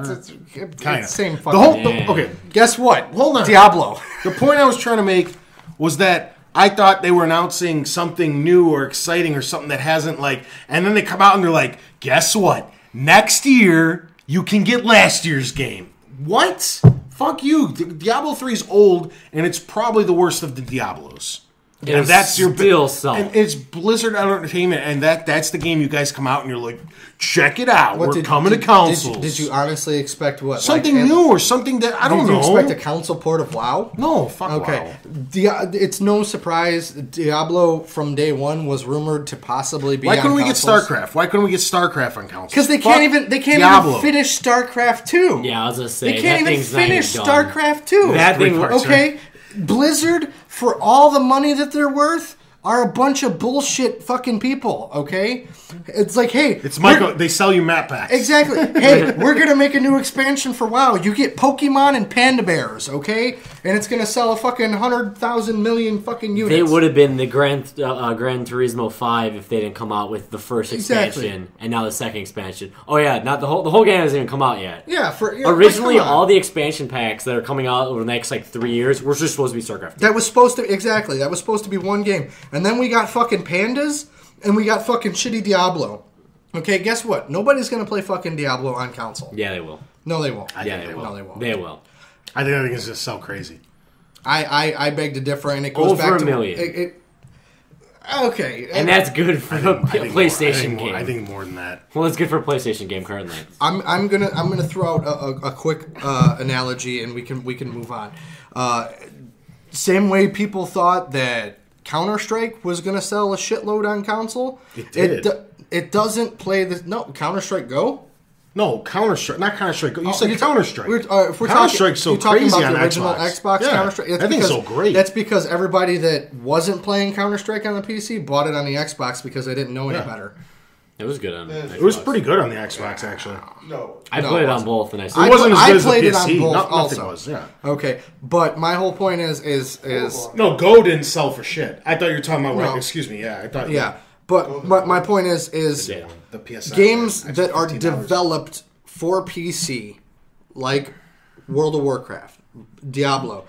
Speaker 3: Kind of same fucking.
Speaker 1: Okay,
Speaker 3: guess what?
Speaker 1: Hold on.
Speaker 3: Diablo.
Speaker 1: The point I was trying to make was that I thought they were announcing something new or exciting or something that hasn't and then they come out and they're like, guess what? Next year you can get last year's game. What? Fuck you. Diablo 3 is old, and it's probably the worst of the Diablos.
Speaker 2: And that's your bill, so.
Speaker 1: And it's Blizzard Entertainment, and that's the game you guys come out and you're like, check it out. We're coming to consoles.
Speaker 3: Did you honestly expect what?
Speaker 1: Something new or something that I don't know.
Speaker 3: Did you expect a console port of WoW?
Speaker 1: No, fuck
Speaker 3: okay.
Speaker 1: WoW.
Speaker 3: It's no surprise Diablo from day one was rumored to possibly be.
Speaker 1: Why couldn't we get StarCraft? Why couldn't we get StarCraft on consoles?
Speaker 3: Because they can't even finish StarCraft 2.
Speaker 2: Yeah, I was gonna say
Speaker 3: they can't even finish
Speaker 2: done.
Speaker 3: StarCraft 2.
Speaker 2: That thing,
Speaker 3: okay. Blizzard, for all the money that they're worth, are a bunch of bullshit fucking people, okay? It's like, hey...
Speaker 1: It's Michael. They sell you map packs.
Speaker 3: Exactly. Hey, we're going to make a new expansion for WoW. You get Pokemon and Panda Bears, okay? And it's going to sell a fucking 100,000 million fucking units.
Speaker 2: They would have been the Gran Turismo 5 if they didn't come out with the first expansion and now the second expansion. Oh, yeah, not the whole game hasn't even come out yet.
Speaker 3: Yeah,
Speaker 2: originally, all the expansion packs that are coming out over the next, 3 years were just supposed to be StarCraft.
Speaker 3: That was supposed to be one game. And then we got fucking pandas, and we got fucking shitty Diablo. Okay, guess what? Nobody's going to play fucking Diablo on console.
Speaker 2: Yeah, they will.
Speaker 3: No, they won't.
Speaker 2: They will.
Speaker 3: No, they won't.
Speaker 2: They will.
Speaker 1: I think everything's just so crazy.
Speaker 3: I beg to differ, and it goes
Speaker 2: over
Speaker 3: back to...
Speaker 2: $1 million.
Speaker 3: Okay.
Speaker 2: And that's good for a PlayStation game.
Speaker 1: I think more than that.
Speaker 2: Well, it's good for a PlayStation game currently.
Speaker 3: I'm gonna throw out a quick analogy, and we can move on. Same way people thought that Counter-Strike was going to sell a shitload on console.
Speaker 1: It did.
Speaker 3: It doesn't play the... No, Counter-Strike Go?
Speaker 1: No, Counter-Strike. Not Counter-Strike Go. You said Counter-Strike.
Speaker 3: If we're
Speaker 1: Counter-Strike's so crazy on Xbox.
Speaker 3: The original Xbox Counter-Strike?
Speaker 1: That thing's so great.
Speaker 3: That's because everybody that wasn't playing Counter-Strike on the PC bought it on the Xbox because they didn't know any better.
Speaker 2: It was good on Xbox.
Speaker 1: It was pretty good on the Xbox, actually.
Speaker 2: I played it on both, and
Speaker 1: it wasn't as good as the PC.
Speaker 3: It on both
Speaker 1: Nothing was, yeah.
Speaker 3: Okay, but my whole point is
Speaker 1: no, Go didn't sell for shit. I thought you were talking about excuse me, yeah. I thought
Speaker 3: but my point is
Speaker 1: the PSN
Speaker 3: games that are developed for PC, like World of Warcraft, Diablo,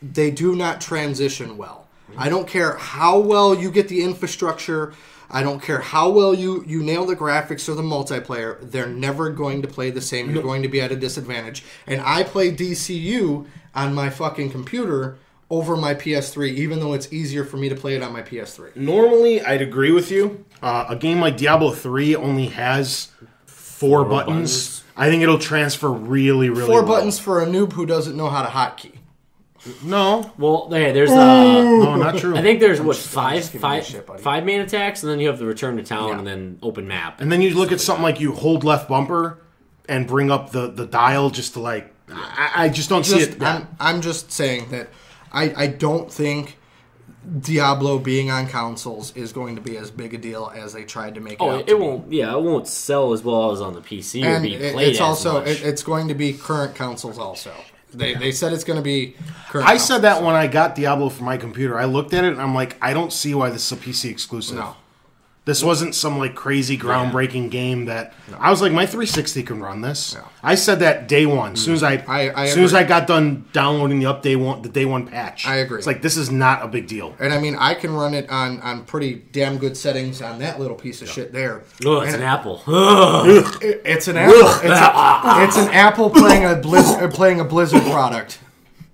Speaker 3: they do not transition well. I don't care how well you get the infrastructure. I don't care how well you nail the graphics or the multiplayer. They're never going to play the same. You're going to be at a disadvantage. And I play DCU on my fucking computer over my PS3, even though it's easier for me to play it on my PS3.
Speaker 1: Normally, I'd agree with you. A game like Diablo 3 only has four buttons. I think it'll transfer really, really well.
Speaker 3: 4 buttons for a noob who doesn't know how to hotkey.
Speaker 1: No.
Speaker 2: Well, there's
Speaker 1: no, not true.
Speaker 2: I think there's five main attacks, and then you have the return to town, and then open map.
Speaker 1: And then you look at something like you hold left bumper and bring up the dial just to I just don't see it.
Speaker 3: I'm just saying that I don't think Diablo being on consoles is going to be as big a deal as they tried to make it.
Speaker 2: It won't. Yeah, it won't sell as well as on the PC
Speaker 3: and
Speaker 2: or be played
Speaker 3: it's also
Speaker 2: as much.
Speaker 3: it's going to be current consoles also. They said it's going to be current.
Speaker 1: I said that when I got Diablo for my computer. I looked at it and I'm like, I don't see why this is a PC exclusive.
Speaker 3: No.
Speaker 1: This wasn't some like crazy groundbreaking game that I was like, my 360 can run this.
Speaker 3: No.
Speaker 1: I said that day one. As soon as I got done downloading the day one patch.
Speaker 3: I agree.
Speaker 1: It's like, this is not a big deal.
Speaker 3: And I mean, I can run it on pretty damn good settings on that little piece of shit there.
Speaker 2: Oh, it's an Apple.
Speaker 3: It's an Apple. It's an Apple playing a Blizzard product.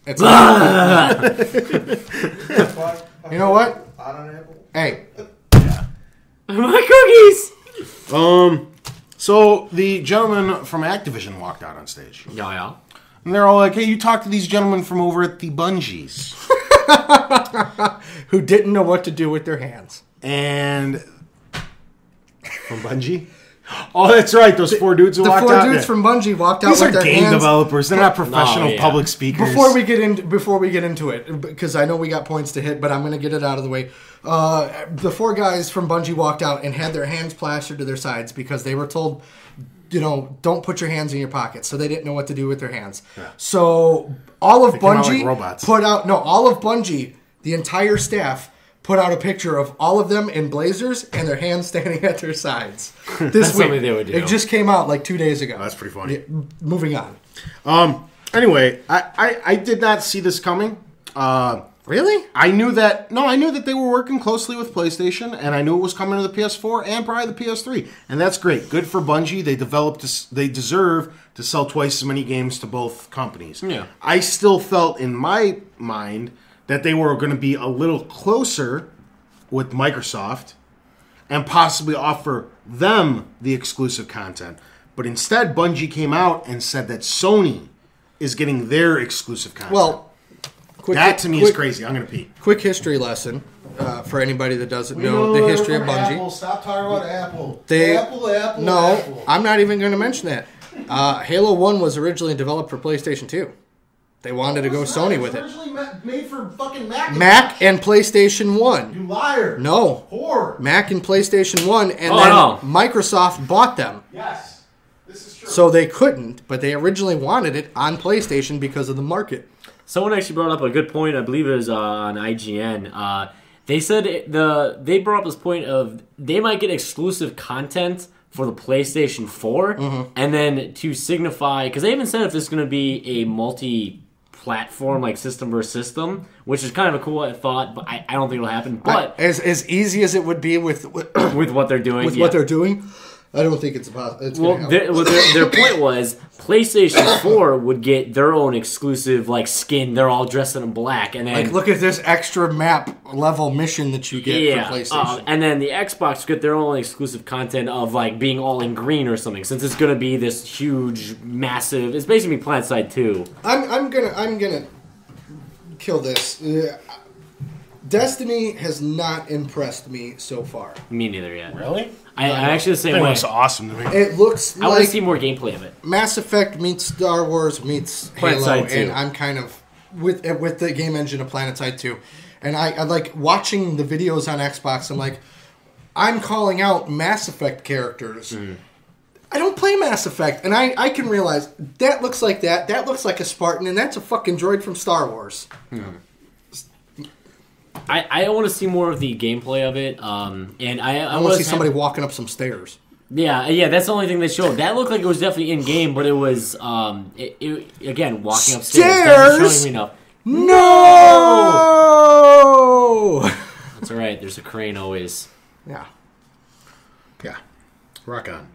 Speaker 3: It's an Apple. You know what?
Speaker 4: On an Apple.
Speaker 3: Hey.
Speaker 2: My cookies!
Speaker 1: So the gentleman from Activision walked out on stage.
Speaker 2: Yeah.
Speaker 1: And they're all like, hey, you talk to these gentlemen from over at the Bungies.
Speaker 3: Who didn't know what to do with their hands.
Speaker 1: And from Bungie? Oh, that's right. Those four dudes who walked out.
Speaker 3: The four dudes from Bungie walked out
Speaker 1: These
Speaker 3: with
Speaker 1: are
Speaker 3: their
Speaker 1: game
Speaker 3: hands.
Speaker 1: developers. They're not professional public speakers.
Speaker 3: Before we get into it, because I know we got points to hit, but I'm going to get it out of the way. The four guys from Bungie walked out and had their hands plastered to their sides because they were told, don't put your hands in your pockets. So they didn't know what to do with their hands. Yeah. So all of Bungie all of Bungie, the entire staff, put out a picture of all of them in blazers and their hands standing at their sides. This week,
Speaker 2: something they would do.
Speaker 3: It just came out like 2 days ago.
Speaker 1: Oh, that's pretty funny.
Speaker 3: Yeah, moving on.
Speaker 1: Anyway, I did not see this coming.
Speaker 3: Really?
Speaker 1: I knew that they were working closely with PlayStation, and I knew it was coming to the PS4 and probably the PS3, and that's great. Good for Bungie. They deserve to sell twice as many games to both companies.
Speaker 2: Yeah.
Speaker 1: I still felt in my mind that they were going to be a little closer with Microsoft and possibly offer them the exclusive content. But instead, Bungie came out and said that Sony is getting their exclusive content.
Speaker 3: Well,
Speaker 1: that to me is crazy. I'm going to pee.
Speaker 3: Quick history lesson for anybody that doesn't know the history of Bungie.
Speaker 1: Apple. Stop talking about Apple.
Speaker 3: Apple. No, I'm not even going to mention that. Halo 1 was originally developed for PlayStation 2. They wanted to go Sony with it.
Speaker 1: Originally made for fucking Mac.
Speaker 3: Mac and PlayStation 1.
Speaker 1: You liar.
Speaker 3: No.
Speaker 1: Whore.
Speaker 3: Mac and PlayStation 1, and then Microsoft bought them.
Speaker 1: Yes. This is true.
Speaker 3: So they couldn't, but they originally wanted it on PlayStation because of the market.
Speaker 2: Someone actually brought up a good point. I believe it was on IGN. They said they brought up this point of they might get exclusive content for the PlayStation 4, and then to signify, because they haven't said if this is going to be a multi-platform, like system versus system, which is kind of a cool thought, but I don't think it'll happen. But
Speaker 3: as easy as it would be with
Speaker 2: what they're doing,
Speaker 3: what they're doing, I don't think it's possible.
Speaker 2: Their point was PlayStation 4 would get their own exclusive skin. They're all dressed in black, and then
Speaker 3: look at this extra map level mission that you get for PlayStation.
Speaker 2: And then the Xbox would get their own exclusive content of being all in green or something. Since it's going to be this huge, massive, it's basically PlanetSide 2.
Speaker 3: I'm gonna kill this. Destiny has not impressed me so far.
Speaker 2: Me neither yet.
Speaker 1: Really?
Speaker 2: I actually the same way.
Speaker 1: It looks awesome to me.
Speaker 3: It looks
Speaker 2: I want to see more gameplay of it.
Speaker 3: Mass Effect meets Star Wars meets Halo,
Speaker 2: PlanetSide 2.
Speaker 3: and I'm kind of with the game engine of PlanetSide 2. And I like watching the videos on Xbox. I'm calling out Mass Effect characters. I don't play Mass Effect, and I can realize that looks like that. That looks like a Spartan, and that's a fucking droid from Star Wars.
Speaker 2: I want to see more of the gameplay of it, and I
Speaker 3: want to see somebody walking up some stairs.
Speaker 2: Yeah, that's the only thing they showed. That looked like it was definitely in game, but it was again walking upstairs. That's showing me enough.
Speaker 3: No.
Speaker 2: That's all right. There's a crane always.
Speaker 3: Yeah.
Speaker 1: Rock on.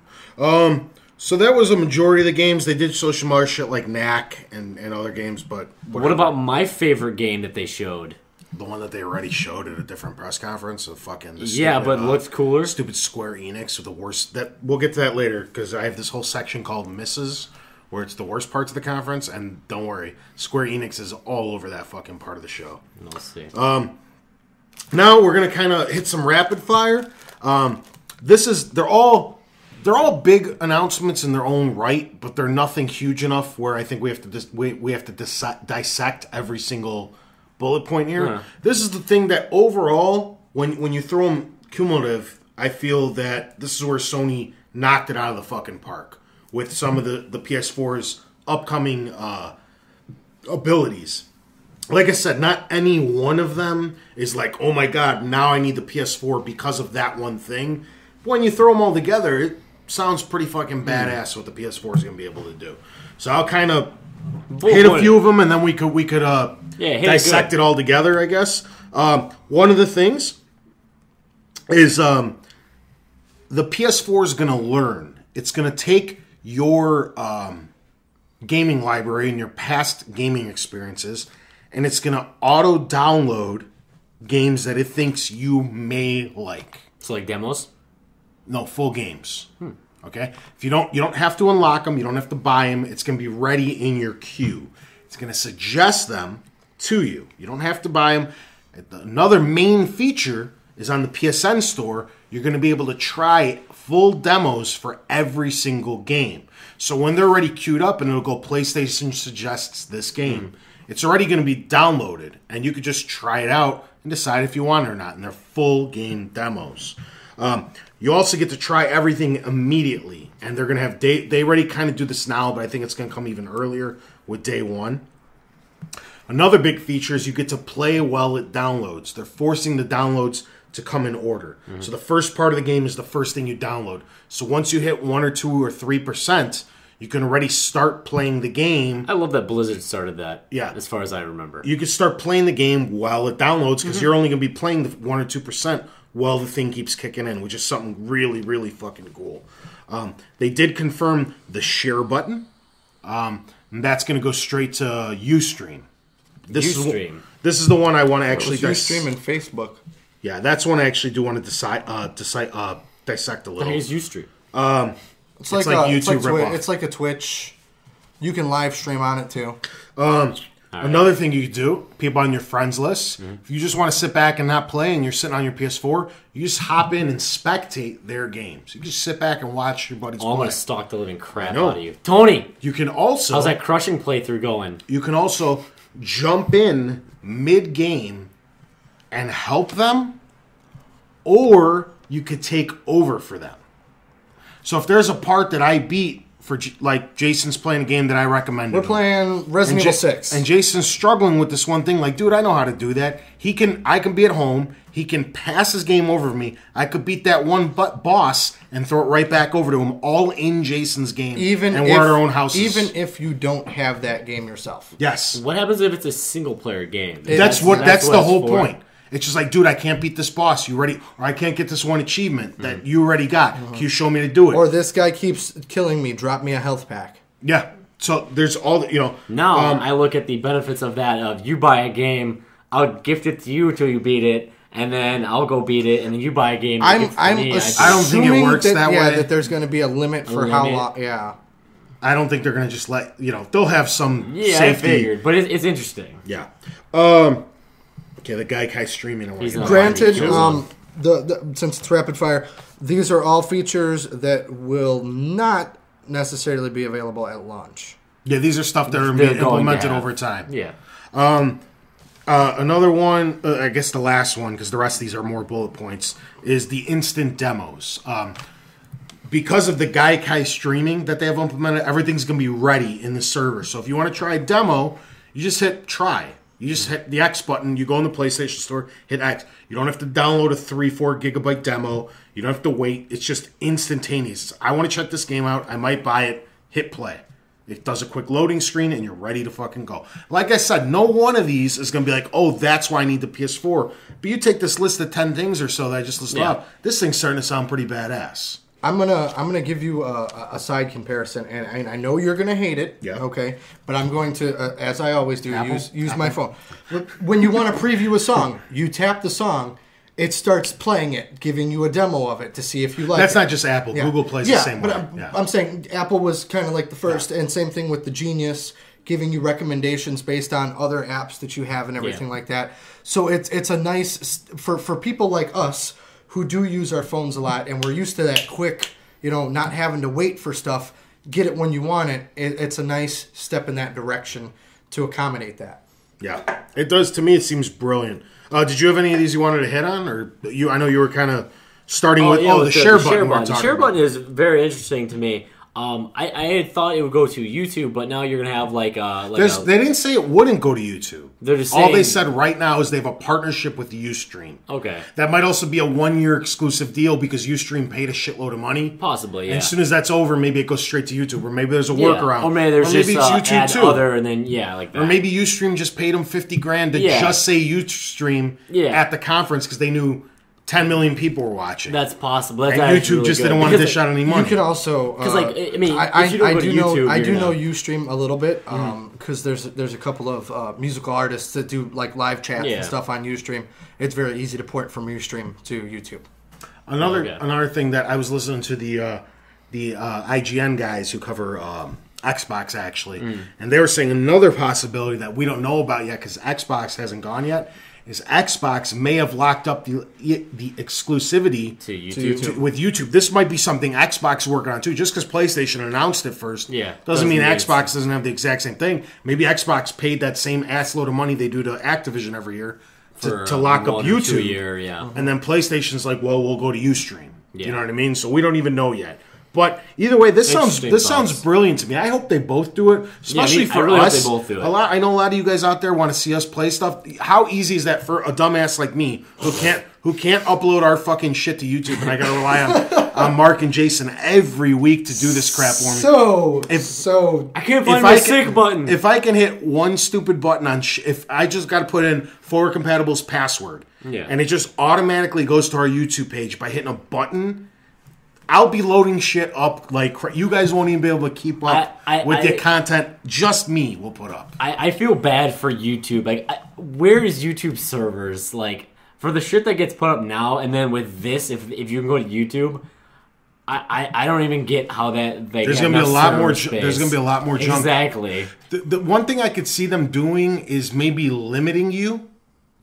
Speaker 1: So that was a majority of the games. They did social more shit like Knack and other games, but
Speaker 2: what about my favorite game that they showed?
Speaker 1: The one that they already showed at a different press conference of fucking
Speaker 2: but looks cooler.
Speaker 1: Stupid Square Enix with the worst. That we'll get to that later because I have this whole section called Misses where it's the worst parts of the conference. And don't worry, Square Enix is all over that fucking part of the show.
Speaker 2: We'll see.
Speaker 1: Now we're gonna kind of hit some rapid fire. They're all big announcements in their own right, but they're nothing huge enough where I think we have to dissect every single bullet point here.
Speaker 2: Huh.
Speaker 1: This is the thing that overall, when you throw them cumulative, I feel that this is where Sony knocked it out of the fucking park with some of the PS4's upcoming abilities. Like I said, not any one of them is like, oh my god, now I need the PS4 because of that one thing. When you throw them all together, it sounds pretty fucking badass what the PS4 is going to be able to do. So I'll kind of hit a few of them, and then we could dissect it all together, I guess. One of the things is the PS4 is going to learn. It's going to take your gaming library and your past gaming experiences, and it's going to auto-download games that it thinks you may like.
Speaker 2: So like demos?
Speaker 1: No, full games. Okay? If you don't have to unlock them, you don't have to buy them. It's going to be ready in your queue. It's going to suggest them to you. You don't have to buy them. Another main feature is on the PSN store, you're going to be able to try full demos for every single game. So when they're already queued up and it'll go PlayStation suggests this game, it's already going to be downloaded, and you could just try it out and decide if you want it or not. And they're full game demos. You also get to try everything immediately, and they're going to have they already kind of do this now, but I think it's going to come even earlier with day one. Another big feature is you get to play while it downloads. They're forcing the downloads to come in order. So the first part of the game is the first thing you download. So once you hit 1 or 2 or 3%, you can already start playing the game.
Speaker 2: I love that Blizzard started that.
Speaker 1: Yeah.
Speaker 2: As far as I remember.
Speaker 1: You can start playing the game while it downloads because you're only going to be playing the 1 or 2% while the thing keeps kicking in, which is something really, really fucking cool. They did confirm the share button. And that's going to go straight to Ustream.
Speaker 2: Ustream.
Speaker 1: This is the one I want to actually
Speaker 3: Ustream and Facebook.
Speaker 1: Yeah, that's one I actually do want to dissect a little.
Speaker 2: I think it's Ustream.
Speaker 3: It's like
Speaker 1: YouTube ripoff.
Speaker 3: It's like a Twitch. You can live stream on it too.
Speaker 1: Another thing you could do, people on your friends list, if you just want to sit back and not play and you're sitting on your PS4, you just hop in and spectate their games. You can just sit back and watch your buddies
Speaker 2: I'm
Speaker 1: play.
Speaker 2: going to stalk the living crap out of you. Tony!
Speaker 1: You can also...
Speaker 2: How's that crushing playthrough going?
Speaker 1: You can also jump in mid-game and help them, or you could take over for them. So if there's a part that I beat, for like Jason's playing a game that I recommended.
Speaker 3: We're playing Resident Evil 6.
Speaker 1: And Jason's struggling with this one thing. Like, dude, I know how to do that. I can be at home. He can pass his game over to me. I could beat that one boss and throw it right back over to him, all in Jason's game. And we're at our own houses.
Speaker 3: Even if you don't have that game yourself.
Speaker 1: Yes.
Speaker 2: What happens if it's a single player game?
Speaker 1: That's the whole point. It's just like, dude, I can't beat this boss. You ready? Or I can't get this one achievement that you already got. Can you show me to do it?
Speaker 3: Or this guy keeps killing me. Drop me a health pack.
Speaker 1: Yeah. So there's all the,
Speaker 2: Now I look at the benefits of that. Of you buy a game, I'll gift it to you until you beat it, and then I'll go beat it, and then you buy a game.
Speaker 3: I'm
Speaker 1: I don't think it works that way.
Speaker 3: That there's going to be a limit for how long. Yeah.
Speaker 1: I don't think they're going to just let, they'll have some safety.
Speaker 2: I figured, but it's interesting.
Speaker 1: Yeah. Okay, the guy streaming.
Speaker 3: Granted, since it's rapid fire, these are all features that will not necessarily be available at launch.
Speaker 1: Yeah, these are stuff that are being implemented over time.
Speaker 2: Yeah.
Speaker 1: Another one, I guess the last one, because the rest of these are more bullet points, is the instant demos. Because of the Gaikai streaming that they have implemented, everything's going to be ready in the server. So if you want to try a demo, you just hit try. You just hit the X button. You go in the PlayStation Store, hit X. You don't have to download a 3-4 gigabyte demo. You don't have to wait. It's just instantaneous. I want to check this game out. I might buy it. Hit play. It does a quick loading screen, and you're ready to fucking go. Like I said, no one of these is going to be like, oh, that's why I need the PS4. But you take this list of 10 things or so that I just listed out. This thing's starting to sound pretty badass.
Speaker 3: I'm gonna give you a side comparison, and I know you're gonna hate it.
Speaker 1: Yeah.
Speaker 3: Okay. But I'm going to, as I always do, use my phone. When you want to preview a song, you tap the song, it starts playing it, giving you a demo of it to see if you like.
Speaker 1: That's
Speaker 3: it.
Speaker 1: Not just Apple.
Speaker 3: Yeah.
Speaker 1: Google plays the same way.
Speaker 3: I'm saying Apple was kind of like the first, and same thing with the Genius, giving you recommendations based on other apps that you have and everything like that. So it's a nice for people like us who do use our phones a lot, and we're used to that quick, not having to wait for stuff, get it when you want it. It's a nice step in that direction to accommodate that.
Speaker 1: Yeah, it does. To me, it seems brilliant. Did you have any of these you wanted to hit on, or you? I know you were kind of starting with the share button.
Speaker 2: The share button is very interesting to me. I had thought it would go to YouTube, but now you're gonna have like
Speaker 1: they didn't say it wouldn't go to YouTube.
Speaker 2: They're just saying,
Speaker 1: all they said right now is they have a partnership with Ustream.
Speaker 2: Okay,
Speaker 1: that might also be a 1-year exclusive deal because Ustream paid a shitload of money.
Speaker 2: Possibly, yeah.
Speaker 1: And as soon as that's over, maybe it goes straight to YouTube, or maybe there's a workaround,
Speaker 2: or maybe there's
Speaker 1: maybe
Speaker 2: just
Speaker 1: it's YouTube
Speaker 2: add
Speaker 1: too.
Speaker 2: Other, and then like that.
Speaker 1: Or maybe Ustream just paid them $50,000 to just say Ustream at the conference because they knew 10 million people were watching.
Speaker 2: That's possible. That's
Speaker 1: and YouTube just didn't want to dish out any money.
Speaker 3: You could also
Speaker 2: because if you don't
Speaker 3: I
Speaker 2: go to
Speaker 3: do
Speaker 2: YouTube,
Speaker 3: know I do know Ustream a little bit because there's a couple of musical artists that do like live chats and stuff on Ustream. It's very easy to port from Ustream to YouTube.
Speaker 1: Another thing that I was listening to the IGN guys who cover Xbox actually, and they were saying another possibility that we don't know about yet because Xbox hasn't gone yet. Is Xbox may have locked up the exclusivity
Speaker 2: to YouTube.
Speaker 1: With YouTube. This might be something Xbox is working on too. Just because PlayStation announced it first, doesn't mean Xbox doesn't have the exact same thing. Maybe Xbox paid that same assload of money they do to Activision every year to lock up YouTube. And then PlayStation's like, well, we'll go to Ustream. You know what I mean? So we don't even know yet. But either way, this sounds brilliant to me. I hope they both do it, especially for
Speaker 2: really
Speaker 1: us.
Speaker 2: Hope they both do it.
Speaker 1: I know a lot of you guys out there want to see us play stuff. How easy is that for a dumbass like me who can't upload our fucking shit to YouTube, and I got to rely on Mark and Jason every week to do this crap for me.
Speaker 3: So
Speaker 2: I can't find my sync button.
Speaker 1: If I can hit one stupid button on, if I just got to put in Forward Compatible's password, and it just automatically goes to our YouTube page by hitting a button. I'll be loading shit up like you guys won't even be able to keep up with the content. Just me will put up.
Speaker 2: I feel bad for YouTube. Like, where is YouTube servers? Like, for the shit that gets put up now, and then with this, if you can go to YouTube, I don't even get how that.
Speaker 1: There's gonna be a lot more. There's gonna be a lot more junk.
Speaker 2: Exactly.
Speaker 1: The one thing I could see them doing is maybe limiting you.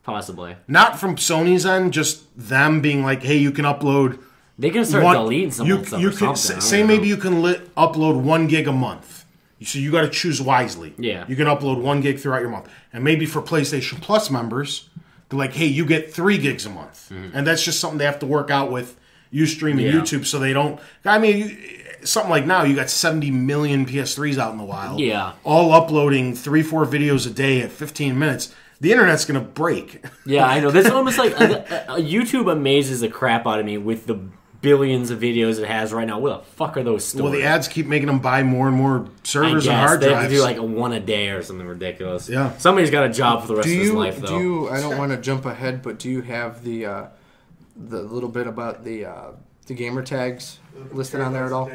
Speaker 2: Possibly.
Speaker 1: Not from Sony's end, just them being like, "Hey, you can upload."
Speaker 2: They can start deleting some stuff.
Speaker 1: You could say maybe you can upload 1 gig a month. So you got to choose wisely.
Speaker 2: Yeah.
Speaker 1: You can upload 1 gig throughout your month, and maybe for PlayStation Plus members, they're like, hey, you get 3 gigs a month, and that's just something they have to work out with Ustream and YouTube, so they don't. I mean, something like now you got 70 million PS3s out in the wild.
Speaker 2: Yeah.
Speaker 1: All uploading 3-4 videos a day at 15 minutes. The internet's going to break.
Speaker 2: Yeah, I know. This is almost like YouTube amazes the crap out of me with the billions of videos it has right now. What the fuck are those stores?
Speaker 1: Well, the ads keep making them buy more and more servers and hard
Speaker 2: they
Speaker 1: drives.
Speaker 2: have to do like one a day or something ridiculous.
Speaker 1: Yeah.
Speaker 2: Somebody's got a job for the rest of his life, though.
Speaker 3: I don't want to jump ahead, but do you have the little bit about the gamer tags listed on there at all?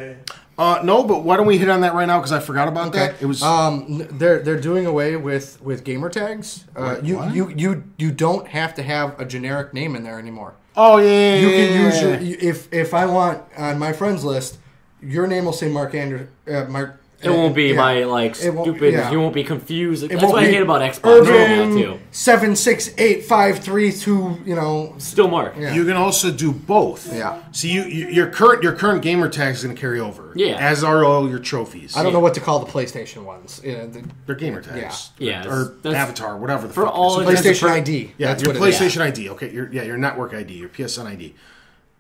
Speaker 1: No, but why don't we hit on that right now because I forgot about that. It was
Speaker 3: they're doing away with gamer tags. You don't have to have a generic name in there anymore.
Speaker 1: Oh yeah.
Speaker 3: You can use if I want on my friends list, your name will say Mark Mark.
Speaker 2: It won't be my stupid. You won't be confused. That's what I hate about Xbox
Speaker 3: Irvin
Speaker 2: now too.
Speaker 3: 76853.
Speaker 2: Still Mark.
Speaker 1: Yeah. You can also do both.
Speaker 3: Yeah.
Speaker 1: So your current gamer tag is going to carry over.
Speaker 2: Yeah.
Speaker 1: As are all your trophies.
Speaker 3: I don't know what to call the PlayStation ones.
Speaker 1: They're gamer tags.
Speaker 2: Yeah.
Speaker 1: Or Avatar, whatever the
Speaker 2: for
Speaker 1: fuck.
Speaker 2: all
Speaker 3: PlayStation ID.
Speaker 1: Yeah.
Speaker 3: That's
Speaker 1: your
Speaker 3: what
Speaker 1: PlayStation ID. Okay. Your network ID. Your PSN ID.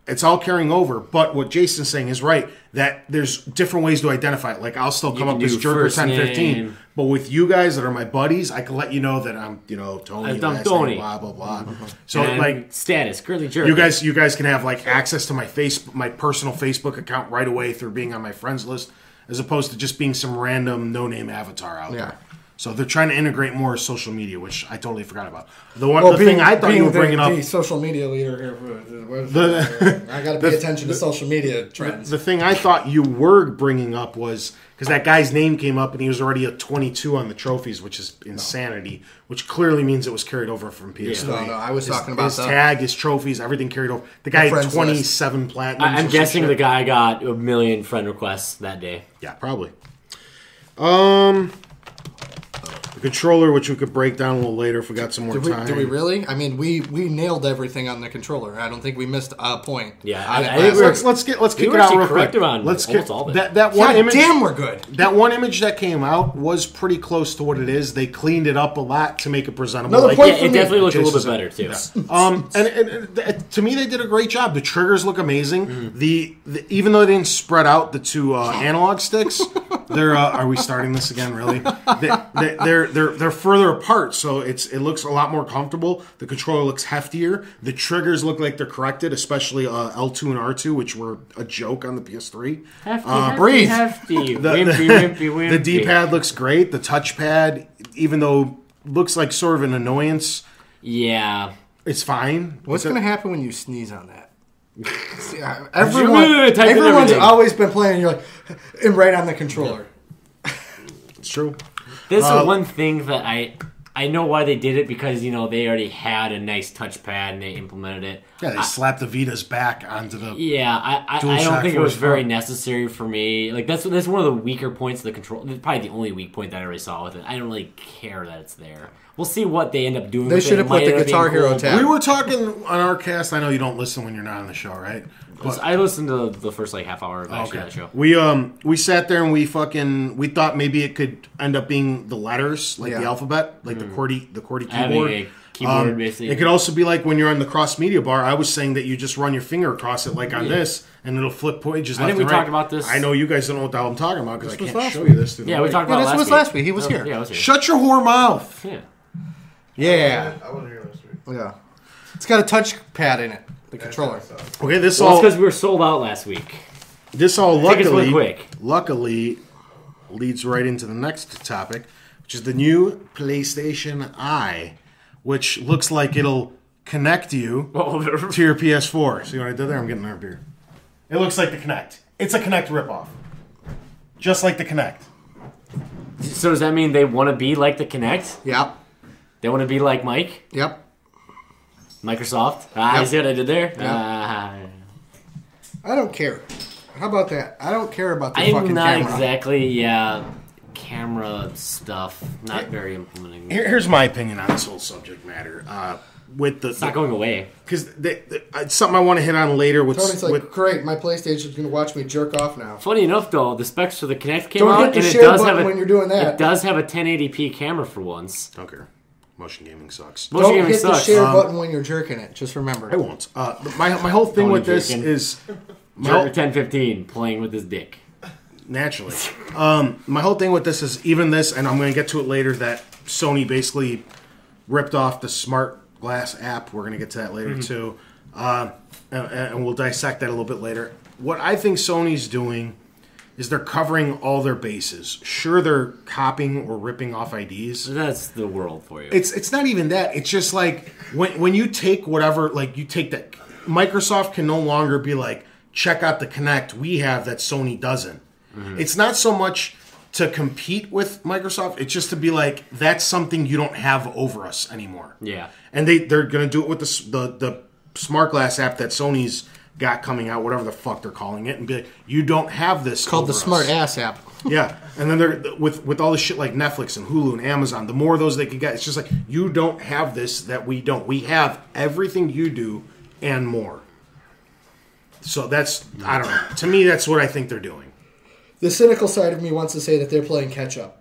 Speaker 1: It's all carrying over, but what Jason's saying is right, that there's different ways to identify it. Like, I'll still come up as Jerker1015, but with you guys that are my buddies, I can let you know that I'm, Tony,
Speaker 2: I'm Tony.
Speaker 1: blah, blah, blah.
Speaker 2: Mm-hmm.
Speaker 1: So,
Speaker 2: and status, curly jerk.
Speaker 1: You guys can have, access to my personal Facebook account right away through being on my friends list, as opposed to just being some random no-name avatar out there. So they're trying to integrate more social media, which I totally forgot about. The thing I thought you were bringing up,
Speaker 3: the social media leader here. I got to pay attention to social media trends.
Speaker 1: The thing I thought you were bringing up was because that guy's name came up and he was already a 22 on the trophies, which is insanity. Which clearly means it was carried over from PS3.
Speaker 3: No, I was talking about
Speaker 1: his tag, his trophies, everything carried over. The guy had 27 platinums.
Speaker 2: I'm guessing the guy got 1 million friend requests that day.
Speaker 1: Yeah, probably. controller, which we could break down a little later if we got some more time.
Speaker 3: Do we really? I mean, we nailed everything on the controller. I don't think we missed a point.
Speaker 2: Yeah,
Speaker 1: I think let's kick it out real quick.
Speaker 2: Let's get all of it.
Speaker 1: That one image.
Speaker 3: Damn, we're good.
Speaker 1: That one image that came out was pretty close to what it is. They cleaned it up a lot to make it presentable.
Speaker 3: Another point
Speaker 2: it definitely looked a little bit better too.
Speaker 1: Yeah. And to me, they did a great job. The triggers look amazing. Mm-hmm. Even though they didn't spread out the two analog sticks, they're. Are we starting this again? Really? They're further apart, so it looks a lot more comfortable. The controller looks heftier. The triggers look like they're corrected, especially L2 and R2, which were a joke on the PS3.
Speaker 2: Hefty. Wimpy.
Speaker 1: The D-pad looks great. The touchpad, even though looks like sort of an annoyance, it's fine.
Speaker 3: What's going to happen when you sneeze on that? Everyone's always been playing. You're like, and right on the controller.
Speaker 1: It's true.
Speaker 2: This is one thing that I know why they did it, because they already had a nice touchpad and they implemented it.
Speaker 1: Yeah, they slapped the Vitas back onto the.
Speaker 2: Yeah, I don't think it was very necessary for me. Like that's one of the weaker points of the control. Probably the only weak point that I ever saw with it. I don't really care that it's there. We'll see what they end up doing.
Speaker 3: They should have put the Guitar Hero tab.
Speaker 1: We were talking on our cast. I know you don't listen when you're not on the show, right?
Speaker 2: But I listened to the first half hour of that show.
Speaker 1: We sat there and we thought maybe it could end up being the letters, like the alphabet, like the QWERTY keyboard.
Speaker 2: Having a keyboard, basically.
Speaker 1: It could also be like when you're on the cross media bar. I was saying that you just run your finger across it, like on this, and it'll flip pages left and right. I think we talked
Speaker 2: about this.
Speaker 1: I know you guys don't know what the hell I'm talking about because I can't show you this.
Speaker 2: We talked about
Speaker 3: this was last week. He was here.
Speaker 2: Yeah, I was here.
Speaker 1: Shut your whore mouth.
Speaker 3: Yeah.
Speaker 4: I wasn't here last week.
Speaker 3: Yeah. It's got a touchpad in it. The controller.
Speaker 1: Okay,
Speaker 2: it's because we were sold out last week.
Speaker 1: This all luckily leads right into the next topic, which is the new PlayStation Eye, which looks like it'll connect you to your PS4. See what I did there? I'm getting our beer. It looks like the Kinect. It's a Kinect ripoff. Just like the Kinect.
Speaker 2: So does that mean they want to be like the Kinect?
Speaker 3: Yep.
Speaker 2: They want to be like Mike?
Speaker 3: Yep.
Speaker 2: Microsoft? You see what I did there? Yep.
Speaker 3: I don't care. How about that? I don't care about the fucking camera.
Speaker 2: I'm not exactly, camera stuff. Not very implementing.
Speaker 1: Here's my opinion on this whole subject matter.
Speaker 2: It's not going away.
Speaker 1: Because it's something I want to hit on later.
Speaker 3: Tony's like, great, my PlayStation's going to watch me jerk off now.
Speaker 2: Funny enough, though, the specs for the Kinect came
Speaker 3: don't
Speaker 2: out,
Speaker 3: hit the
Speaker 2: and
Speaker 3: share button when you're doing that.
Speaker 2: It does have a 1080p camera for once.
Speaker 1: Don't care. Motion gaming sucks.
Speaker 3: Don't hit the share button when you're jerking it. Just remember.
Speaker 1: I won't. My whole thing with this is...
Speaker 2: Jerk 1015, playing with his dick.
Speaker 1: Naturally. My whole thing with this is even this, and I'm going to get to it later, that Sony basically ripped off the Smart Glass app. We're going to get to that later, too. And we'll dissect that a little bit later. What I think Sony's doing is they're covering all their bases. Sure, they're copying or ripping off IDs.
Speaker 2: That's the world for you.
Speaker 1: It's not even that. It's just like when you take whatever, like you take that, Microsoft can no longer be like, check out the Kinect we have that Sony doesn't. Mm-hmm. It's not so much to compete with Microsoft. It's just to be like, that's something you don't have over us anymore.
Speaker 2: Yeah.
Speaker 1: And they're going to do it with the Smart Glass app that Sony's got coming out, whatever the fuck they're calling it, and be like, you don't have this.
Speaker 3: It's called the Smart Ass app.
Speaker 1: Yeah, and then they're with all the shit like Netflix and Hulu and Amazon. The more of those they can get, it's just like, you don't have this that we don't. We have everything you do and more. So that's, I don't know. To me, that's what I think they're doing.
Speaker 3: The cynical side of me wants to say that they're playing catch up.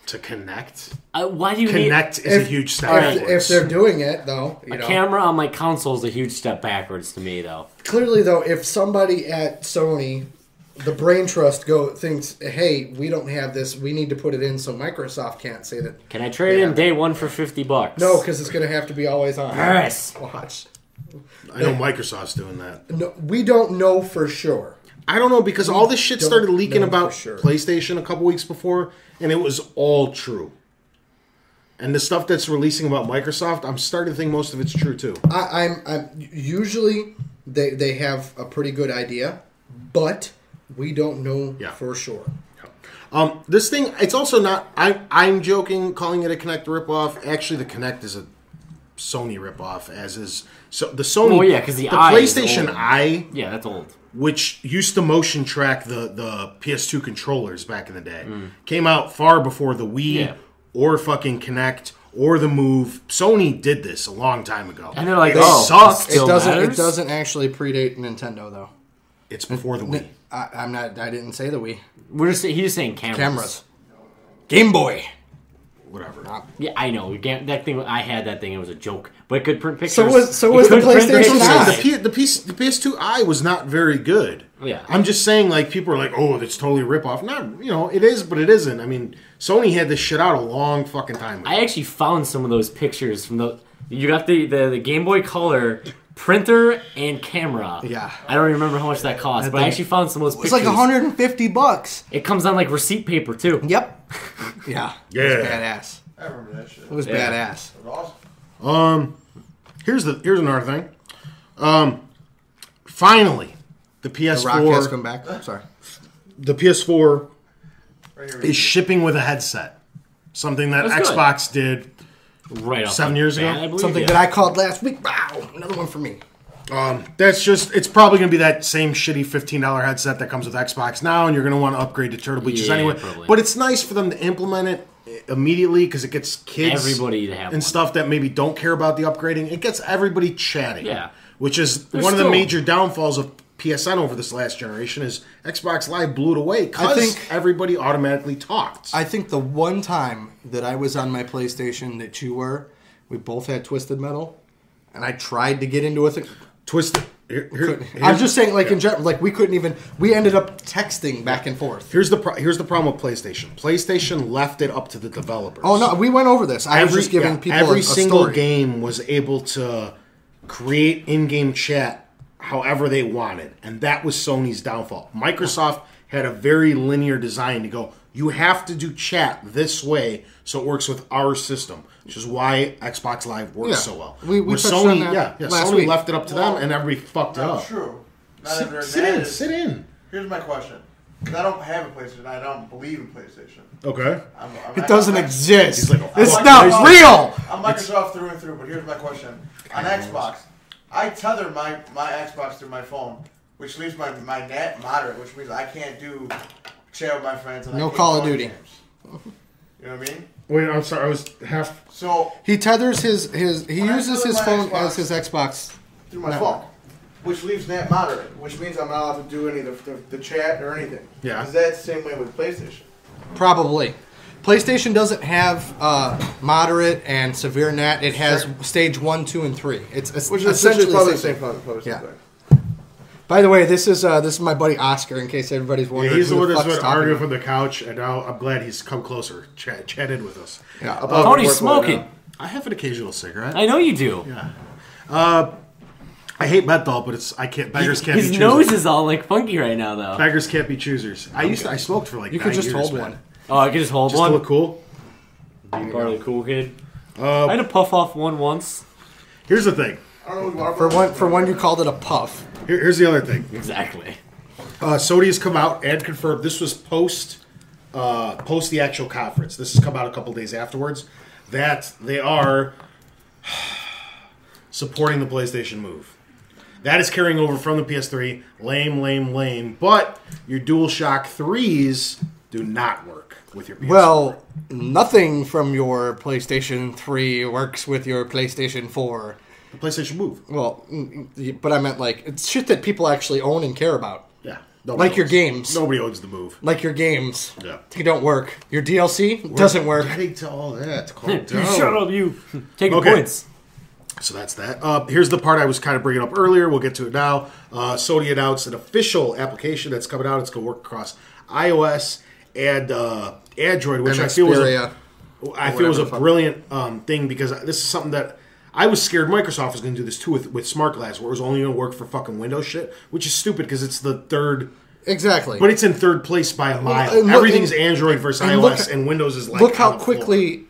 Speaker 1: To connect?
Speaker 2: Why do you
Speaker 1: connect
Speaker 2: need...
Speaker 1: is a huge step backwards.
Speaker 3: If they're doing it, though...
Speaker 2: A camera on my console is a huge step backwards to me, though.
Speaker 3: Clearly, though, if somebody at Sony, the brain trust thinks, hey, we don't have this, we need to put it in so Microsoft can't say that...
Speaker 2: Can I trade in day one for $50?
Speaker 3: No, because it's going to have to be always on.
Speaker 2: Yes.
Speaker 3: Watch.
Speaker 1: I know Microsoft's doing that.
Speaker 3: No, we don't know for sure.
Speaker 1: I don't know, because all this shit started leaking about PlayStation a couple weeks before, and it was all true. And the stuff that's releasing about Microsoft, I'm starting to think most of it's true too.
Speaker 3: I'm usually they have a pretty good idea, but we don't know for sure.
Speaker 1: This thing, it's also not. I'm joking, calling it a Kinect ripoff. Actually, the Kinect is a Sony ripoff, as is the Sony.
Speaker 2: Oh yeah, because the
Speaker 1: PlayStation Eye.
Speaker 2: Yeah, that's old.
Speaker 1: Which used to motion track the PS2 controllers back in the day, came out far before the Wii or fucking Kinect or the Move. Sony did this a long time ago.
Speaker 2: And they're like,
Speaker 1: it
Speaker 2: oh,
Speaker 1: sucks.
Speaker 3: It doesn't actually predate Nintendo though.
Speaker 1: It's before the Wii.
Speaker 3: I didn't say the Wii.
Speaker 2: He's just saying cameras.
Speaker 3: Game Boy.
Speaker 1: Whatever.
Speaker 2: Yeah, I know. That thing. I had that thing. It was a joke, but it could print pictures.
Speaker 3: So was the PlayStation Eye.
Speaker 1: The PS2i was not very good.
Speaker 2: Yeah.
Speaker 1: I'm just saying, like, people are like, oh, that's totally a ripoff. Not, it is, but it isn't. I mean, Sony had this shit out a long fucking time ago.
Speaker 2: I actually found some of those pictures from the. You got the Game Boy Color printer and camera.
Speaker 3: Yeah.
Speaker 2: I don't remember how much that cost, but I actually found some of those pictures.
Speaker 3: It's like $150.
Speaker 2: It comes on like receipt paper too.
Speaker 3: Yep. Yeah.
Speaker 1: Yeah.
Speaker 3: It was badass.
Speaker 4: I remember that shit.
Speaker 3: It was badass.
Speaker 4: It was awesome.
Speaker 1: Here's another thing. Finally, the PS4
Speaker 3: The Rock has come back. Sorry.
Speaker 1: The PS4
Speaker 4: Right here.
Speaker 1: is shipping with a headset. Something that
Speaker 2: That's good.
Speaker 1: Xbox did
Speaker 2: Right off
Speaker 1: 7
Speaker 2: the
Speaker 1: years
Speaker 2: bat,
Speaker 1: ago?
Speaker 2: I believe,
Speaker 3: Something
Speaker 2: yeah.
Speaker 3: that I called last week. Wow. Another one for me.
Speaker 1: It's probably going to be that same shitty $15 headset that comes with Xbox now, and you're going to want to upgrade to Turtle Beaches
Speaker 2: Yeah,
Speaker 1: anyway.
Speaker 2: probably.
Speaker 1: But it's nice for them to implement it immediately because it gets kids
Speaker 2: Everybody to have
Speaker 1: and
Speaker 2: one.
Speaker 1: stuff that maybe don't care about the upgrading. It gets everybody chatting.
Speaker 2: Yeah.
Speaker 1: Which is
Speaker 2: There's
Speaker 1: one of the
Speaker 2: still-
Speaker 1: major downfalls of PSN over this last generation is Xbox Live blew it away
Speaker 3: I
Speaker 1: because
Speaker 3: think-
Speaker 1: everybody automatically talked.
Speaker 3: I think the one time that I was on my PlayStation that you were, we both had Twisted Metal, and I tried to get into it.
Speaker 1: Twisted.
Speaker 3: I'm just saying, like in general, like we couldn't even. We ended up texting back and forth.
Speaker 1: Here's the problem with PlayStation. PlayStation left it up to the developers.
Speaker 3: Oh no, we went over this. I was just giving people
Speaker 1: every
Speaker 3: a
Speaker 1: single
Speaker 3: story.
Speaker 1: game was able to create in-game chat however they wanted, and that was Sony's downfall. Microsoft had a very linear design to go, you have to do chat this way so it works with our system, which is why Xbox Live works
Speaker 3: Yeah.
Speaker 1: so well.
Speaker 3: We
Speaker 1: Where
Speaker 3: touched
Speaker 1: Sony,
Speaker 3: on that last
Speaker 1: Sony
Speaker 3: week.
Speaker 1: left it up to them, and everybody fucked it
Speaker 4: Not
Speaker 1: up.
Speaker 4: true. Not every-
Speaker 1: Sit
Speaker 4: that
Speaker 1: in,
Speaker 4: is-
Speaker 1: sit in.
Speaker 4: Here's my question. Because I don't have a PlayStation. I don't believe in PlayStation.
Speaker 1: Okay.
Speaker 3: It doesn't exist.
Speaker 1: He's like,
Speaker 3: It's
Speaker 1: "Fuck
Speaker 3: not
Speaker 1: Microsoft."
Speaker 3: real.
Speaker 4: I'm Microsoft through and through, but here's my question. On Xbox, I tether my Xbox through my phone, which leaves my net moderate, which means I can't do chat with my friends. And I
Speaker 3: No
Speaker 4: can't
Speaker 3: Call of
Speaker 4: join
Speaker 3: Duty.
Speaker 4: games. You know what I mean?
Speaker 1: Wait, I'm sorry. I was half.
Speaker 4: So,
Speaker 3: He tethers his he
Speaker 4: When I
Speaker 3: uses
Speaker 4: tether
Speaker 3: his
Speaker 4: my
Speaker 3: phone
Speaker 4: Xbox
Speaker 3: as his Xbox.
Speaker 4: through my
Speaker 3: network.
Speaker 4: phone, which leaves net moderate, which means I'm not allowed to do any of the chat or anything.
Speaker 1: Yeah.
Speaker 4: Is that the same way with PlayStation?
Speaker 3: Probably. PlayStation doesn't have moderate and severe net. It has stage 1, 2, and 3. It's
Speaker 4: Which is
Speaker 3: essentially
Speaker 4: essentially probably the
Speaker 3: same
Speaker 4: same
Speaker 3: thing.
Speaker 4: post.
Speaker 3: Yeah. By the way, this is my buddy Oscar. In case everybody's
Speaker 1: Yeah,
Speaker 3: wondering,
Speaker 1: he's the
Speaker 3: who
Speaker 1: one that's
Speaker 3: fuck's
Speaker 1: been
Speaker 3: talking
Speaker 1: arguing
Speaker 3: about.
Speaker 1: from the couch, and now I'm glad he's come closer, chatted with us.
Speaker 3: Yeah.
Speaker 2: Tony's smoking.
Speaker 1: I have an occasional cigarette.
Speaker 2: I know you do.
Speaker 1: Yeah. I hate menthol, but I can't. Beggars can't be
Speaker 2: His
Speaker 1: choosers.
Speaker 2: nose is all like funky right now, though.
Speaker 1: Beggars can't be choosers. I smoked for like
Speaker 3: You
Speaker 1: 9
Speaker 3: could just
Speaker 1: years,
Speaker 3: hold
Speaker 1: man.
Speaker 3: one.
Speaker 2: Oh, I can just hold
Speaker 1: Just
Speaker 2: one.
Speaker 1: to look cool.
Speaker 2: Be part of the cool kid. I had to puff off one once.
Speaker 1: Here's the thing.
Speaker 4: I don't know what
Speaker 3: For one, you called it a puff.
Speaker 1: Here's the other thing.
Speaker 2: Exactly.
Speaker 1: Sony has come out and confirmed this was post the actual conference. This has come out a couple days afterwards that they are supporting the PlayStation Move. That is carrying over from the PS3. Lame. But your DualShock 3s do not work with your PS4.
Speaker 3: Well, nothing from your PlayStation 3 works with your PlayStation 4.
Speaker 1: the PlayStation Move.
Speaker 3: Well, but I meant like it's shit that people actually own and care about.
Speaker 1: Yeah.
Speaker 3: Like your games.
Speaker 1: Nobody owns the Move.
Speaker 3: Like your games.
Speaker 1: Yeah.
Speaker 3: They don't work. Your DLC doesn't work.
Speaker 1: Getting to all that. Calm
Speaker 2: You
Speaker 1: down.
Speaker 2: shut up, you. Taking
Speaker 1: Okay.
Speaker 2: points.
Speaker 1: So that's that. Here's the part I was kind of bringing up earlier. We'll get to it now. Sony announced an official application that's coming out. It's going to work across iOS and Android, which
Speaker 3: And
Speaker 1: I feel was
Speaker 3: Xperia.
Speaker 1: a brilliant thing because this is something that I was scared Microsoft was going to do this too with Smart Glass, where it was only going to work for fucking Windows shit, which is stupid because it's the third.
Speaker 3: Exactly.
Speaker 1: But it's in third place by a mile.
Speaker 3: and look-
Speaker 1: Everything's Android versus
Speaker 3: and look-
Speaker 1: iOS, and Windows is like
Speaker 3: Look how
Speaker 1: on the floor.
Speaker 3: quickly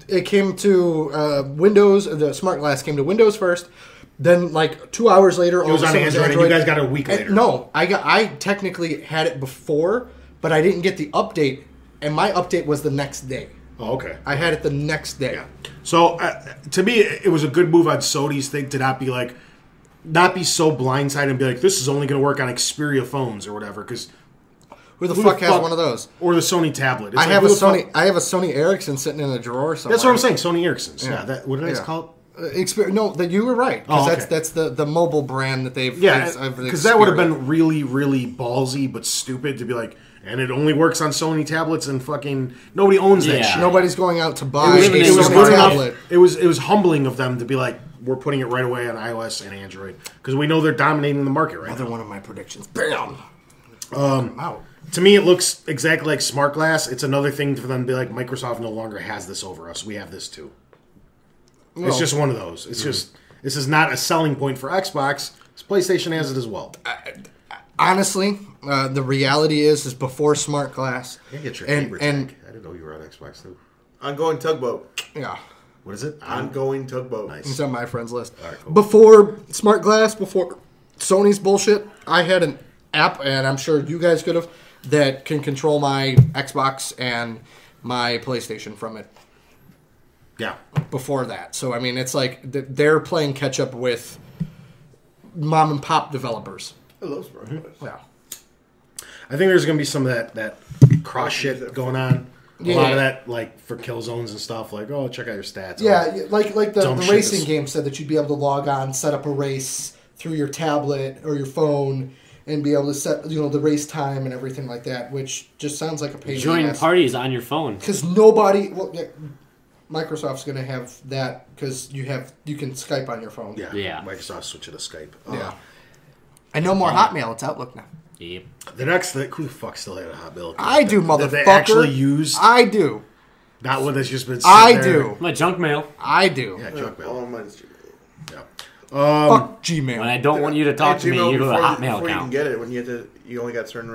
Speaker 3: it came to Windows. The Smart Glass came to Windows first. Then, like 2 hours later,
Speaker 1: It was on Android, and you guys got it a week later.
Speaker 3: No, I technically had it before, but I didn't get the update, and my update was the next day.
Speaker 1: Oh, okay.
Speaker 3: I had it the next day.
Speaker 1: Yeah. So to me, it was a good move on Sony's thing to not be so blindsided and be like, this is only going to work on Xperia phones or whatever. Because
Speaker 3: Who the fuck has one of those?
Speaker 1: Or the Sony tablet. It's
Speaker 3: I have a Sony Ericsson sitting in a drawer somewhere.
Speaker 1: That's what I'm saying. Sony Ericssons. Yeah. What did I call it?
Speaker 3: No, that you were right. Because that's the mobile brand that they've...
Speaker 1: Yeah, because that would have been really, really ballsy but stupid to be like, and it only works on Sony tablets and fucking... Nobody owns that shit.
Speaker 3: Nobody's going out to buy a
Speaker 1: Sony
Speaker 3: tablet.
Speaker 1: It was humbling of them to be like, we're putting it right away on iOS and Android. Because we know they're dominating the market right now.
Speaker 3: Another one of my predictions. Bam!
Speaker 1: To me, it looks exactly like Smart Glass. It's another thing for them to be like, Microsoft no longer has this over us. We have this too. Well, it's just one of those. It's just, this is not a selling point for Xbox. PlayStation has it as well.
Speaker 3: Honestly, the reality is before Smart Glass.
Speaker 1: I get your gamer tag. I didn't know you were on Xbox too.
Speaker 4: Ongoing tugboat.
Speaker 3: Yeah.
Speaker 1: What is it?
Speaker 4: Ongoing tugboat.
Speaker 1: Nice.
Speaker 3: It's on my friends list.
Speaker 1: All right, cool.
Speaker 3: Before Smart Glass, before Sony's bullshit, I had an app, and I'm sure you guys could have, that can control my Xbox and my PlayStation from it.
Speaker 1: Yeah.
Speaker 3: Before that. So, I mean, it's like they're playing catch up with mom and pop developers.
Speaker 4: I love Smart Glass.
Speaker 3: Yeah.
Speaker 1: I think there's going to be some of that cross shit going on. A lot of that, like, for kill zones and stuff, like, oh, check out your stats.
Speaker 3: Yeah, like the racing game said that you'd be able to log on, set up a race through your tablet or your phone, and be able to set, the race time and everything like that, which just sounds like a pain in the ass.
Speaker 2: Join parties on your phone.
Speaker 3: Because Microsoft's going to have that because you can Skype on your phone.
Speaker 1: Yeah. Microsoft switch it to Skype.
Speaker 3: Yeah. And no more Hotmail. It's Outlook now.
Speaker 2: Yep.
Speaker 1: The next thing, who the fuck still had a Hotmail account?
Speaker 3: I do, motherfucker.
Speaker 1: That they actually use?
Speaker 3: I do.
Speaker 1: Not one that's just been
Speaker 3: I do.
Speaker 2: My junk mail.
Speaker 3: I do.
Speaker 1: Yeah, junk mail.
Speaker 4: All mine's Gmail.
Speaker 1: Yeah.
Speaker 3: Fuck Gmail.
Speaker 2: When I don't want you to talk to me, you go to a Hotmail account.
Speaker 4: Before you can get it, when you only got certain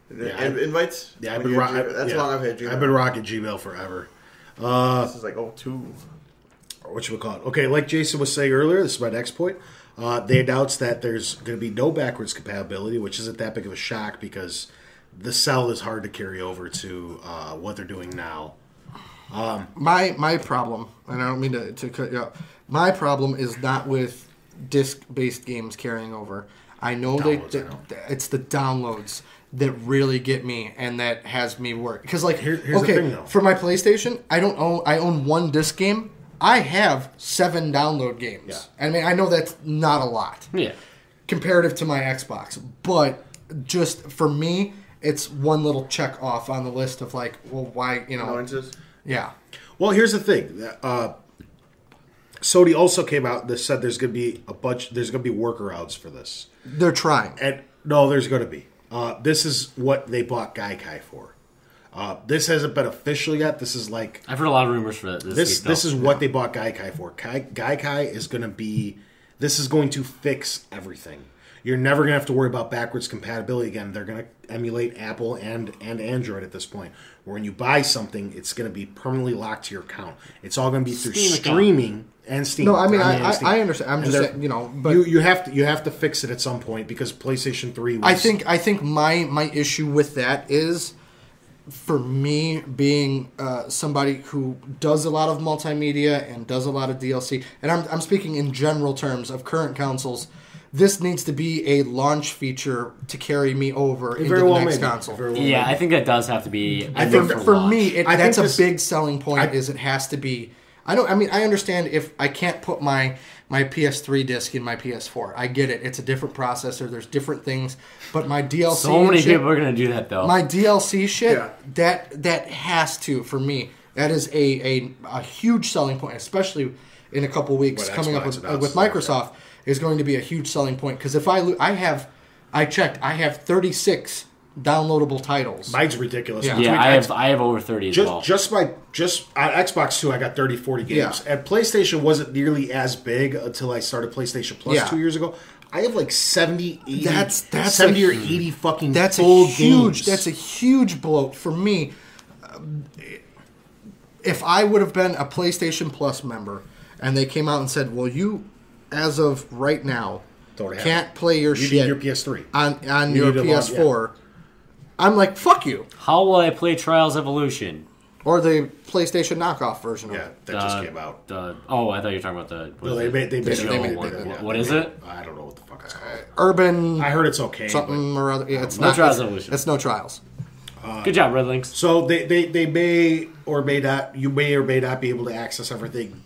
Speaker 4: invites.
Speaker 1: Yeah,
Speaker 4: that's how long I've had Gmail.
Speaker 1: I've been rocking Gmail forever.
Speaker 4: This is like 02.
Speaker 1: What you call it? Okay, like Jason was saying earlier, this is my next point. They announced that there's going to be no backwards compatibility, which isn't that big of a shock because the cell is hard to carry over to what they're doing now.
Speaker 3: My problem, and I don't mean to cut you off, my problem is not with disc-based games carrying over. I know it's the downloads that really get me and that has me work. Because here's the thing, though. For my PlayStation, I own one disc game. I have 7 download games. Yeah. I mean, I know that's not a lot.
Speaker 2: Yeah.
Speaker 3: Comparative to my Xbox. But just for me, it's one little check off on the list of why,
Speaker 4: Annoyances?
Speaker 3: Yeah.
Speaker 1: Well, here's the thing. Sony also came out and said there's going to be there's going to be workarounds for this.
Speaker 3: They're trying.
Speaker 1: And no, there's going to be. This is what they bought Gaikai for. This hasn't been official yet. This is like...
Speaker 2: I've heard a lot of rumors for this.
Speaker 1: This is what they bought Gaikai for. Gaikai is going to be... This is going to fix everything. You're never going to have to worry about backwards compatibility again. They're going to emulate Apple and Android at this point. Where when you buy something, it's going to be permanently locked to your account. It's all going to be through streaming and Steam.
Speaker 3: No, I mean, I understand. I'm just saying, but
Speaker 1: you have to fix it at some point because PlayStation 3 was...
Speaker 3: I think my issue with that is... For me, being somebody who does a lot of multimedia and does a lot of DLC, and I'm speaking in general terms of current consoles, this needs to be a launch feature to carry me over into the next console.
Speaker 2: I think that does have to be.
Speaker 3: For me, that's a big selling point. Is it has to be. I understand if I can't put my PS3 disc in my PS4. I get it. It's a different processor. There's different things. But my DLC
Speaker 2: So many people are going to do that, though.
Speaker 3: My DLC shit, that has to, for me, that is a huge selling point, especially in a couple weeks coming up with Microsoft, is going to be a huge selling point. Because if I checked, I have 36 downloadable titles.
Speaker 1: Mine's ridiculous.
Speaker 2: Yeah, I have over 30 as well.
Speaker 1: Just on Xbox 2, I got 30, 40 games. And PlayStation wasn't nearly as big until I started PlayStation Plus 2 years ago. I have like 70, 80,
Speaker 3: that's
Speaker 1: 70 or 80 fucking full games.
Speaker 3: That's a huge bloat for me. If I would have been a PlayStation Plus member and they came out and said, well, you, as of right now, can't play your shit
Speaker 1: need your PS3
Speaker 3: on your PS4. I'm like, fuck you.
Speaker 2: How will I play Trials Evolution?
Speaker 3: Or the PlayStation knockoff version of
Speaker 1: Yeah,
Speaker 3: it.
Speaker 1: that just came out.
Speaker 2: I thought you were talking about the.
Speaker 1: No, they made
Speaker 2: What is it?
Speaker 1: I don't know what the fuck it's called.
Speaker 3: Urban.
Speaker 1: I heard it's okay.
Speaker 3: Something or other. Yeah, it's
Speaker 2: No
Speaker 3: not.
Speaker 2: Trials Evolution.
Speaker 3: It's no trials.
Speaker 2: Good job, Red Links.
Speaker 1: So they may or may not, you may or may not be able to access everything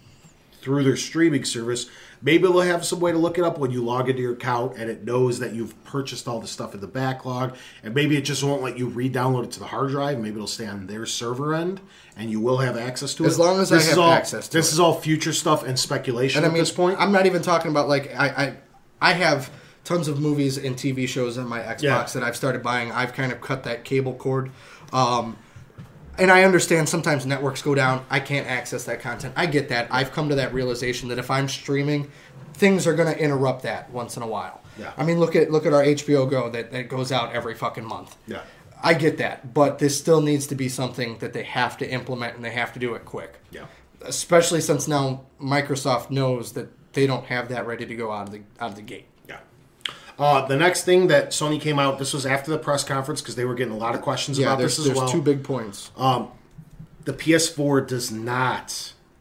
Speaker 1: through their streaming service. Maybe they'll have some way to look it up when you log into your account and it knows that you've purchased all the stuff in the backlog. And maybe it just won't let you re-download it to the hard drive. Maybe it'll stay on their server end and you will have access to it.
Speaker 3: As long as I have access to it.
Speaker 1: This is all future stuff and speculation at this point.
Speaker 3: I'm not even talking about, like, I have tons of movies and TV shows on my Xbox that I've started buying. I've kind of cut that cable cord. And I understand sometimes networks go down. I can't access that content. I get that. I've come to that realization that if I'm streaming, things are going to interrupt that once in a while.
Speaker 1: Yeah.
Speaker 3: I mean, look at our HBO Go that goes out every fucking month.
Speaker 1: Yeah.
Speaker 3: I get that, but this still needs to be something that they have to implement, and they have to do it quick.
Speaker 1: Yeah.
Speaker 3: Especially since now Microsoft knows that they don't have that ready to go out of the gate.
Speaker 1: Yeah. The next thing that Sony came out, this was after the press conference because they were getting a lot of questions about this as well.
Speaker 3: There's two big points.
Speaker 1: The PS4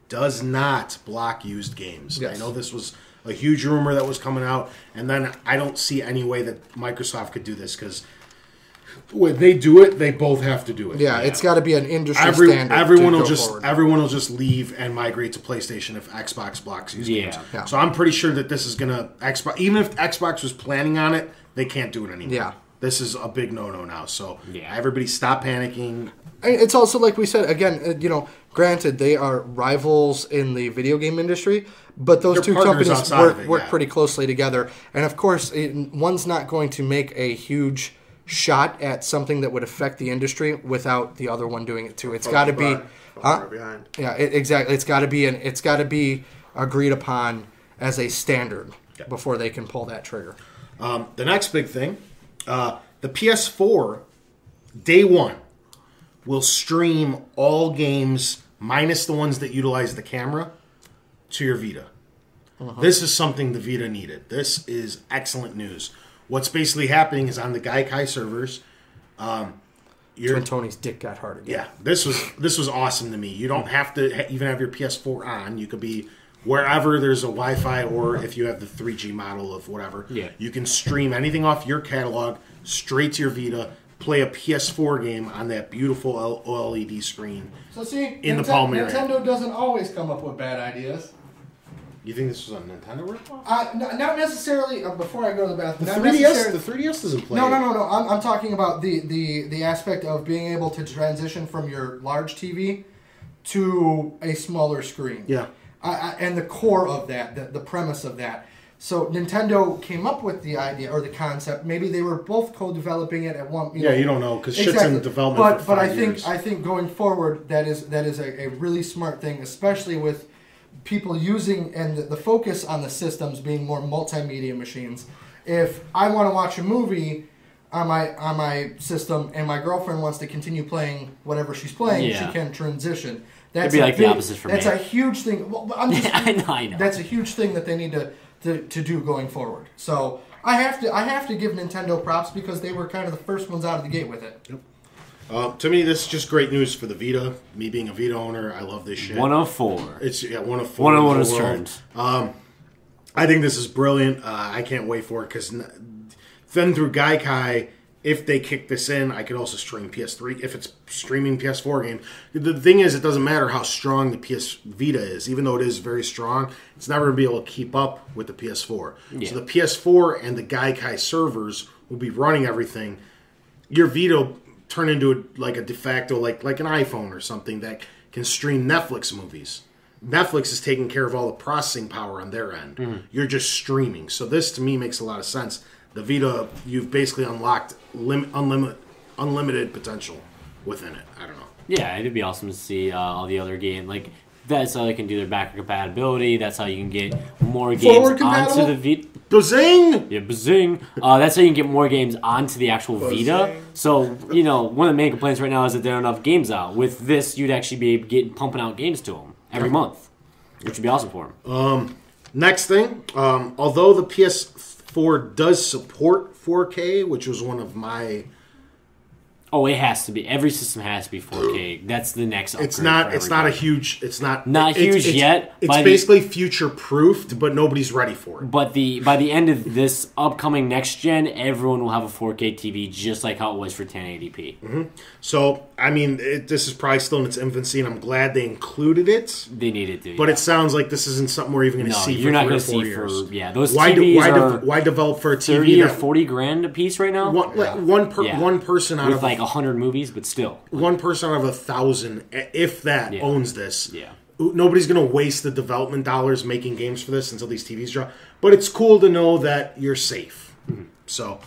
Speaker 1: does not block used games.
Speaker 3: Yes.
Speaker 1: I know this was a huge rumor that was coming out, and then I don't see any way that Microsoft could do this because when they do it, they both have to do it.
Speaker 3: Yeah, it's got to be an industry standard.
Speaker 1: Everyone will just leave and migrate to PlayStation if Xbox blocks used games.
Speaker 3: Yeah.
Speaker 1: So I'm pretty sure that this is gonna Xbox. Even if Xbox was planning on it, they can't do it anymore.
Speaker 3: Yeah.
Speaker 1: This is a big no-no now. So everybody stop panicking.
Speaker 3: It's also, like we said, again, granted, they are rivals in the video game industry, but those two companies work pretty closely together. And, of course, one's not going to make a huge shot at something that would affect the industry without the other one doing it, too. It's got to be...
Speaker 4: behind.
Speaker 3: Yeah, exactly. It's got to be agreed upon as a standard before they can pull that trigger.
Speaker 1: The next big thing, the PS4, day one, will stream all games, minus the ones that utilize the camera, to your Vita. This is something the Vita needed. This is excellent news. What's basically happening is on the Gaikai servers,
Speaker 3: when Tony's dick got hard again.
Speaker 1: Yeah, this was awesome to me. You don't have to even have your PS4 on. You could be wherever there's a Wi-Fi, or if you have the 3G model of whatever, you can stream anything off your catalog straight to your Vita, play a PS4 game on that beautiful OLED screen.
Speaker 3: So see,
Speaker 1: in the palm area.
Speaker 3: Nintendo doesn't always come up with bad ideas.
Speaker 1: You think this was a Nintendo ripoff?
Speaker 3: Not necessarily. Before I go to the bathroom,
Speaker 1: the 3DS doesn't play.
Speaker 3: No. I'm talking about the aspect of being able to transition from your large TV to a smaller screen.
Speaker 1: Yeah.
Speaker 3: And the core of that, the premise of that. So Nintendo came up with the idea or the concept. Maybe they were both co-developing it at one.
Speaker 1: You don't know because shit's in development.
Speaker 3: But I think going forward, that is a really smart thing, especially with people using and the focus on the systems being more multimedia machines. If I want to watch a movie on my system and my girlfriend wants to continue playing whatever she's playing, she can transition.
Speaker 2: It'd be like the opposite for me.
Speaker 3: That's a huge thing. Well,
Speaker 2: I know.
Speaker 3: That's a huge thing that they need to do going forward. So I have to give Nintendo props because they were kind of the first ones out of the gate with it.
Speaker 1: Yep. To me, this is just great news for the Vita. Me being a Vita owner, I love this shit.
Speaker 2: 104.
Speaker 1: It's 104.
Speaker 2: 101 is turned.
Speaker 1: I think this is brilliant. I can't wait for it because then through Gaikai, if they kick this in, I could also stream PS3 if it's streaming PS4 games. The thing is, it doesn't matter how strong the PS Vita is. Even though it is very strong, it's never going to be able to keep up with the PS4. Yeah. So the PS4 and the Gaikai servers will be running everything. Your Vita turn into like a de facto, like an iPhone or something that can stream Netflix movies. Netflix is taking care of all the processing power on their end. You're just streaming. So this, to me, makes a lot of sense. The Vita, you've basically unlocked unlimited potential within it. I don't know.
Speaker 2: Yeah, it'd be awesome to see all the other games. Like, that's how they can do their backward compatibility. That's how you can get more games onto the Vita.
Speaker 1: Bazing!
Speaker 2: Yeah, bazing. That's how you can get more games onto the actual Vita. So, one of the main complaints right now is that there are enough games out. With this, you'd actually be pumping out games to them every month, which would be awesome for them.
Speaker 1: Next thing, although the PS4 does support 4K, which was one of my
Speaker 2: Oh, it has to be. Every system has to be 4K. That's the next upgrade.
Speaker 1: It's not a huge. It's not
Speaker 2: huge yet.
Speaker 1: It's basically future proofed, but nobody's ready for it.
Speaker 2: But by the end of this upcoming next gen, everyone will have a 4K TV, just like how it was for 1080p.
Speaker 1: Mm-hmm. So I mean, this is probably still in its infancy, and I'm glad they included it.
Speaker 2: They needed to.
Speaker 1: But it sounds like this isn't something we're even going to see.
Speaker 2: You're not
Speaker 1: going to
Speaker 2: see
Speaker 1: years.
Speaker 2: those TVs
Speaker 1: why develop for a TV
Speaker 2: 30 or 40 grand a piece right now?
Speaker 1: One person out
Speaker 2: with
Speaker 1: of
Speaker 2: like 100 movies, but still,
Speaker 1: one person out of 1,000, if that, owns this.
Speaker 2: Yeah,
Speaker 1: nobody's going to waste the development dollars making games for this until these TVs drop. But it's cool to know that you're safe. Mm-hmm. So,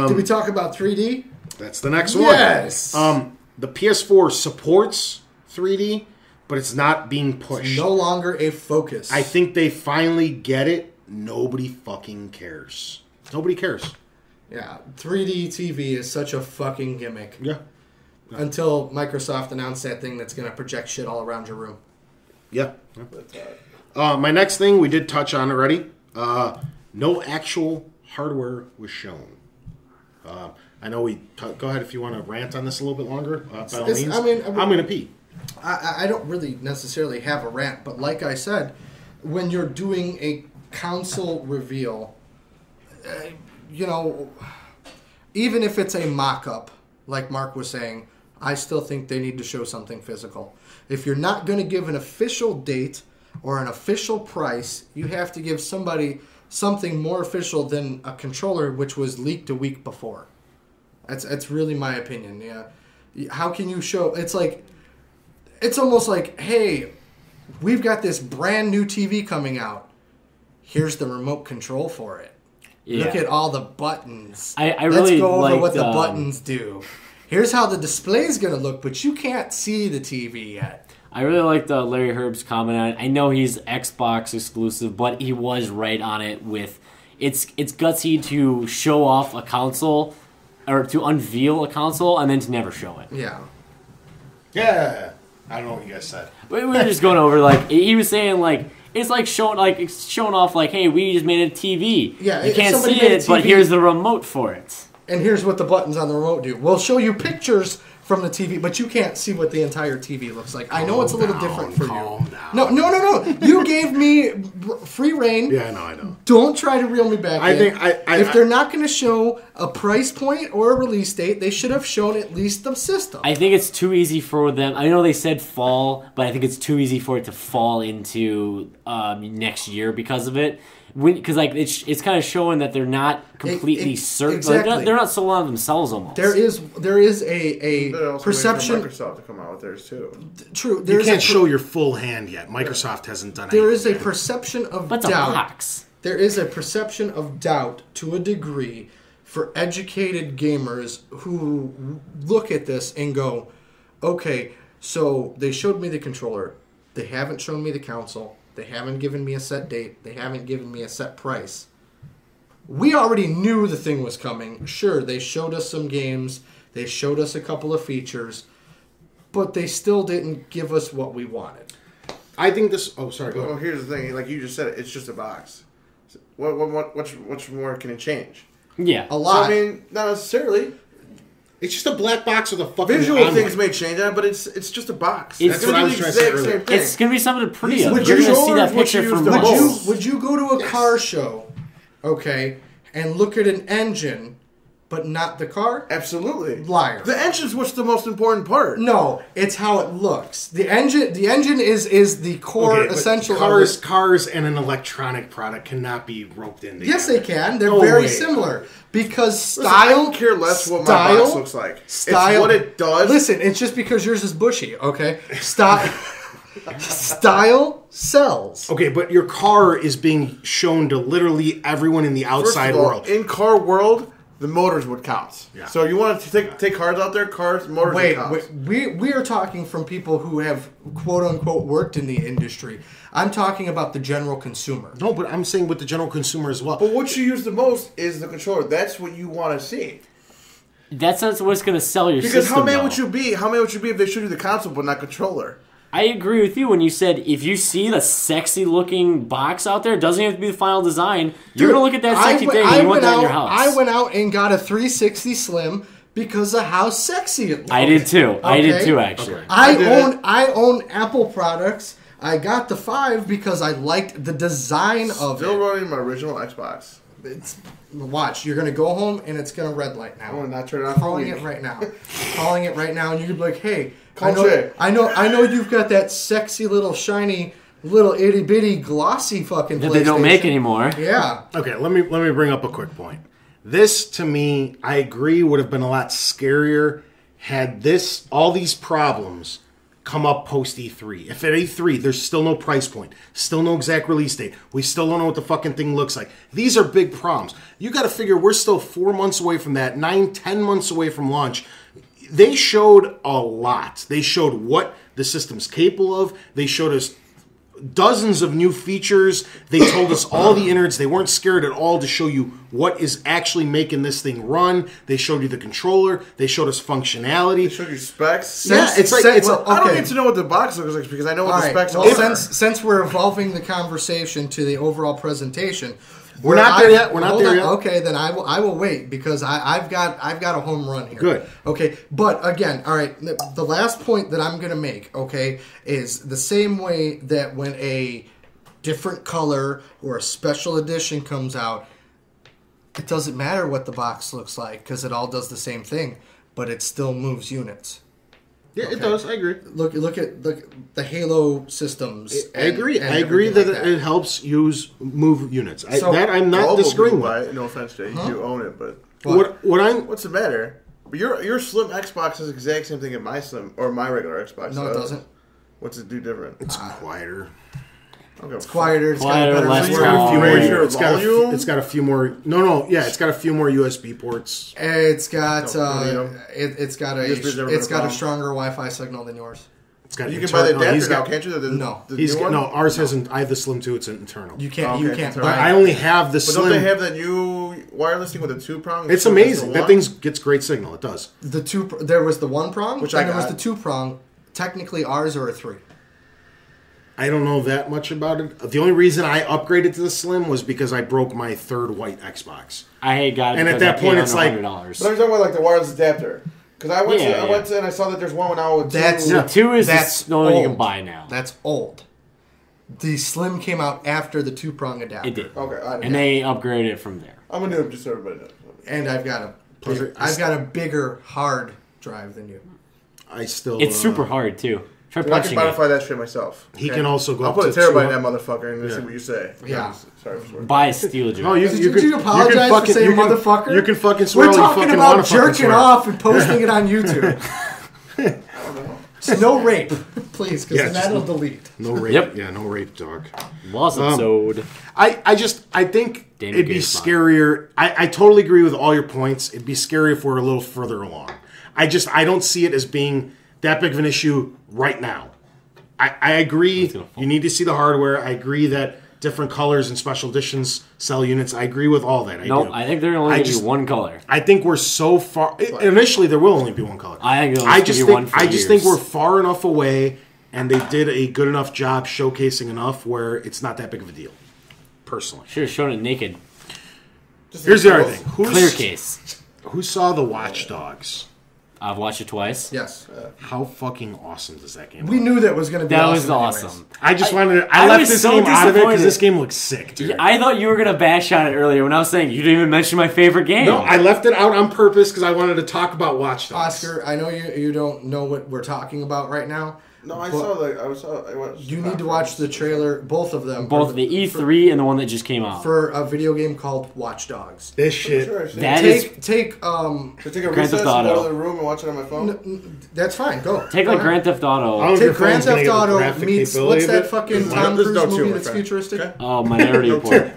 Speaker 3: did we talk about 3D?
Speaker 1: That's the next one.
Speaker 3: Yes.
Speaker 1: The PS4 supports 3D, but it's not being pushed.
Speaker 3: It's no longer a focus.
Speaker 1: I think they finally get it. Nobody fucking cares. Nobody cares.
Speaker 3: Yeah, 3D TV is such a fucking gimmick.
Speaker 1: Yeah.
Speaker 3: Until Microsoft announced that thing that's going to project shit all around your room.
Speaker 1: Yeah. My next thing we did touch on already. No actual hardware was shown. I know go ahead if you want to rant on this a little bit longer. By all means. I'm going to pee.
Speaker 3: I don't really necessarily have a rant, but like I said, when you're doing a console reveal, even if it's a mock-up, like Mark was saying, I still think they need to show something physical. If you're not going to give an official date or an official price, you have to give somebody something more official than a controller, which was leaked a week before. That's really my opinion. Yeah, how can you show? It's almost like, hey, we've got this brand new TV coming out. Here's the remote control for it. Yeah. Look at all the buttons.
Speaker 2: Let's
Speaker 3: go over what the buttons do. Here's how the display's going to look, but you can't see the TV yet.
Speaker 2: I really like Larry Herb's comment on it. I know he's Xbox exclusive, but he was right on it with it's gutsy to show off a console or to unveil a console and then to never show it.
Speaker 3: Yeah.
Speaker 1: Yeah. I don't know what you guys said.
Speaker 2: We were just going over he was saying it's like showing off hey, we just made a TV.
Speaker 3: Yeah,
Speaker 2: you can't see it, but here's the remote for it.
Speaker 3: And here's what the buttons on the remote do. We'll show you pictures from the TV, but you can't see what the entire TV looks like. I know it's a little different for you. No. You gave me free reign.
Speaker 1: Yeah, I know.
Speaker 3: Don't try to reel me back in.
Speaker 1: If
Speaker 3: they're not going to show a price point or a release date, they should have shown at least the system.
Speaker 2: I think it's too easy for them. I know they said fall, but I think it's too easy for it to fall into next year because of it. Because it's kind of showing that they're not completely certain.
Speaker 3: Exactly.
Speaker 2: They're not sold on themselves almost.
Speaker 3: There is a perception.
Speaker 4: Microsoft to come out with theirs too.
Speaker 3: True.
Speaker 1: You can't show your full hand yet. Microsoft hasn't done anything.
Speaker 3: There is a perception of doubt.
Speaker 2: That's a box.
Speaker 3: There is a perception of doubt to a degree for educated gamers who look at this and go, okay, so they showed me the controller. They haven't shown me the console. They haven't given me a set date. They haven't given me a set price. We already knew the thing was coming. Sure, they showed us some games. They showed us a couple of features. But they still didn't give us what we wanted.
Speaker 1: I think this... Oh, sorry, go ahead.
Speaker 4: Well, here's the thing. Like you just said, it's just a box. What's more can it change?
Speaker 2: Yeah.
Speaker 3: A lot.
Speaker 4: So, not necessarily.
Speaker 1: It's just a black box with a fucking
Speaker 4: visual things may change on it, but it's just a box.
Speaker 1: That's what I was trying to say earlier.
Speaker 2: It's gonna be something pretty. You're
Speaker 3: gonna
Speaker 2: see that picture from.
Speaker 3: Would you go to a car show, okay, and look at an engine, but not the car?
Speaker 4: Absolutely.
Speaker 3: Liar.
Speaker 4: The engine's what's the most important part.
Speaker 3: No, it's how it looks. The engine is the core essential.
Speaker 1: Cars and an electronic product cannot be roped in together.
Speaker 3: Yes, they can. They're very similar. Because style...
Speaker 4: Listen, I don't care less what my box looks like.
Speaker 3: Style...
Speaker 4: It's what it does.
Speaker 3: Listen, it's just because yours is bushy, okay? Style sells.
Speaker 1: Okay, but your car is being shown to literally everyone in the outside world.
Speaker 4: In car world, the motors would count.
Speaker 1: Yeah.
Speaker 4: So you want to take cars out there, motors would count.
Speaker 3: We are talking from people who have quote-unquote worked in the industry. I'm talking about the general consumer.
Speaker 1: No, but I'm saying with the general consumer as well.
Speaker 4: But what you use the most is the controller. That's what you want to see.
Speaker 2: That's what's going to sell your
Speaker 4: because
Speaker 2: system.
Speaker 4: How mad would you be? How mad would you be if they showed you the console but not controller?
Speaker 2: I agree with you when you said if you see the sexy looking box out there, it doesn't have to be the final design. You're going to look at that sexy thing and you want that in your house.
Speaker 3: I went out and got a 360 Slim because of how sexy it looks.
Speaker 2: I did too.
Speaker 3: Okay?
Speaker 2: I did too, actually.
Speaker 1: Okay.
Speaker 3: I own Apple products. I got the 5 because I liked the design of
Speaker 4: Still
Speaker 3: it.
Speaker 4: running my original Xbox.
Speaker 3: Watch, you're gonna go home and it's gonna red light now.
Speaker 4: I'm gonna not turn it on.
Speaker 3: Calling it right now. Calling it right now, and you're gonna be like, "Hey,
Speaker 4: Call Jay.
Speaker 3: I know you've got that sexy little shiny, little itty bitty glossy fucking
Speaker 2: That they don't make
Speaker 3: PlayStation."
Speaker 2: anymore.
Speaker 3: Yeah,
Speaker 1: Okay, let me bring up a quick point. This, to me, I agree, would have been a lot scarier had all these problems come up post E3. If at E3 there's still no price point, still no exact release date, we still don't know what the fucking thing looks like. These are big problems. You got to figure we're still 4 months away from that, 9-10 months away from launch. They showed a lot. They showed what the system's capable of. They showed us dozens of new features. They told us all the innards. They weren't scared at all to show you what is actually making this thing run. They showed you the controller. They showed us functionality.
Speaker 4: They showed you specs.
Speaker 1: Yeah, it's like
Speaker 4: I don't need to know what the box looks like because I know what the specs
Speaker 3: well,
Speaker 4: are.
Speaker 3: since we're evolving the conversation to the overall presentation,
Speaker 1: We're not there yet. We're not
Speaker 3: hold
Speaker 1: there
Speaker 3: on.
Speaker 1: yet.
Speaker 3: Okay, then I will wait because I've got a home run here.
Speaker 1: Good.
Speaker 3: Okay, but again, all right. The last point that I'm gonna make, okay, is the same way that when a different color or a special edition comes out, it doesn't matter what the box looks like because it all does the same thing, but it still moves units.
Speaker 1: Yeah,
Speaker 3: Okay.
Speaker 1: it does. I agree.
Speaker 3: Look at the Halo systems.
Speaker 1: I agree.
Speaker 3: and
Speaker 1: I agree
Speaker 3: everything
Speaker 1: that
Speaker 3: like
Speaker 1: it helps move units.
Speaker 3: So-
Speaker 1: I'm not
Speaker 4: All
Speaker 1: disagreeing
Speaker 4: people
Speaker 1: with.
Speaker 4: buy it. No offense, Jay. You do own it, but
Speaker 1: What I'm
Speaker 4: what's the matter? But your slim Xbox is the exact same thing as my slim or my regular Xbox.
Speaker 3: No, it doesn't.
Speaker 4: What's it do different?
Speaker 1: it's quieter.
Speaker 3: It's quieter. It's
Speaker 2: Quieter,
Speaker 3: got a better
Speaker 2: less
Speaker 3: memory.
Speaker 2: power.
Speaker 1: It's got
Speaker 4: volume?
Speaker 1: it's got a few more. No, yeah, it's got a few more USB ports.
Speaker 3: It's got
Speaker 4: No,
Speaker 3: it's got a
Speaker 4: USB's never been a problem.
Speaker 3: stronger Wi-Fi signal than yours.
Speaker 1: It's got
Speaker 4: You can buy the
Speaker 1: internal-
Speaker 4: adapter now, can't you?
Speaker 3: No.
Speaker 4: The
Speaker 1: He's
Speaker 4: new one?
Speaker 1: no, ours hasn't. I have the Slim 2. It's internal.
Speaker 3: You can't.
Speaker 4: Okay,
Speaker 3: You can't
Speaker 4: it's
Speaker 3: buy.
Speaker 1: But I only have the
Speaker 4: But
Speaker 1: Slim.
Speaker 4: don't they have that new wireless thing with a 2-prong?
Speaker 1: It's amazing. That thing gets great signal. It does.
Speaker 3: the two. There was the 1 prong,
Speaker 4: Which
Speaker 3: and
Speaker 4: I
Speaker 3: there was
Speaker 4: got.
Speaker 3: the 2 prong. Technically, ours are a 3.
Speaker 1: I don't know that much about it. The only reason I upgraded to the Slim was because I broke my third white Xbox.
Speaker 2: I got it
Speaker 1: And at
Speaker 2: because
Speaker 1: that
Speaker 2: I
Speaker 1: point,
Speaker 2: paid
Speaker 1: it's
Speaker 2: under
Speaker 1: like-
Speaker 4: But
Speaker 2: $100.
Speaker 4: I'm talking about like the wireless adapter. Because I went
Speaker 2: Yeah,
Speaker 4: I went to and I saw that there's one now with
Speaker 3: That's-
Speaker 4: two.
Speaker 2: The 2 is
Speaker 3: That's
Speaker 2: the only you can
Speaker 3: old.
Speaker 2: buy now.
Speaker 3: That's old. The Slim came out after the 2 prong adapter.
Speaker 2: It did.
Speaker 4: Okay, I
Speaker 2: And they upgraded it from there.
Speaker 4: I'm gonna do it just so everybody knows.
Speaker 3: And I've got a bigger hard drive than you.
Speaker 1: I still.
Speaker 2: It's super hard, too. Try
Speaker 4: Dude, I can
Speaker 2: punching it.
Speaker 4: modify that shit myself.
Speaker 1: He can also go
Speaker 4: I'll
Speaker 1: up
Speaker 4: put a
Speaker 1: to
Speaker 4: terabyte in
Speaker 1: 200.
Speaker 4: that motherfucker and see
Speaker 1: Yeah.
Speaker 4: what you say.
Speaker 3: Yeah.
Speaker 4: Sorry for swearing.
Speaker 2: Buy a steel drive.
Speaker 1: No, you
Speaker 3: Did
Speaker 1: can.
Speaker 3: you apologize for saying motherfucker?
Speaker 1: You can fucking swear
Speaker 3: We're
Speaker 1: all you
Speaker 3: talking
Speaker 1: fucking
Speaker 3: about
Speaker 1: want to fucking
Speaker 3: jerking
Speaker 1: swear.
Speaker 3: off and posting it on YouTube. It's no rape, please, because
Speaker 1: Yeah,
Speaker 3: then
Speaker 1: just
Speaker 3: that'll delete.
Speaker 1: No rape.
Speaker 2: Yep.
Speaker 1: Yeah, no rape, dog.
Speaker 2: Lost episode.
Speaker 1: I think
Speaker 2: Damn
Speaker 1: it'd be
Speaker 2: gay spot.
Speaker 1: scarier. I totally agree with all your points. It'd be scary if we're a little further along. I don't see it as being that big of an issue right now. I agree.
Speaker 2: gonna fall.
Speaker 1: You need to see the hardware. I agree that different colors and special editions sell units. I agree with all that.
Speaker 2: Nope,
Speaker 1: do.
Speaker 2: I think they're only
Speaker 1: I
Speaker 2: going to
Speaker 1: just-
Speaker 2: be one color.
Speaker 1: I think we're so far. Initially, there will only be one color.
Speaker 2: I think they'll
Speaker 1: I
Speaker 2: just
Speaker 1: just
Speaker 2: give you one
Speaker 1: think.
Speaker 2: for
Speaker 1: I just think
Speaker 2: years.
Speaker 1: we're far enough away, and they did a good enough job showcasing enough where it's not that big of a deal. Personally,
Speaker 2: Should have shown it naked.
Speaker 1: here's the other thing.
Speaker 2: Clear case.
Speaker 1: Who saw the Watch Dogs?
Speaker 2: I've watched it twice.
Speaker 3: Yes.
Speaker 1: How fucking awesome does that game
Speaker 3: We
Speaker 1: look?
Speaker 3: knew that was going to be
Speaker 2: That
Speaker 3: awesome.
Speaker 2: was
Speaker 3: anyways.
Speaker 2: awesome.
Speaker 1: I just wanted to.
Speaker 2: I
Speaker 1: I left
Speaker 2: was
Speaker 1: this
Speaker 2: so
Speaker 1: game out of it because
Speaker 2: disappointed.
Speaker 1: this game looks sick, dude.
Speaker 2: I thought you were going to bash on it earlier when I was saying you didn't even mention my favorite game.
Speaker 1: No, I left it out on purpose because I wanted to talk about Watch Dogs.
Speaker 3: Oscar, I know you don't know what we're talking about right now.
Speaker 4: No, I
Speaker 3: but
Speaker 4: saw. I watched.
Speaker 3: You need to watch the trailer, both of them.
Speaker 2: Both the E3 and the one that just came out.
Speaker 3: for a video game called Watch Dogs.
Speaker 1: This shit.
Speaker 4: Sure, sure.
Speaker 2: That
Speaker 3: Take
Speaker 4: Should I take a
Speaker 2: Grand
Speaker 4: recess
Speaker 2: Theft
Speaker 4: and go
Speaker 2: Auto.
Speaker 4: to the room and watch it on my phone?
Speaker 3: that's fine. Go.
Speaker 2: Take
Speaker 3: Go
Speaker 2: like
Speaker 3: ahead.
Speaker 2: Grand Theft Auto.
Speaker 1: I don't-
Speaker 3: Take
Speaker 1: Your
Speaker 3: Grand
Speaker 1: phone's gonna
Speaker 3: Theft
Speaker 1: get the
Speaker 3: Auto
Speaker 1: graphic
Speaker 3: meets
Speaker 1: capability
Speaker 3: what's
Speaker 1: of
Speaker 3: that
Speaker 1: it?
Speaker 3: fucking
Speaker 4: Why
Speaker 3: Tom
Speaker 4: not? This is
Speaker 3: Cruise
Speaker 4: no two,
Speaker 3: movie
Speaker 4: my
Speaker 3: that's
Speaker 4: friend.
Speaker 3: futuristic?
Speaker 4: Okay.
Speaker 2: Oh, Minority Report.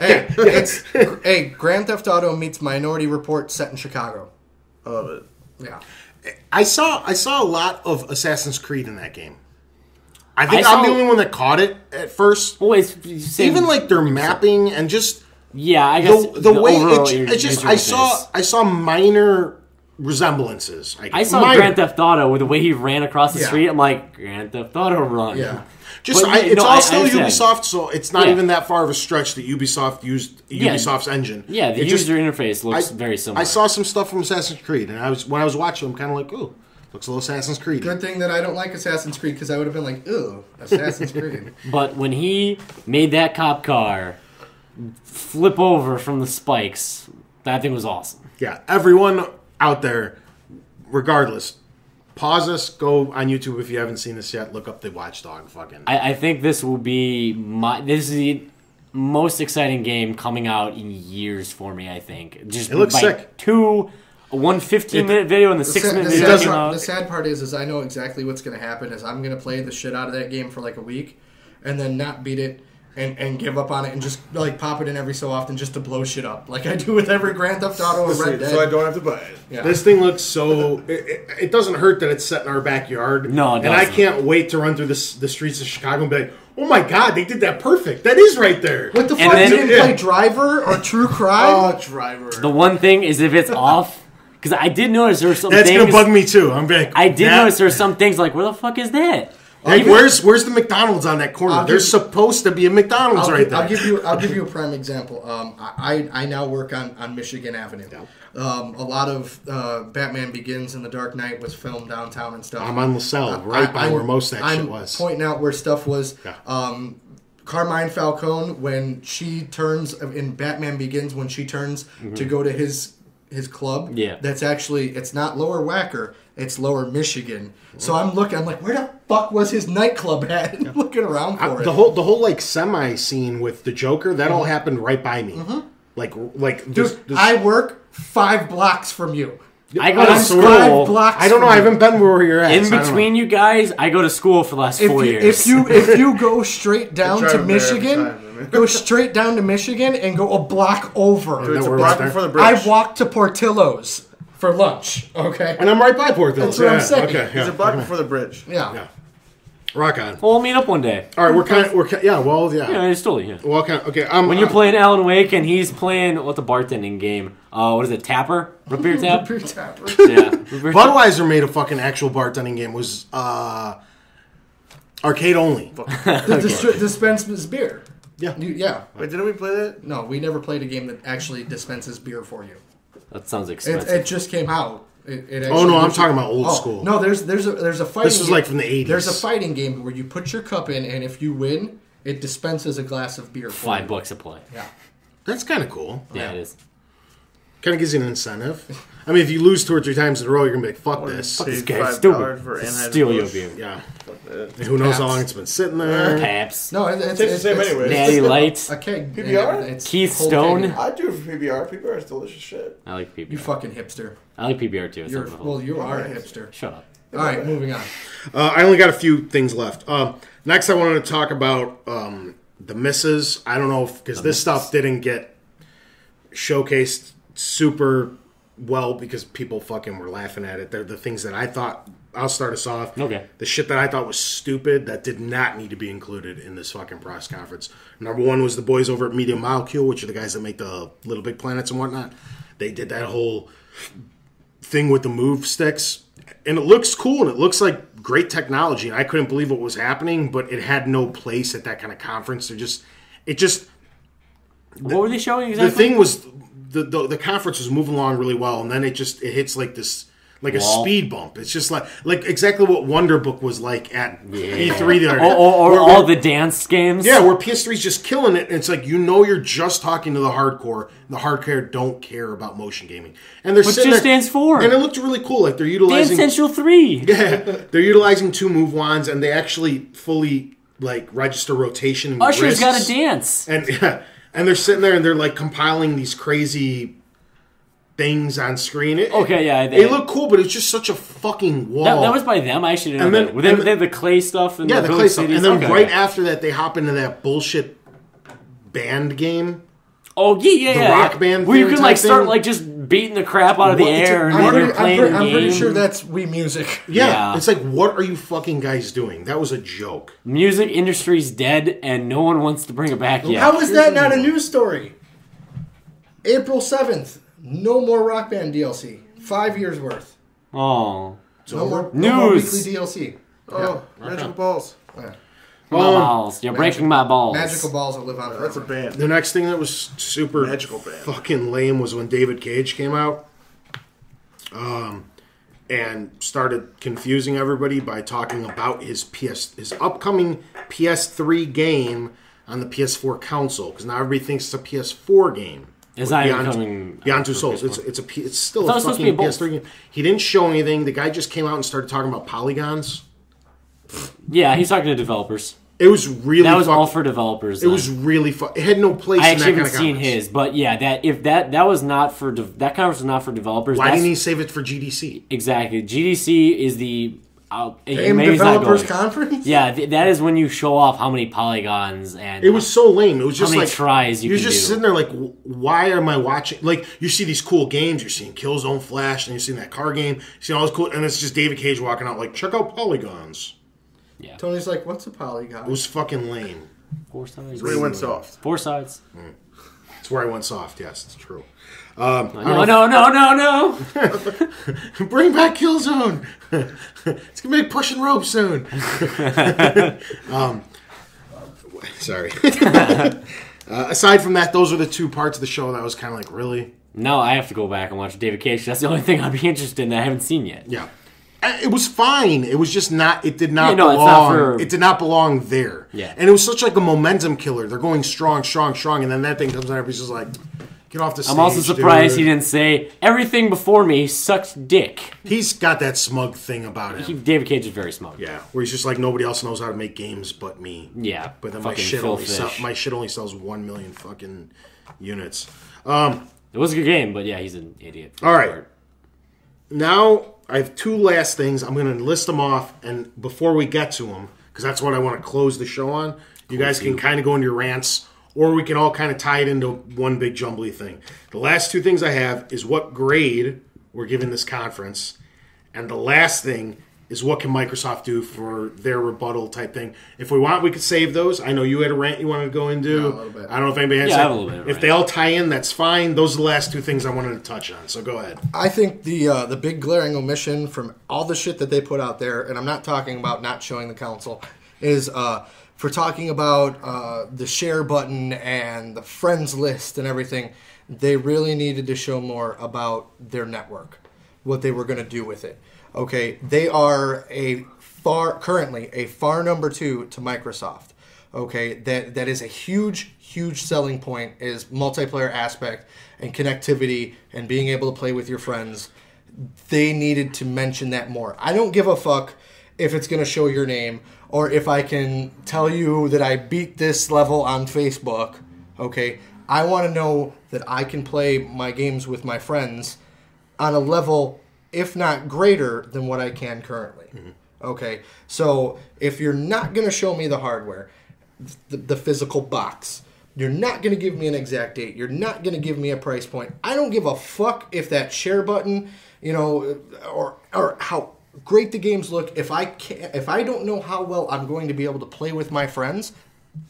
Speaker 3: Hey, Grand Theft Auto meets Minority Report set in Chicago.
Speaker 4: I love it.
Speaker 3: Yeah.
Speaker 1: I saw a lot of Assassin's Creed in that game. I think
Speaker 2: I
Speaker 1: I'm the
Speaker 2: saw-
Speaker 1: only one that caught it at first.
Speaker 2: Well, it's same,
Speaker 1: Even like their mapping and just
Speaker 2: yeah, I guess
Speaker 1: the way
Speaker 2: overall
Speaker 1: it's just
Speaker 2: user interface.
Speaker 1: I saw minor resemblances.
Speaker 2: I saw Grand Theft Auto with the way he ran across the street. I'm like, Grand Theft Auto run.
Speaker 3: Yeah.
Speaker 1: It's all still Ubisoft, so it's not even that far of a stretch that Ubisoft used Ubisoft's engine.
Speaker 2: Yeah, the user interface looks very similar.
Speaker 1: I saw some stuff from Assassin's Creed, and when I was watching, I'm kind of like, ooh, looks a little Assassin's Creed.
Speaker 3: Good thing that I don't like Assassin's Creed, because I would have been like, ooh, Assassin's Creed.
Speaker 2: But when he made that cop car flip over from the spikes, that thing was awesome.
Speaker 1: Yeah, everyone out there, regardless, pause us, go on YouTube if you haven't seen this yet, look up the Watchdog fucking.
Speaker 2: I think this will be this is the most exciting game coming out in years for me, I think.
Speaker 1: It looks sick.
Speaker 2: A 15-minute video and the 6-minute video came out.
Speaker 3: The sad part is I know exactly what's going to happen is I'm going to play the shit out of that game for like a week and then not beat it and give up on it and just like pop it in every so often just to blow shit up like I do with every Grand Theft Auto or Red Dead.
Speaker 4: So I don't have to buy it.
Speaker 3: Yeah.
Speaker 1: This thing looks so... It doesn't hurt that it's set in our backyard.
Speaker 2: No, it doesn't.
Speaker 1: And I can't wait to run through the streets of Chicago and be like, oh my God, they did that perfect. That is right there.
Speaker 3: What the fuck? You didn't play Driver or True Crime?
Speaker 4: Oh, Driver.
Speaker 2: The one thing is if it's off... Because I did notice there were some things...
Speaker 1: That's going to bug me too. I'm like,
Speaker 2: I did notice there were some things like, where the fuck is that?
Speaker 1: Like, where's the McDonald's on that corner? There's supposed to be a McDonald's right there.
Speaker 3: I'll give you a prime example. I now work on Michigan Avenue. A lot of Batman Begins and The Dark Knight was filmed downtown and stuff.
Speaker 1: I'm on LaSalle, right by where most of that shit was.
Speaker 3: I'm pointing out where stuff was. Yeah. Carmine Falcone, when she turns in Batman Begins, when she turns to go to his club.
Speaker 2: Yeah.
Speaker 3: That's actually, it's not Lower Wacker, it's Lower Michigan. So I'm like, where the fuck was his nightclub at? And looking around for it.
Speaker 1: The whole like semi scene with the Joker, that all happened right by me. Like
Speaker 3: dude, I work 5 blocks from you.
Speaker 2: I go to school.
Speaker 3: 5 blocks.
Speaker 1: I don't know. I haven't been where you're at.
Speaker 2: In between you guys, I go to school for the last 4 years.
Speaker 3: If you go straight down to Michigan, go straight down to Michigan and go a block over.
Speaker 4: Dude, it's a block before the bridge.
Speaker 3: I walked to Portillo's for lunch. Okay,
Speaker 1: and I'm right by Portillo's.
Speaker 3: That's what I'm saying.
Speaker 1: Okay,
Speaker 4: It's a block before the bridge.
Speaker 3: Yeah.
Speaker 1: Rock on.
Speaker 2: Well, we'll meet up one day.
Speaker 1: All right, yeah.
Speaker 2: It's totally, yeah.
Speaker 1: Well, okay.
Speaker 2: When you're playing Alan Wake and he's playing what's a bartending game? What is it? Tapper? Root beer tap?
Speaker 3: Root beer tapper.
Speaker 2: Yeah.
Speaker 1: Budweiser made a fucking actual bartending game. It was arcade only.
Speaker 3: Dispenses beer.
Speaker 1: Yeah.
Speaker 3: Yeah.
Speaker 4: Wait, didn't we play that?
Speaker 3: No, we never played a game that actually dispenses beer for you.
Speaker 2: That sounds expensive.
Speaker 3: It just came out. It
Speaker 1: I'm talking about old school.
Speaker 3: No, there's a fighting.
Speaker 1: This was like from the 80s.
Speaker 3: There's a fighting game where you put your cup in, and if you win, it dispenses a glass of beer. For you.
Speaker 2: $5 a play.
Speaker 3: Yeah,
Speaker 1: that's kind of cool.
Speaker 2: Yeah, it is.
Speaker 1: Kind of gives you an incentive. I mean, if you lose 2 or 3 times in a row, you're gonna be like, "Fuck this."
Speaker 2: This guy's stupid. Steal your beer.
Speaker 1: Yeah. And who knows how long it's been sitting there?
Speaker 2: Paps.
Speaker 3: No, it's
Speaker 4: the same anyway.
Speaker 2: Natty Light.
Speaker 3: A keg.
Speaker 4: PBR?
Speaker 2: Keith Stone.
Speaker 4: I do it for PBR. PBR is delicious shit.
Speaker 2: I like PBR.
Speaker 3: You fucking hipster.
Speaker 2: I like PBR too.
Speaker 3: You are a hipster.
Speaker 2: Shut up.
Speaker 3: All right, moving on.
Speaker 1: I only got a few things left. Next, I wanted to talk about the misses. I don't know if because this stuff didn't get showcased super well because people fucking were laughing at it. They're the things that I thought. I'll start us off.
Speaker 2: Okay.
Speaker 1: The shit that I thought was stupid that did not need to be included in this fucking press conference. Number one was the boys over at Media Molecule, which are the guys that make the Little Big Planets and whatnot. They did that whole thing with the move sticks. And it looks cool and it looks like great technology. And I couldn't believe what was happening, but it had no place at that kind of conference.
Speaker 2: What were they showing exactly?
Speaker 1: The thing was, the conference was moving along really well, and then it hits like this, like wall. A speed bump. It's just like exactly what Wonder Book was like at E3 the other day.
Speaker 2: Or all the dance games.
Speaker 1: Yeah, where PS3's just killing it, and it's like you're just talking to the hardcore. The hardcore don't care about motion gaming, and they're sitting there,
Speaker 2: stands for.
Speaker 1: And it looked really cool. Like they're utilizing
Speaker 2: Dance Central 3.
Speaker 1: Yeah, they're utilizing 2 move wands, and they actually fully like register rotation. And
Speaker 2: Usher's
Speaker 1: wrists.
Speaker 2: got to dance,
Speaker 1: and they're sitting there and they're like compiling these crazy things on screen. It looked cool, but it's just such a fucking wall.
Speaker 2: That was by them. I actually didn't know that. They had the clay stuff and
Speaker 1: the clay stuff. And then after that, they hop into that bullshit band game.
Speaker 2: Oh yeah,
Speaker 1: the rock band
Speaker 2: where you can like start like just beating the crap out of the air and you're playing the game.
Speaker 3: I'm pretty sure that's Wii Music.
Speaker 1: Yeah, it's like, what are you fucking guys doing? That was a joke.
Speaker 2: Music industry's dead, and no one wants to bring it back yet.
Speaker 3: How is that not a news story? April 7th, no more Rock Band DLC. 5 years worth.
Speaker 2: Oh.
Speaker 3: No more
Speaker 2: News.
Speaker 3: weekly DLC.
Speaker 4: Oh, magical balls.
Speaker 3: Yeah.
Speaker 2: My balls. You're breaking my balls.
Speaker 3: Magical balls that live on forever.
Speaker 4: That's a band.
Speaker 1: The next thing that was super
Speaker 4: Magical band.
Speaker 1: fucking lame was when David Cage came out, and started confusing everybody by talking about his upcoming PS3 game on the PS4 console, because now everybody thinks it's a PS4 game.
Speaker 2: Is that coming
Speaker 1: Beyond Two Souls? It's still
Speaker 2: I thought
Speaker 1: a
Speaker 2: it was supposed to be
Speaker 1: fucking
Speaker 2: both.
Speaker 1: PS3 game. He didn't show anything. The guy just came out and started talking about polygons.
Speaker 2: Yeah, he's talking to developers.
Speaker 1: It was really
Speaker 2: That was all for developers.
Speaker 1: It was really fun. It had no place.
Speaker 2: I
Speaker 1: in that
Speaker 2: actually
Speaker 1: kind
Speaker 2: haven't
Speaker 1: of
Speaker 2: seen
Speaker 1: conference.
Speaker 2: his, but yeah, that was not for that conference was not for developers.
Speaker 1: Why
Speaker 2: That's-
Speaker 1: didn't he save it for GDC?
Speaker 2: Exactly. GDC is the
Speaker 3: Game
Speaker 2: maybe he's not
Speaker 3: Developers
Speaker 2: going.
Speaker 3: Conference?
Speaker 2: Yeah, that is when you show off how many polygons and
Speaker 1: It was so lame. It was just
Speaker 2: how many
Speaker 1: like
Speaker 2: tries
Speaker 1: you're
Speaker 2: can
Speaker 1: just
Speaker 2: do.
Speaker 1: sitting there like, why am I watching? Like you see these cool games, you're seeing Killzone Flash, and you're seeing that car game, you're seeing all this cool, and it's just David Cage walking out like, check out polygons.
Speaker 2: Yeah.
Speaker 3: Tony's like, what's a polygon?
Speaker 1: It was fucking lame.
Speaker 2: 4 sides.
Speaker 4: Really went soft.
Speaker 2: 4 sides.
Speaker 1: That's where I went soft. Yes, it's true.
Speaker 2: No.
Speaker 1: Bring back Killzone. It's gonna be pushing rope soon. Sorry. Aside from that, those are the two parts of the show that I was kind of like, really?
Speaker 2: No, I have to go back and watch David Cage. That's the only thing I'd be interested in that I haven't seen yet.
Speaker 1: Yeah. It was fine. It was just not. It did not
Speaker 2: Yeah, no, it's
Speaker 1: belong.
Speaker 2: not for-
Speaker 1: It did not belong there.
Speaker 2: Yeah.
Speaker 1: And it was such like a momentum killer. They're going strong, and then that thing comes out. Everybody's just like, get off the stage.
Speaker 2: I'm also surprised he
Speaker 1: dude.
Speaker 2: didn't say everything before me sucked dick.
Speaker 1: He's got that smug thing about him.
Speaker 2: David Cage is very smug.
Speaker 1: Yeah, where he's just like, nobody else knows how to make games but me.
Speaker 2: Yeah,
Speaker 1: But then
Speaker 2: fucking Phil Fish.
Speaker 1: my shit only sells 1 million fucking units.
Speaker 2: It was a good game, but yeah, he's an idiot.
Speaker 1: All right. Now I have two last things. I'm going to list them off, and before we get to them, because that's what I want to close the show on, you guys can kind of go into your rants, or we can all kind of tie it into one big jumbly thing. The last two things I have is what grade we're giving this conference, and the last thing is what can Microsoft do for their rebuttal type thing. If we want, we could save those. I know you had a rant you wanted to go into.
Speaker 3: Yeah, a little bit.
Speaker 1: I don't know if anybody has.
Speaker 2: Yeah, I have a little bit of a
Speaker 1: If they all tie in, that's fine. Those are the last two things I wanted to touch on. So go ahead.
Speaker 3: I think the big glaring omission from all the shit that they put out there, and I'm not talking about not showing the console, is for talking about the share button and the friends list and everything. They really needed to show more about their network, what they were going to do with it. Okay, they are currently a far number 2 to Microsoft. Okay, that is a huge selling point, is multiplayer aspect and connectivity and being able to play with your friends. They needed to mention that more. I don't give a fuck if it's going to show your name or if I can tell you that I beat this level on Facebook. Okay, I want to know that I can play my games with my friends on a level, if not greater, than what I can currently. Mm-hmm. Okay, so if you're not going to show me the hardware, the physical box, you're not going to give me an exact date, you're not going to give me a price point, I don't give a fuck if that share button, or how great the games look. If I don't know how well I'm going to be able to play with my friends,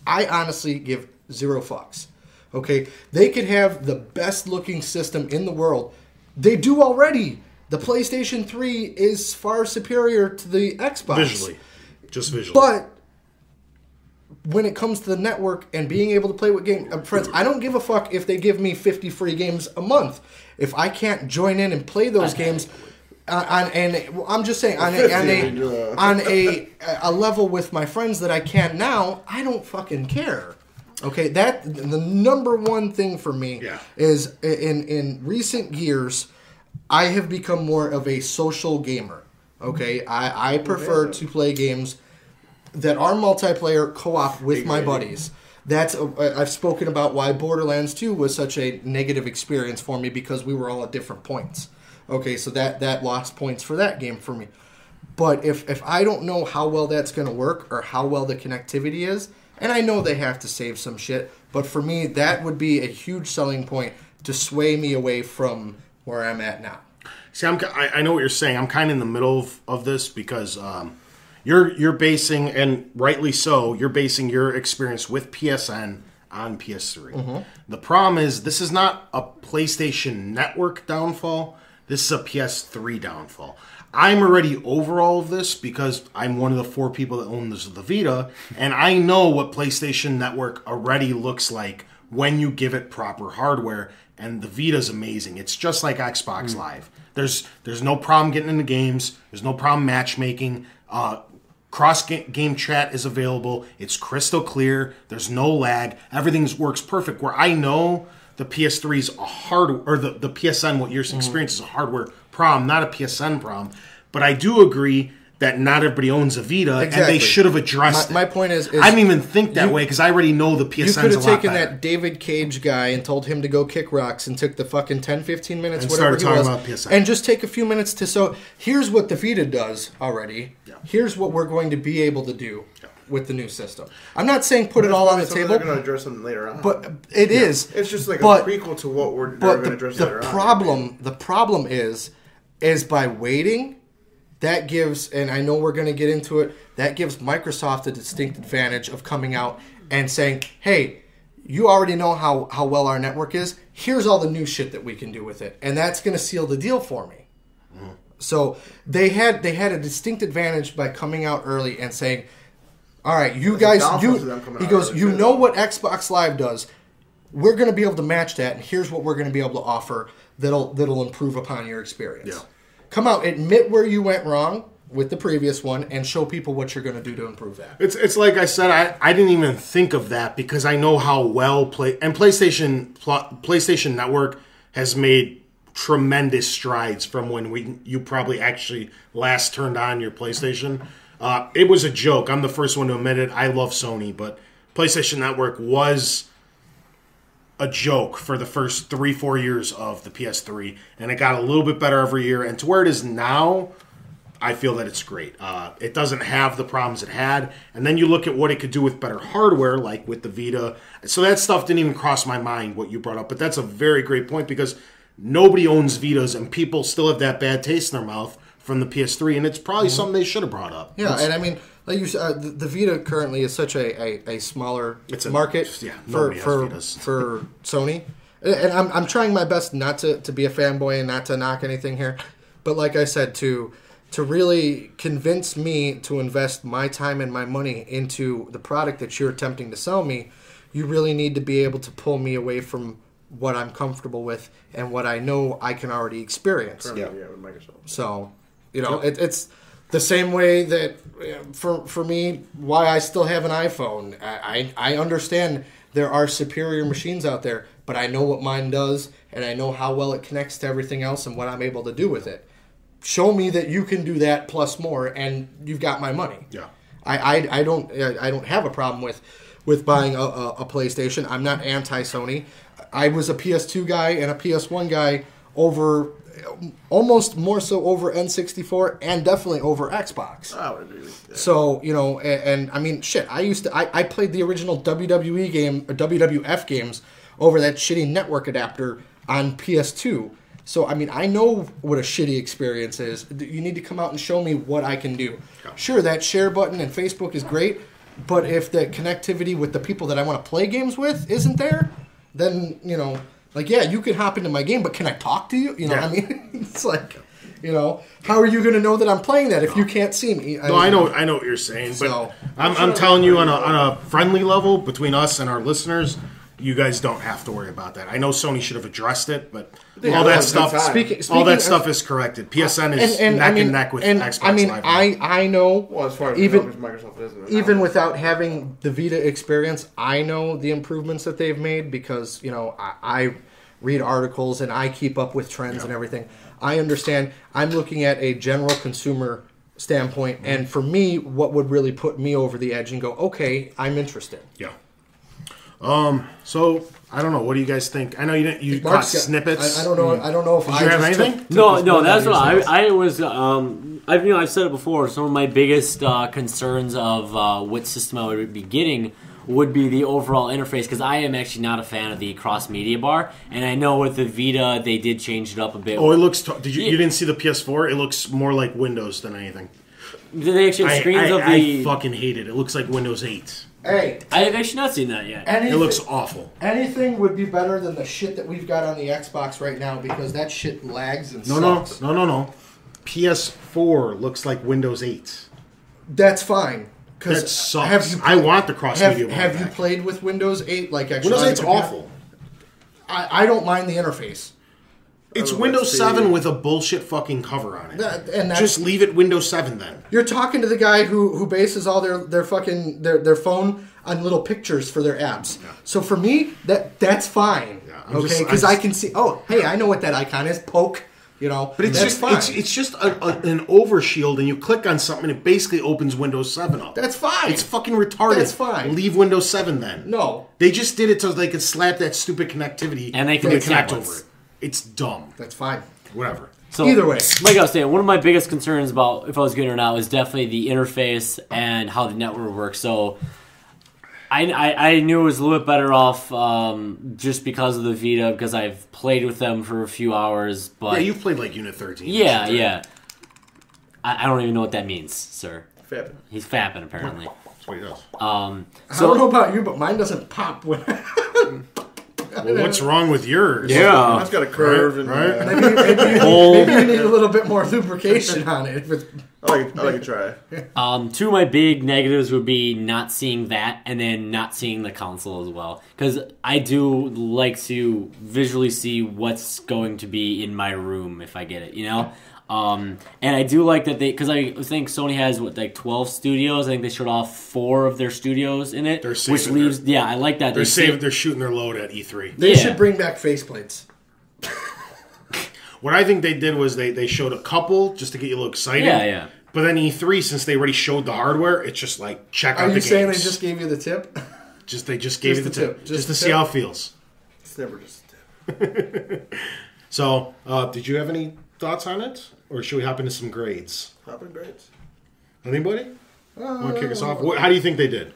Speaker 3: I honestly give zero fucks. Okay, they could have the best looking system in the world. They do already. The PlayStation 3 is far superior to the Xbox.
Speaker 1: Visually. Just visually.
Speaker 3: But when it comes to the network and being able to play with friends, I don't give a fuck if they give me 50 free games a month. If I can't join in and play those games, I'm just saying on a level with my friends that I can't now, I don't fucking care. Okay, that the number one thing for me is in recent years, I have become more of a social gamer. Okay, I prefer to play games that are multiplayer co-op with my buddies. That's I've spoken about why Borderlands 2 was such a negative experience for me, because we were all at different points. Okay, so that lost points for that game for me. But if I don't know how well that's going to work or how well the connectivity is, and I know they have to save some shit, but for me, that would be a huge selling point to sway me away from where I'm at now.
Speaker 1: See, I know what you're saying. I'm kind of in the middle of this because you're basing, and rightly so, you're basing your experience with PSN on PS3. Mm-hmm. The problem is this is not a PlayStation Network downfall. This is a PS3 downfall. I'm already over all of this because I'm one of the 4 people that own the Vita, and I know what PlayStation Network already looks like when you give it proper hardware, and the Vita's amazing. It's just like Xbox Live. There's no problem getting into games. There's no problem matchmaking. Cross-game chat is available. It's crystal clear. There's no lag. Everything works perfect. Where I know the PS3 is a hardware, or the PSN, what you're experiencing is a hardware problem, not a PSN problem. But I do agree that not everybody owns a Vita, and they should have addressed it.
Speaker 3: My point is
Speaker 1: I didn't even think that way because I already know the PSN's a lot better.
Speaker 3: You could have taken that David Cage guy and told him to go kick rocks and took the fucking 10, 15 minutes,
Speaker 1: and
Speaker 3: whatever
Speaker 1: started
Speaker 3: he
Speaker 1: talking
Speaker 3: was,
Speaker 1: about PSN.
Speaker 3: and just take a few minutes to... So here's what the Vita does already. Yeah. Here's what we're going to be able to do with the new system. I'm not saying put it all on the table.
Speaker 4: They're going to address them later on.
Speaker 3: But it is.
Speaker 4: It's just like a prequel to what they're going to address later on.
Speaker 3: The problem is by waiting... That gives, and I know we're going to get into it, that gives Microsoft a distinct advantage of coming out and saying, hey, you already know how well our network is. Here's all the new shit that we can do with it. And that's going to seal the deal for me. Mm-hmm. So they had a distinct advantage by coming out early and saying, all right, you guys, he goes, you know what Xbox Live does. We're going to be able to match that, and here's what we're going to be able to offer that'll improve upon your experience.
Speaker 1: Yeah.
Speaker 3: Come out, admit where you went wrong with the previous one, and show people what you're going to do to improve that.
Speaker 1: It's like I said, I didn't even think of that because I know how well PlayStation Network has made tremendous strides from when you probably actually last turned on your PlayStation. It was a joke. I'm the first one to admit it. I love Sony, but PlayStation Network was a joke for the first 3-4 years of the PS3, and it got a little bit better every year, and to where it is now, I feel that it's great. It doesn't have the problems it had, and then you look at what it could do with better hardware, like with the Vita. So that stuff didn't even cross my mind, what you brought up, but that's a very great point, because nobody owns Vitas, and people still have that bad taste in their mouth from the PS3, and it's probably something they should have brought up.
Speaker 3: Yeah, and I mean, like you said, the Vita currently is such a smaller market for Sony. And I'm trying my best not to be a fanboy and not to knock anything here. But like I said, to really convince me to invest my time and my money into the product that you're attempting to sell me, you really need to be able to pull me away from what I'm comfortable with and what I know I can already experience.
Speaker 4: Yeah, with Microsoft.
Speaker 3: So, it's the same way that for me, why I still have an iPhone. I understand there are superior machines out there, but I know what mine does, and I know how well it connects to everything else and what I'm able to do with it. Show me that you can do that plus more, and you've got my money.
Speaker 1: Yeah,
Speaker 3: I don't have a problem with buying a PlayStation. I'm not anti-Sony. I was a PS2 guy and a PS1 guy almost more so over N64 and definitely over Xbox.
Speaker 4: I would agree with that.
Speaker 3: So, and I mean, shit, I played the original WWE game, or WWF games over that shitty network adapter on PS2. So, I mean, I know what a shitty experience is. You need to come out and show me what I can do. Sure, that share button and Facebook is great, but if the connectivity with the people that I want to play games with isn't there, then, like, yeah, you can hop into my game, but can I talk to you? I mean, it's like, how are you going to know that I'm playing that if you can't see me?
Speaker 1: I know what you're saying, but I'm telling you on a friendly level between us and our listeners, you guys don't have to worry about that. I know Sony should have addressed it, but all that stuff is corrected. PSN is neck and neck with Xbox Live.
Speaker 3: I know.
Speaker 4: Well, as far as Microsoft is,
Speaker 3: even without having the Vita experience, I know the improvements that they've made because I read articles and I keep up with trends and everything. I understand. I'm looking at a general consumer standpoint, and for me, what would really put me over the edge and go, okay, I'm interested.
Speaker 1: Yeah. So I don't know. What do you guys think? I know you caught snippets.
Speaker 3: I don't know. I don't know if
Speaker 1: Did you have anything?
Speaker 2: No. That's what I was. I've said it before. Some of my biggest concerns of what system I would be getting would be the overall interface, because I am actually not a fan of the cross media bar, and I know with the Vita they did change it up a bit.
Speaker 1: Oh, it looks. You didn't see the PS4? It looks more like Windows than anything.
Speaker 2: Did they actually have screens of the?
Speaker 1: I fucking hate it. It looks like Windows 8.
Speaker 3: Hey,
Speaker 2: I have actually not seen that yet.
Speaker 1: It looks awful.
Speaker 3: Anything would be better than the shit that we've got on the Xbox right now because that shit lags and sucks.
Speaker 1: No. PS4 looks like Windows 8.
Speaker 3: That's fine.
Speaker 1: That sucks. I want the cross-media.
Speaker 3: Have you played with Windows 8?
Speaker 1: Windows 8's awful.
Speaker 3: I don't mind the interface.
Speaker 1: It's Windows 7 with a bullshit fucking cover on it. Just leave it Windows 7 then.
Speaker 3: You're talking to the guy who bases all their fucking their phone on little pictures for their apps. Yeah. So for me, that's fine. Yeah, okay, because I can see. Oh, hey, I know what that icon is. Poke. But
Speaker 1: it's fine. It's just an overshield, and you click on something, and it basically opens Windows 7 up.
Speaker 3: That's fine.
Speaker 1: It's fucking retarded.
Speaker 3: That's fine.
Speaker 1: Leave Windows 7 then.
Speaker 3: No,
Speaker 1: they just did it so they could slap that stupid connectivity
Speaker 2: and they can
Speaker 1: connect over it. It's dumb.
Speaker 3: That's fine.
Speaker 1: Whatever.
Speaker 2: So,
Speaker 3: either way,
Speaker 2: like I was saying, one of my biggest concerns about if I was good or not was definitely the interface and how the network works. So I knew it was a little bit better off just because of the Vita, because I've played with them for a few hours. But
Speaker 1: yeah, you've played like Unit 13.
Speaker 2: Yeah. I don't even know what that means, sir.
Speaker 4: Fapping.
Speaker 2: He's fapping, apparently.
Speaker 1: That's what he does.
Speaker 3: I don't know about you, but mine doesn't pop when...
Speaker 1: Well, what's wrong with yours?
Speaker 2: Yeah.
Speaker 4: Mine's got a curve.
Speaker 1: Right?
Speaker 3: Maybe you need a little bit more lubrication on it. If it's...
Speaker 4: I like a try.
Speaker 2: Two of my big negatives would be not seeing that and then not seeing the console as well. Because I do like to visually see what's going to be in my room if I get it, And I do like that because I think Sony has 12 studios. I think they showed off 4 of their studios in it, which leaves. Yeah, I like that.
Speaker 1: They're shooting their load at E3.
Speaker 3: They should bring back faceplates.
Speaker 1: What I think they did was they showed a couple just to get you a little excited.
Speaker 2: Yeah.
Speaker 1: But then E3, since they already showed the hardware, it's just like check out the games.
Speaker 3: Are you saying they just gave you the tip?
Speaker 1: They just gave you the tip. Just to see how it feels.
Speaker 4: It's never just a tip.
Speaker 1: So, did you have any thoughts on it? Or should we hop into some grades?
Speaker 4: Hop in grades.
Speaker 1: Anybody? Want to kick us off? How do you think they did?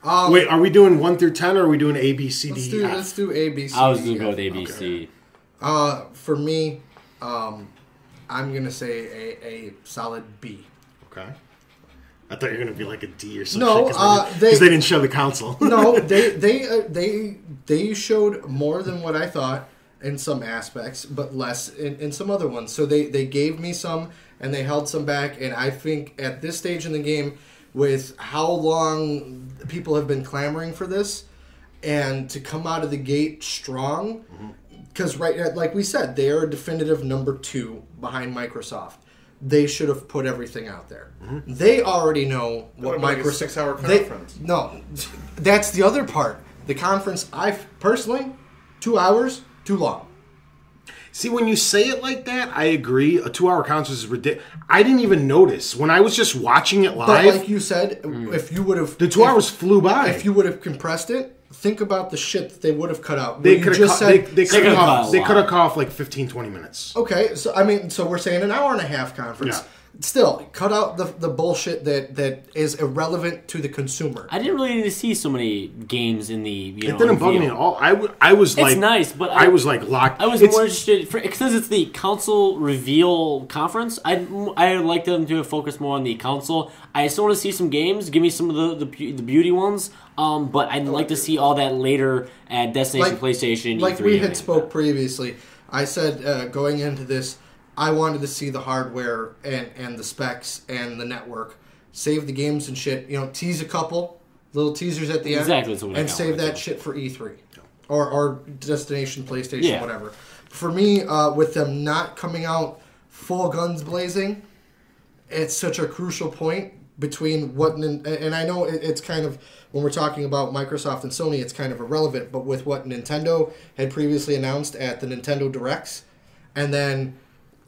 Speaker 3: Wait,
Speaker 1: are we doing 1 through 10 or are we doing A, B, C, D, F?
Speaker 3: Let's do A, B, C,
Speaker 2: I was going to go with A, B, C.
Speaker 3: For me, I'm going to say a solid B.
Speaker 1: Okay. I thought you were going to be like a D or something.
Speaker 3: No,
Speaker 1: because they didn't show the console.
Speaker 3: No, they showed more than what I thought in some aspects, but less in some other ones. So they gave me some, and they held some back, and I think at this stage in the game, with how long people have been clamoring for this, and to come out of the gate strong, because like we said, they are a definitive number 2 behind Microsoft. They should have put everything out there. Mm-hmm. They already know what Microsoft...
Speaker 4: Like a 6-hour conference.
Speaker 3: No, that's the other part. The conference, personally, 2 hours, too long.
Speaker 1: See, when you say it like that, I agree. A 2-hour conference is ridiculous. I didn't even notice. When I was just watching it live...
Speaker 3: But like you said, if you would have...
Speaker 1: The 2 hours flew by.
Speaker 3: If you would have compressed it, think about the shit that they would have cut out.
Speaker 1: They could have cut off like 15, 20 minutes.
Speaker 3: Okay, so we're saying an hour and a half conference. Yeah. Still, cut out the bullshit that is irrelevant to the consumer.
Speaker 2: I didn't really need to see so many games in the
Speaker 1: It didn't bug me at all. I was like...
Speaker 2: It's nice, but...
Speaker 1: I was like locked...
Speaker 2: I was more interested... Since it's the console reveal conference, I like them to focus more on the console. I still want to see some games. Give me some of the beauty ones. But I'd like to see all that later at Destination PlayStation.
Speaker 3: Like
Speaker 2: E3
Speaker 3: we had spoke previously, I said going into this, I wanted to see the hardware and the specs and the network. Save the games and shit. Tease a couple little teasers at the end.
Speaker 2: Exactly.
Speaker 3: And save that shit for E3. Or Destination PlayStation, whatever. For me, with them not coming out full guns blazing, it's such a crucial point between what... And I know it's kind of... When we're talking about Microsoft and Sony, it's kind of irrelevant. But with what Nintendo had previously announced at the Nintendo Directs, and then...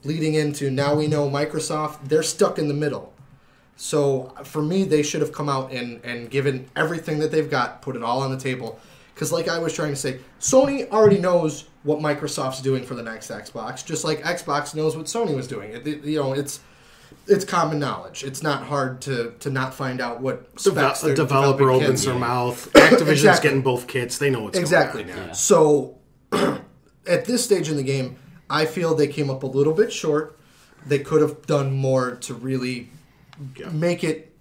Speaker 3: leading into now we know Microsoft, they're stuck in the middle. So for me, they should have come out and given everything that they've got, put it all on the table. Because like I was trying to say, Sony already knows what Microsoft's doing for the next Xbox, just like Xbox knows what Sony was doing. It's common knowledge. It's not hard to not find out what specs
Speaker 1: a developer opens their mouth. Activision's getting both kits. They know what's going on.
Speaker 3: Exactly. Yeah. So at this stage in the game, I feel they came up a little bit short. They could have done more to really make it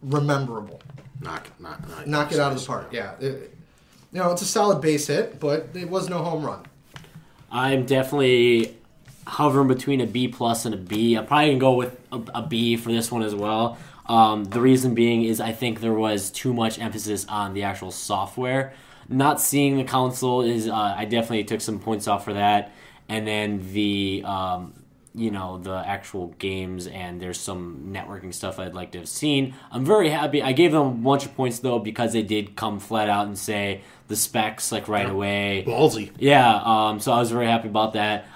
Speaker 3: rememberable.
Speaker 1: knock
Speaker 3: it out of the park. Yeah, it's a solid base hit, but it was no home run.
Speaker 2: I'm definitely hovering between a B plus and a B. I'm probably gonna go with a B for this one as well. The reason being is I think there was too much emphasis on the actual software. Not seeing the console is I definitely took some points off for that, and then the the actual games, and there's some networking stuff I'd like to have seen. I'm very happy. I gave them a bunch of points though because they did come flat out and say the specs like right away.
Speaker 1: Ballsy.
Speaker 2: Yeah. So I was very happy about that.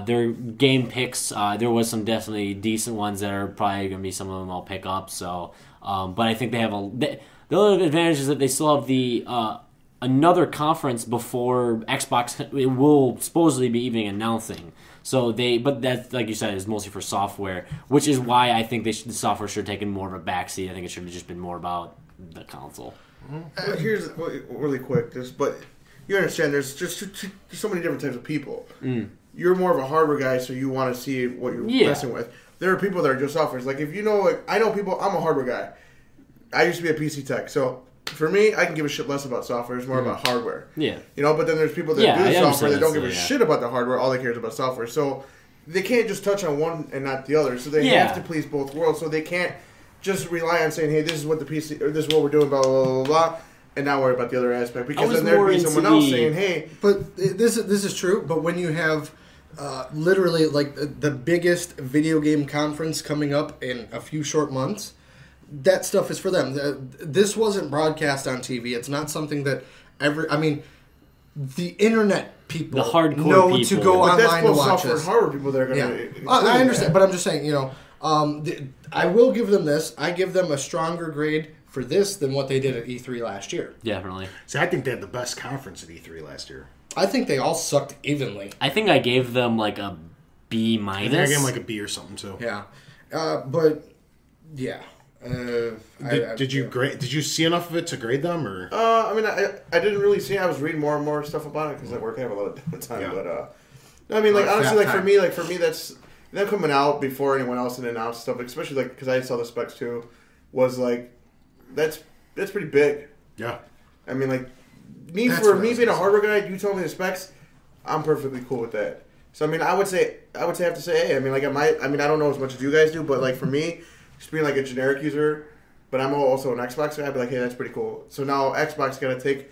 Speaker 2: Their game picks, there was some definitely decent ones that are probably going to be some of them I'll pick up. So, but I think they have the other advantage is that they still have the another conference before Xbox will supposedly be even announcing. So but that, like you said, is mostly for software, which is why I think the software should have taken more of a backseat. I think it should have just been more about the console.
Speaker 4: Here's really quick, but you understand there's just so many different types of people. You're more of a hardware guy, so you want to see what you're messing with. There are people that are just softwares. Like, if you know, like, I know people, I'm a hardware guy. I used to be a PC tech, so for me, I can give a shit less about software. It's more about hardware.
Speaker 2: Yeah.
Speaker 4: But then there's people that do software that don't give a shit about the hardware. All they care is about software. So they can't just touch on one and not the other. So they have to please both worlds. So they can't just rely on saying, hey, this is what the PC, or this is what we're doing, blah, blah, blah, blah, and not worry about the other aspect. Because then there'd be someone else saying, hey.
Speaker 3: But this is true, but when you have literally like the biggest video game conference coming up in a few short months, that stuff is for them. This wasn't broadcast on TV. It's not something that the internet people
Speaker 2: the hardcore
Speaker 3: know
Speaker 2: people.
Speaker 3: To go online to watch
Speaker 4: software
Speaker 3: this.
Speaker 4: hardware people that are going to.
Speaker 3: I understand, but I'm just saying, I will give them this. I give them a stronger grade for this than what they did at E3 last year.
Speaker 2: Definitely.
Speaker 1: See, I think they had the best conference at E3 last year.
Speaker 3: I think they all sucked evenly.
Speaker 2: I think I gave them like a B minus.
Speaker 1: I gave them like a B or something too.
Speaker 3: Yeah, but yeah.
Speaker 1: Did you see enough of it to grade them, or?
Speaker 4: I didn't really see. I was reading more and more stuff about it because at work I have a lot of time. Yeah. But honestly, for me, that's them coming out before anyone else and announced stuff, especially because I saw the specs too, was like that's pretty big.
Speaker 1: Yeah.
Speaker 4: Me being a hardware guy, you told me the specs, I'm perfectly cool with that. So I would have to say, hey, I don't know as much as you guys do, but like for me, just being like a generic user, but I'm also an Xbox guy, I'd be like, hey, that's pretty cool. So now Xbox got to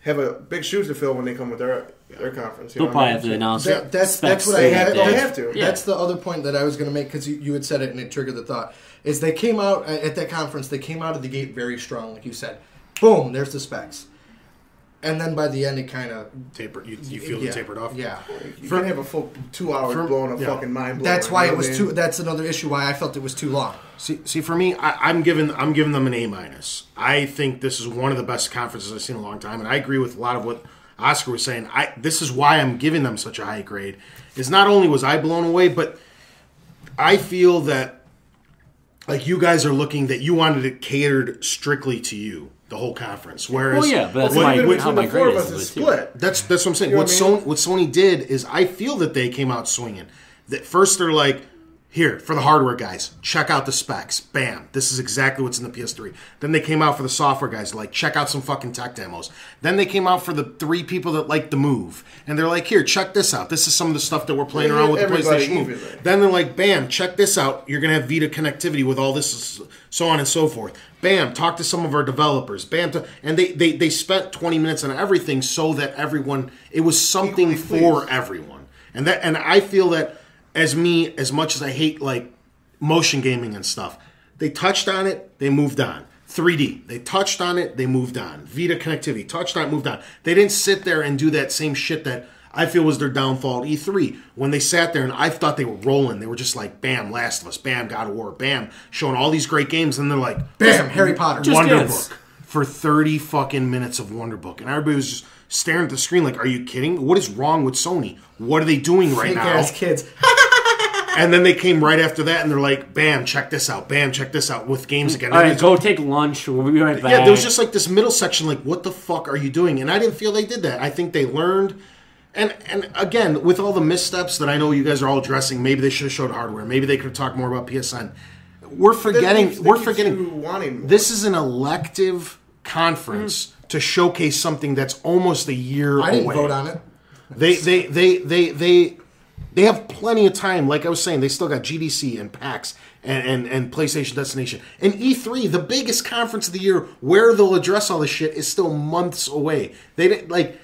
Speaker 4: have a big shoes to fill when they come with their conference.
Speaker 2: They'll probably have to announce it.
Speaker 3: That's what I had.
Speaker 4: They have to.
Speaker 3: Yeah. That's the other point that I was going to make, because you had said it and it triggered the thought, is they came out at that conference, they came out of the gate very strong, like you said. Boom, there's the specs. And then by the end, it kind of
Speaker 1: tapered. You feel it tapered off.
Speaker 3: Yeah,
Speaker 4: you can have a full 2 hours blowing a fucking mind.
Speaker 3: That's why it was too. That's another issue why I felt it was too long.
Speaker 1: See, for me, I'm giving them an A minus. I think this is one of the best conferences I've seen in a long time, and I agree with a lot of what Oscar was saying. This is why I'm giving them such a high grade. Is not only was I blown away, but I feel that like you guys are looking that you wanted it catered strictly to you. The whole conference, whereas
Speaker 2: but that's how my grade is
Speaker 1: split. That's what I'm saying. What Sony did is, I feel that they came out swinging. That first they're like, here for the hardware guys, check out the specs. Bam, this is exactly what's in the PS3. Then they came out for the software guys, like check out some fucking tech demos. Then they came out for the 3 people that like the Move, and they're like, here, check this out. This is some of the stuff that we're playing around with the PlayStation Move. Then they're like, bam, check this out. You're gonna have Vita connectivity with all this, so on and so forth. Bam, talk to some of our developers. Bam, and they spent 20 minutes on everything so that it was something for everyone. And I feel that as much as I hate like motion gaming and stuff, they touched on it, they moved on. 3D, they touched on it, they moved on. Vita connectivity, touched on it, moved on. They didn't sit there and do that same shit that I feel was their downfall at E3. When they sat there and I thought they were rolling, they were just like, bam, Last of Us, bam, God of War, bam, showing all these great games, and they're like,
Speaker 3: bam, Harry Potter,
Speaker 1: Wonder Book. For 30 fucking minutes of Wonder Book. And everybody was just staring at the screen like, are you kidding? What is wrong with Sony? What are they doing right now?
Speaker 3: Fake-ass kids.
Speaker 1: And then they came right after that, and they're like, bam, check this out. Bam, check this out with games again.
Speaker 2: All right, go take lunch. We'll be right back.
Speaker 1: Yeah, there was just like this middle section, like, what the fuck are you doing? And I didn't feel they did that. I think they learned. And again, with all the missteps that I know you guys are all addressing, maybe they should have showed hardware. Maybe they could have talked more about PSN. we're forgetting.
Speaker 4: Wanting more.
Speaker 1: This is an elective conference to showcase something that's almost a year away.
Speaker 3: I didn't vote on it.
Speaker 1: They have plenty of time. Like I was saying, they still got GDC and PAX and PlayStation Destination. And E3, the biggest conference of the year, where they'll address all this shit, is still months away. They didn't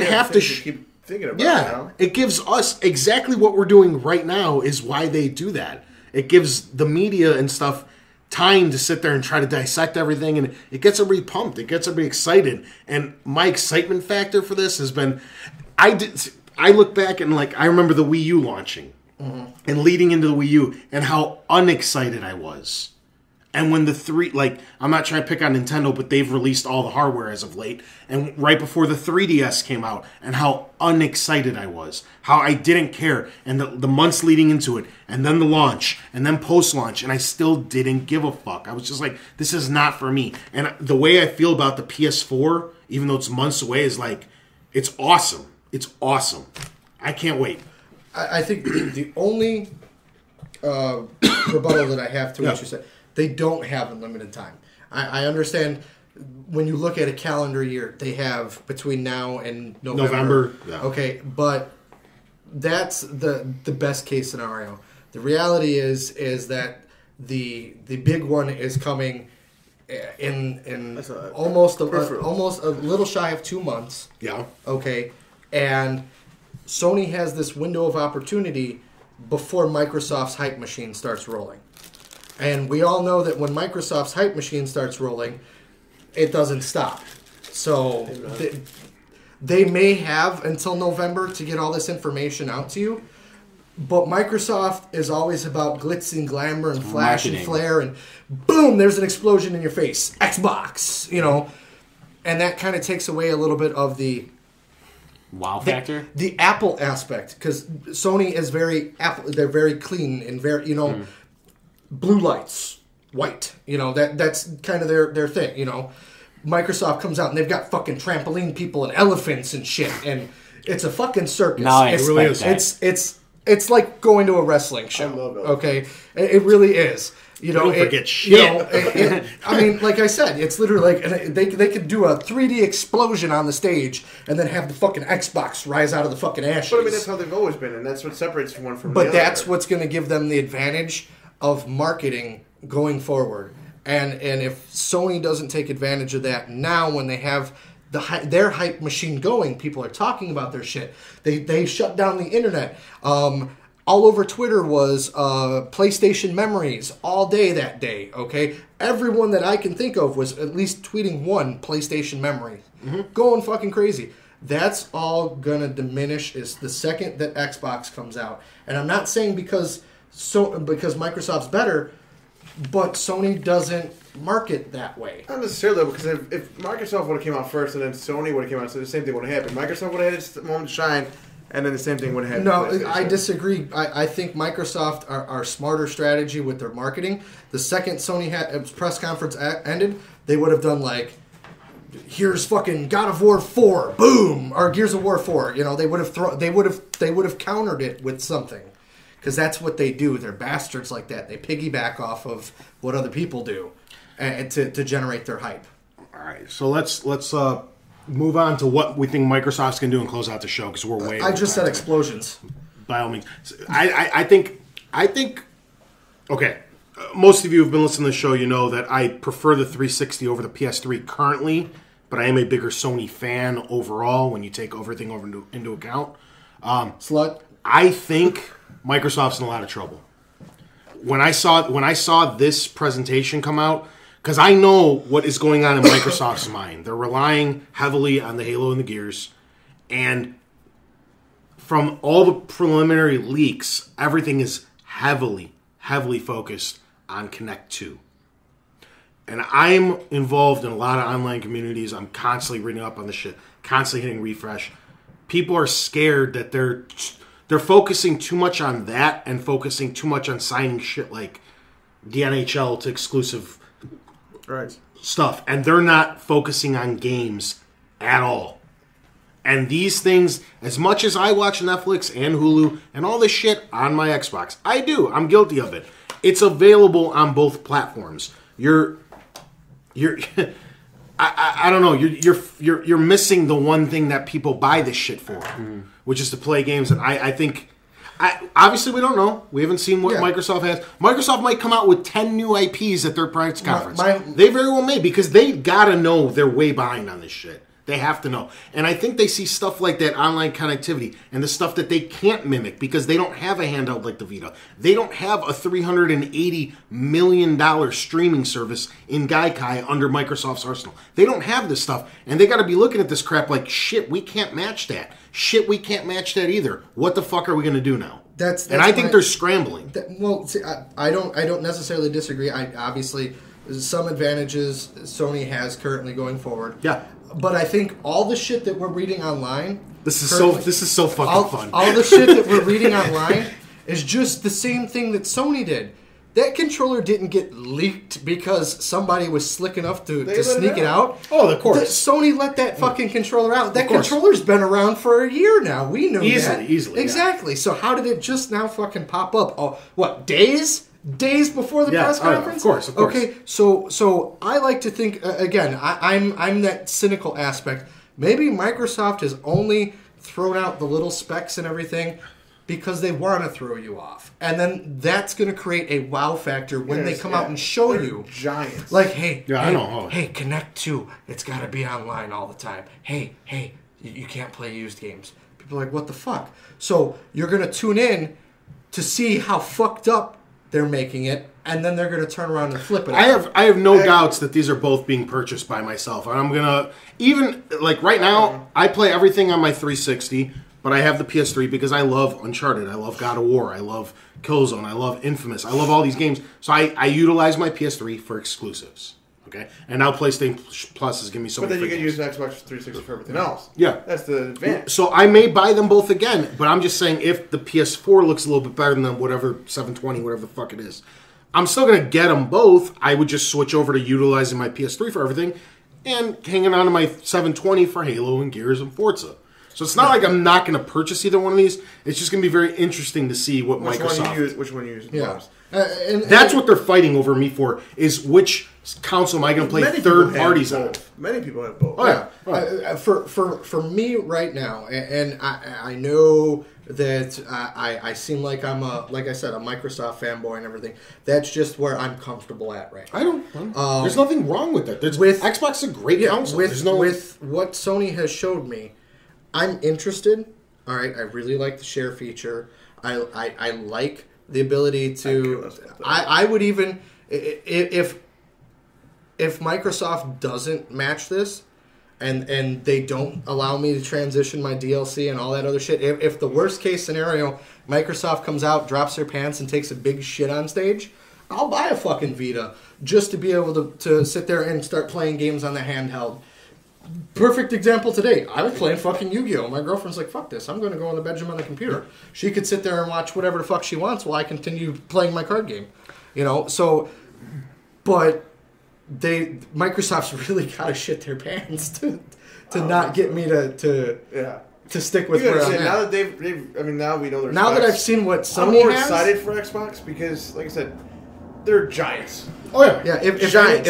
Speaker 1: have to
Speaker 4: keep thinking about.
Speaker 1: Yeah, it gives us exactly what we're doing right now. Is why they do that. It gives the media and stuff time to sit there and try to dissect everything, and it gets everybody pumped. It gets everybody excited. And my excitement factor for this has been, I look back and I remember the Wii U launching and leading into the Wii U and how unexcited I was. And when I'm not trying to pick on Nintendo, but they've released all the hardware as of late. And right before the 3DS came out, and how unexcited I was. How I didn't care. And the months leading into it. And then the launch. And then post-launch. And I still didn't give a fuck. I was just like, this is not for me. And the way I feel about the PS4, even though it's months away, is it's awesome. It's awesome. I can't wait.
Speaker 3: I think the only rebuttal that I have to what you said, they don't have unlimited time. I understand when you look at a calendar year, they have between now and November.
Speaker 1: Yeah.
Speaker 3: Okay, but that's the best case scenario. The reality is that the big one is coming in almost a little shy of 2 months.
Speaker 1: Yeah.
Speaker 3: Okay, and Sony has this window of opportunity before Microsoft's hype machine starts rolling. And we all know that when Microsoft's hype machine starts rolling, it doesn't stop. So they may have until November to get all this information out to you. But Microsoft is always about glitz and glamour and flash and flare. And boom, there's an explosion in your face. Xbox, And that kind of takes away a little bit of the
Speaker 2: wow factor,
Speaker 3: the Apple aspect, because Sony is very Apple. They're very clean and very blue lights, white. That's kind of their thing. Microsoft comes out and they've got fucking trampoline people and elephants and shit, and it's a fucking circus.
Speaker 2: No, I
Speaker 3: it's,
Speaker 2: expect that.
Speaker 3: It's like going to a wrestling show.
Speaker 4: I love it.
Speaker 3: Okay, it really is.
Speaker 1: Don't forget shit.
Speaker 3: I mean, like I said, it's literally they could do a 3D explosion on the stage and then have the fucking Xbox rise out of the fucking ashes.
Speaker 4: But I mean, that's how they've always been, and that's what separates one from the
Speaker 3: But
Speaker 4: other.
Speaker 3: that's what's going to give them the advantage of marketing going forward. And if Sony doesn't take advantage of that now, when they have their hype machine going, people are talking about their shit. They shut down the internet. All over Twitter was PlayStation memories all day that day, okay? Everyone that I can think of was at least tweeting one PlayStation memory. Going fucking crazy. That's all going to diminish is the second that Xbox comes out. And I'm not saying because Microsoft's better, but Sony doesn't market that way.
Speaker 4: Not necessarily, because if Microsoft would have came out first and then Sony would have came out, so the same thing would have happened. Microsoft would have had its moment to shine, and then the same thing would have happened.
Speaker 3: No, I disagree. I think Microsoft are smarter strategy with their marketing. The second Sony press conference ended, they would have done here's fucking God of War 4, boom, or Gears of War 4. They would have countered it with something. Because that's what they do. They're bastards like that. They piggyback off of what other people do to generate their hype.
Speaker 1: All right, so let's move on to what we think Microsoft's going to do and close out the show, because we're way
Speaker 3: I just said explosions.
Speaker 1: By all means. I think okay, most of you who've been listening to the show, you know that I prefer the 360 over the PS3 currently, but I am a bigger Sony fan overall when you take everything into account.
Speaker 3: Slut.
Speaker 1: I think Microsoft's in a lot of trouble. When I saw this presentation come out, because I know what is going on in Microsoft's mind. They're relying heavily on the Halo and the Gears, and from all the preliminary leaks, everything is heavily focused on Connect 2. And I'm involved in a lot of online communities. I'm constantly reading up on this shit, constantly hitting refresh. People are scared that they're focusing too much on that and focusing too much on signing shit like the NHL to exclusive stuff. And they're not focusing on games at all. And these things, as much as I watch Netflix and Hulu and all this shit on my Xbox, I do. I'm guilty of it. It's available on both platforms. You're I don't know. You're missing the one thing that people buy this shit for, which is to play games. And I think, obviously we don't know. We haven't seen what Microsoft has. Microsoft might come out with 10 new IPs at their press conference. They very well may, because they gotta know they're way behind on this shit. They have to know. And I think they see stuff like that online connectivity and the stuff that they can't mimic because they don't have a handheld like the Vita. They don't have a $380 million streaming service in Gaikai under Microsoft's arsenal. They don't have this stuff. And they got to be looking at this crap like, shit, we can't match that. Shit, we can't match that either. What the fuck are we going to do now?
Speaker 3: That's
Speaker 1: and I think they're scrambling.
Speaker 3: See, I don't necessarily disagree. Obviously, some advantages Sony has currently going forward.
Speaker 1: Yeah.
Speaker 3: But I think all the shit that we're reading online...
Speaker 1: This is so fucking fun.
Speaker 3: All the shit that we're reading online is just the same thing that Sony did. That controller didn't get leaked because somebody was slick enough to sneak it out.
Speaker 1: Oh, of course.
Speaker 3: Sony let that fucking controller out. That controller's been around for a year now. We know that.
Speaker 1: Easily.
Speaker 3: Exactly. Yeah. So how did it just now fucking pop up? Oh, what, days before the press conference?
Speaker 1: Of course.
Speaker 3: Okay, so I like to think, again, I'm that cynical aspect. Maybe Microsoft has only thrown out the little specs and everything because they want to throw you off. And then that's going to create a wow factor when they come out and show you.
Speaker 4: Giants.
Speaker 3: Like, hey,
Speaker 1: I know.
Speaker 3: Hey, Connect 2, it's got to be online all the time. Hey, you can't play used games. People are like, what the fuck? So you're going to tune in to see how fucked up they're making it, and then they're going to turn around and flip it.
Speaker 1: I have no doubts that these are both being purchased by myself. And I'm going to, even, like right now, I play everything on my 360, but I have the PS3 because I love Uncharted, I love God of War, I love Killzone, I love Infamous, I love all these games. So I utilize my PS3 for exclusives. Okay, and now PlayStation Plus is giving me so many.
Speaker 4: But then you can use
Speaker 1: games.
Speaker 4: an Xbox 360 for everything else.
Speaker 1: Yeah,
Speaker 4: that's the advantage.
Speaker 1: So I may buy them both again, but I'm just saying if the PS4 looks a little bit better than whatever 720, whatever the fuck it is, I'm still gonna get them both. I would just switch over to utilizing my PS3 for everything, and hanging on to my 720 for Halo and Gears and Forza. So it's not like I'm not going to purchase either one of these. It's just going to be very interesting to see what Microsoft...
Speaker 4: Which one you use?
Speaker 3: Yeah.
Speaker 1: That's what they're fighting over me for, is which console am I going to play third parties on.
Speaker 4: Many people have both.
Speaker 1: Oh, yeah. Right.
Speaker 3: For me right now, and I know that I seem like I'm like I said, a Microsoft fanboy and everything. That's just where I'm comfortable at right now.
Speaker 1: I don't there's nothing wrong with that. Xbox is a great console.
Speaker 3: With what Sony has showed me, I'm interested. All right, I really like the share feature. I like the ability to. I would even if Microsoft doesn't match this, and they don't allow me to transition my DLC and all that other shit. If the worst case scenario, Microsoft comes out, drops their pants, and takes a big shit on stage, I'll buy a fucking Vita just to be able to sit there and start playing games on the handheld. Perfect example today. I was playing fucking Yu-Gi-Oh! My girlfriend's like, fuck this. I'm going to go in the bedroom on the computer. She could sit there and watch whatever the fuck she wants while I continue playing my card game. You know, so... But Microsoft's really got to shit their pants to not get me to stick with where I'm at.
Speaker 4: Now that now we know there's...
Speaker 3: Now that I've seen what Sony
Speaker 4: I'm more
Speaker 3: has,
Speaker 4: excited for Xbox because, like I said, they're giants.
Speaker 1: Oh, yeah.
Speaker 3: Yeah, if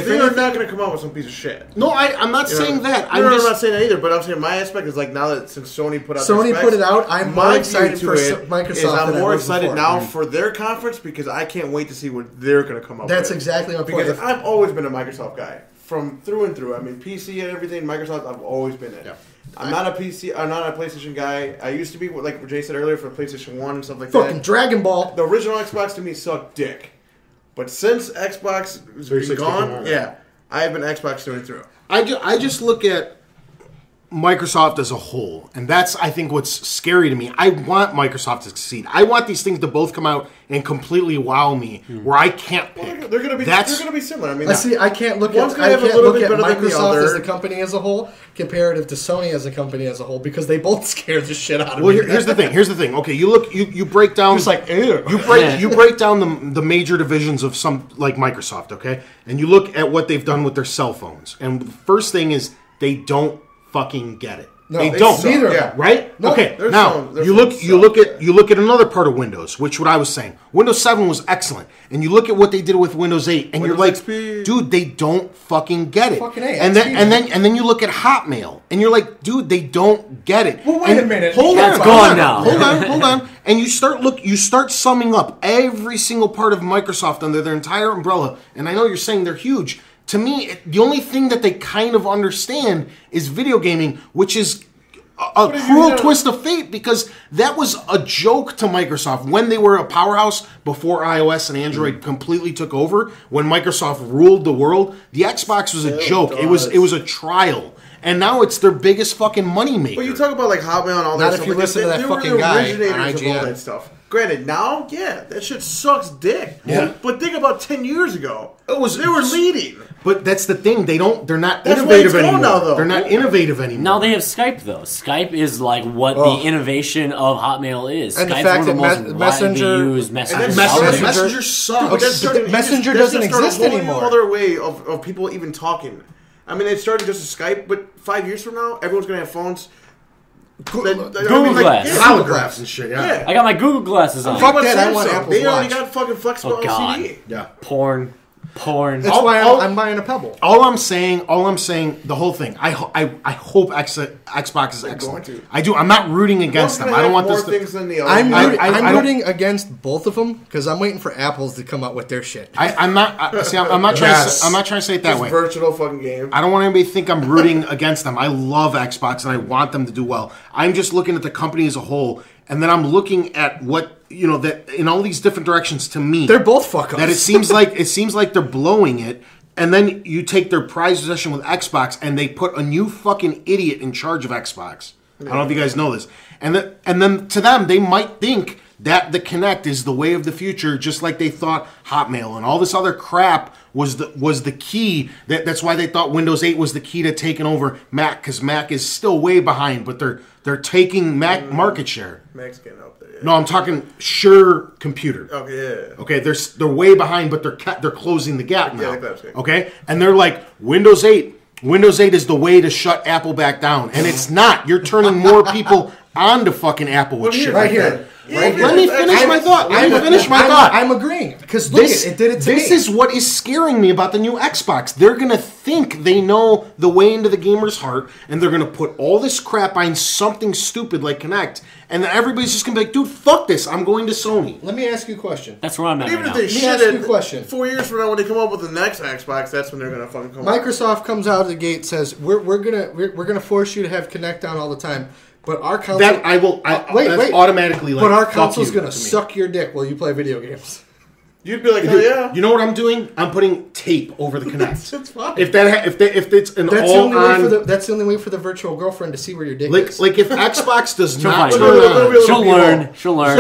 Speaker 4: they're not going to come out with some piece of shit.
Speaker 1: No, I'm not saying that.
Speaker 4: I'm not saying that either, but I'm saying my aspect is like now that since Sony put it
Speaker 3: out, I'm more excited for Microsoft.
Speaker 4: I'm more excited now for their conference because I can't wait to see what they're going to come up with.
Speaker 3: That's exactly my point.
Speaker 4: Because I've always been a Microsoft guy from through and through. I mean, PC and everything, Microsoft, I've always been it. Yeah. I'm not a PlayStation guy. I used to be, like Jay said earlier, for PlayStation 1 and stuff like that.
Speaker 3: Fucking Dragon Ball.
Speaker 4: The original Xbox to me sucked dick. But since Xbox has been gone, I've been Xbox through and through.
Speaker 1: I just look at Microsoft as a whole, and that's, I think, what's scary to me. I want Microsoft to succeed. I want these things to both come out and completely wow me, where I can't pick.
Speaker 4: They're going to be similar. I mean,
Speaker 3: I can't look at Microsoft as a company as a whole comparative to Sony as a company as a whole because they both scare the shit out of me.
Speaker 1: Well, here's the thing. Okay, you break down
Speaker 3: just like ew.
Speaker 1: you break down the major divisions of some like Microsoft, okay, and you look at what they've done with their cell phones. And the first thing is they don't fucking get it.
Speaker 3: No,
Speaker 1: they don't.
Speaker 3: neither of
Speaker 4: Yeah.
Speaker 3: them.
Speaker 1: Right?
Speaker 3: No,
Speaker 1: Okay.
Speaker 4: there's
Speaker 1: Now
Speaker 4: some- there's
Speaker 1: you
Speaker 4: some
Speaker 1: look
Speaker 4: stuff,
Speaker 1: at another part of Windows, which what I was saying. Windows 7 was excellent, and you look at what they did with Windows 8, and
Speaker 4: Windows
Speaker 1: you're like,
Speaker 4: XP.
Speaker 1: dude, they don't fucking get it.
Speaker 3: Fucking A,
Speaker 1: and
Speaker 3: XP,
Speaker 1: then you look at Hotmail, and you're like, dude, they don't get it.
Speaker 3: Well, wait
Speaker 1: And
Speaker 3: a minute.
Speaker 1: Hold
Speaker 3: That's
Speaker 1: on,
Speaker 2: gone
Speaker 1: hold on,
Speaker 2: now.
Speaker 1: Hold on, and you start summing up every single part of Microsoft under their entire umbrella, and I know you're saying they're huge. To me, the only thing that they kind of understand is video gaming, which is a cruel twist of fate, because that was a joke to Microsoft when they were a powerhouse before iOS and Android completely took over. When Microsoft ruled the world, the Xbox was a joke. It was a trial, and now it's their biggest fucking moneymaker.
Speaker 4: But you talk about like Hotmail and all
Speaker 3: Not
Speaker 4: that
Speaker 3: if
Speaker 4: stuff.
Speaker 3: you
Speaker 4: like,
Speaker 3: listen to that
Speaker 4: they were
Speaker 3: fucking
Speaker 4: the
Speaker 3: guy
Speaker 4: originators
Speaker 3: on
Speaker 4: of all
Speaker 3: IGN.
Speaker 4: that stuff. Granted, now, yeah, that shit sucks dick.
Speaker 1: Yeah.
Speaker 4: But think about 10 years ago.
Speaker 1: They
Speaker 4: were leading.
Speaker 1: But that's the thing; they're not
Speaker 4: That's why
Speaker 1: innovative
Speaker 4: it's gone
Speaker 1: anymore.
Speaker 4: now, though.
Speaker 1: They're not innovative anymore.
Speaker 2: Now they have Skype though. Skype is like what the innovation of Hotmail is.
Speaker 3: And the
Speaker 2: Skype's
Speaker 3: fact
Speaker 2: one of the
Speaker 3: that
Speaker 2: most
Speaker 3: Messenger-
Speaker 2: widely used messengers
Speaker 4: then
Speaker 2: out there.
Speaker 1: Messenger sucks.
Speaker 4: But that's starting,
Speaker 3: but Messenger
Speaker 4: that's
Speaker 3: doesn't
Speaker 4: just started
Speaker 3: exist
Speaker 4: a whole
Speaker 3: anymore.
Speaker 4: Other way of people even talking. I mean, it started just as Skype, but 5 years from now, everyone's gonna have phones.
Speaker 2: Google Glass.
Speaker 1: Holographics and shit.
Speaker 4: Yeah.
Speaker 2: I got my Google glasses on.
Speaker 3: Fuck
Speaker 4: But
Speaker 3: that, I want
Speaker 4: Samsung,
Speaker 3: Apple's
Speaker 4: They already
Speaker 3: watch.
Speaker 4: got fucking flexible
Speaker 2: Oh, God.
Speaker 4: LCD.
Speaker 1: Yeah.
Speaker 2: Porn.
Speaker 3: That's why I'm buying a Pebble.
Speaker 1: All I'm saying, the whole thing. I hope Xbox is excellent.
Speaker 4: going to.
Speaker 1: I do. I'm not rooting against them. I don't want
Speaker 4: more
Speaker 1: this to.
Speaker 4: things than the other.
Speaker 3: I'm
Speaker 1: I don't-
Speaker 3: rooting against both of them because I'm waiting for Apple's to come out with their shit.
Speaker 1: I'm not. I'm not trying.
Speaker 3: Yes.
Speaker 1: I'm not trying to say it that
Speaker 4: Just
Speaker 1: way.
Speaker 4: virtual fucking game.
Speaker 1: I don't want anybody to think I'm rooting against them. I love Xbox and I want them to do well. I'm just looking at the company as a whole, and then I'm looking at what that in all these different directions. To me,
Speaker 3: They're both fuck ups.
Speaker 1: that it seems like they're blowing it, and then you take their prized possession with Xbox and they put a new fucking idiot in charge of Xbox. I don't know if you guys know this, and then to them they might think that the Kinect is the way of the future, just like they thought Hotmail and all this other crap was the key. That's why they thought Windows 8 was the key to taking over Mac, because Mac is still way behind, but they're taking Mac market share.
Speaker 4: Mac's getting up there. Yeah.
Speaker 1: No, I'm talking Sure Computer.
Speaker 4: Okay, yeah.
Speaker 1: Okay, they're way behind, but they're closing the gap now.
Speaker 4: Yeah, that's good.
Speaker 1: Okay, and they're like Windows 8. Windows 8 is the way to shut Apple back down, and it's not. You're turning more people onto fucking Apple with shit
Speaker 3: right
Speaker 1: like
Speaker 3: here.
Speaker 1: that.
Speaker 3: Right here.
Speaker 1: Let me finish my thought.
Speaker 3: I'm agreeing because look, it did it to me.
Speaker 1: This is what is scaring me about the new Xbox. They're gonna think they know the way into the gamer's heart, and they're gonna put all this crap behind something stupid like Kinect, and then everybody's just gonna be like, "Dude, fuck this! I'm going to Sony."
Speaker 3: Let me ask you a question.
Speaker 2: That's where I'm at
Speaker 4: Even
Speaker 2: right
Speaker 4: if
Speaker 2: now.
Speaker 4: they
Speaker 3: me ask you a
Speaker 4: shit
Speaker 3: question.
Speaker 4: 4 years from now when they come up with the next Xbox, that's when they're gonna fucking come up.
Speaker 3: Microsoft comes out of the gate, says we're gonna force you to have Kinect on all the time, but our console
Speaker 1: That I will. That's automatically like.
Speaker 3: but our
Speaker 1: fuck
Speaker 3: console's
Speaker 1: you
Speaker 3: gonna
Speaker 1: to me.
Speaker 3: suck your dick while you play video games.
Speaker 4: You'd be like, hell yeah.
Speaker 1: You know what I'm doing? I'm putting tape over the Kinect.
Speaker 3: That's fine.
Speaker 1: If it's an
Speaker 3: That's the
Speaker 1: all
Speaker 3: only way for
Speaker 1: on.
Speaker 3: that's the only way for the virtual girlfriend to see where your dick
Speaker 1: Like,
Speaker 3: is.
Speaker 1: if Xbox does
Speaker 2: She'll
Speaker 1: not
Speaker 2: find
Speaker 1: turn
Speaker 2: it.
Speaker 1: on,
Speaker 2: She'll learn. She'll learn.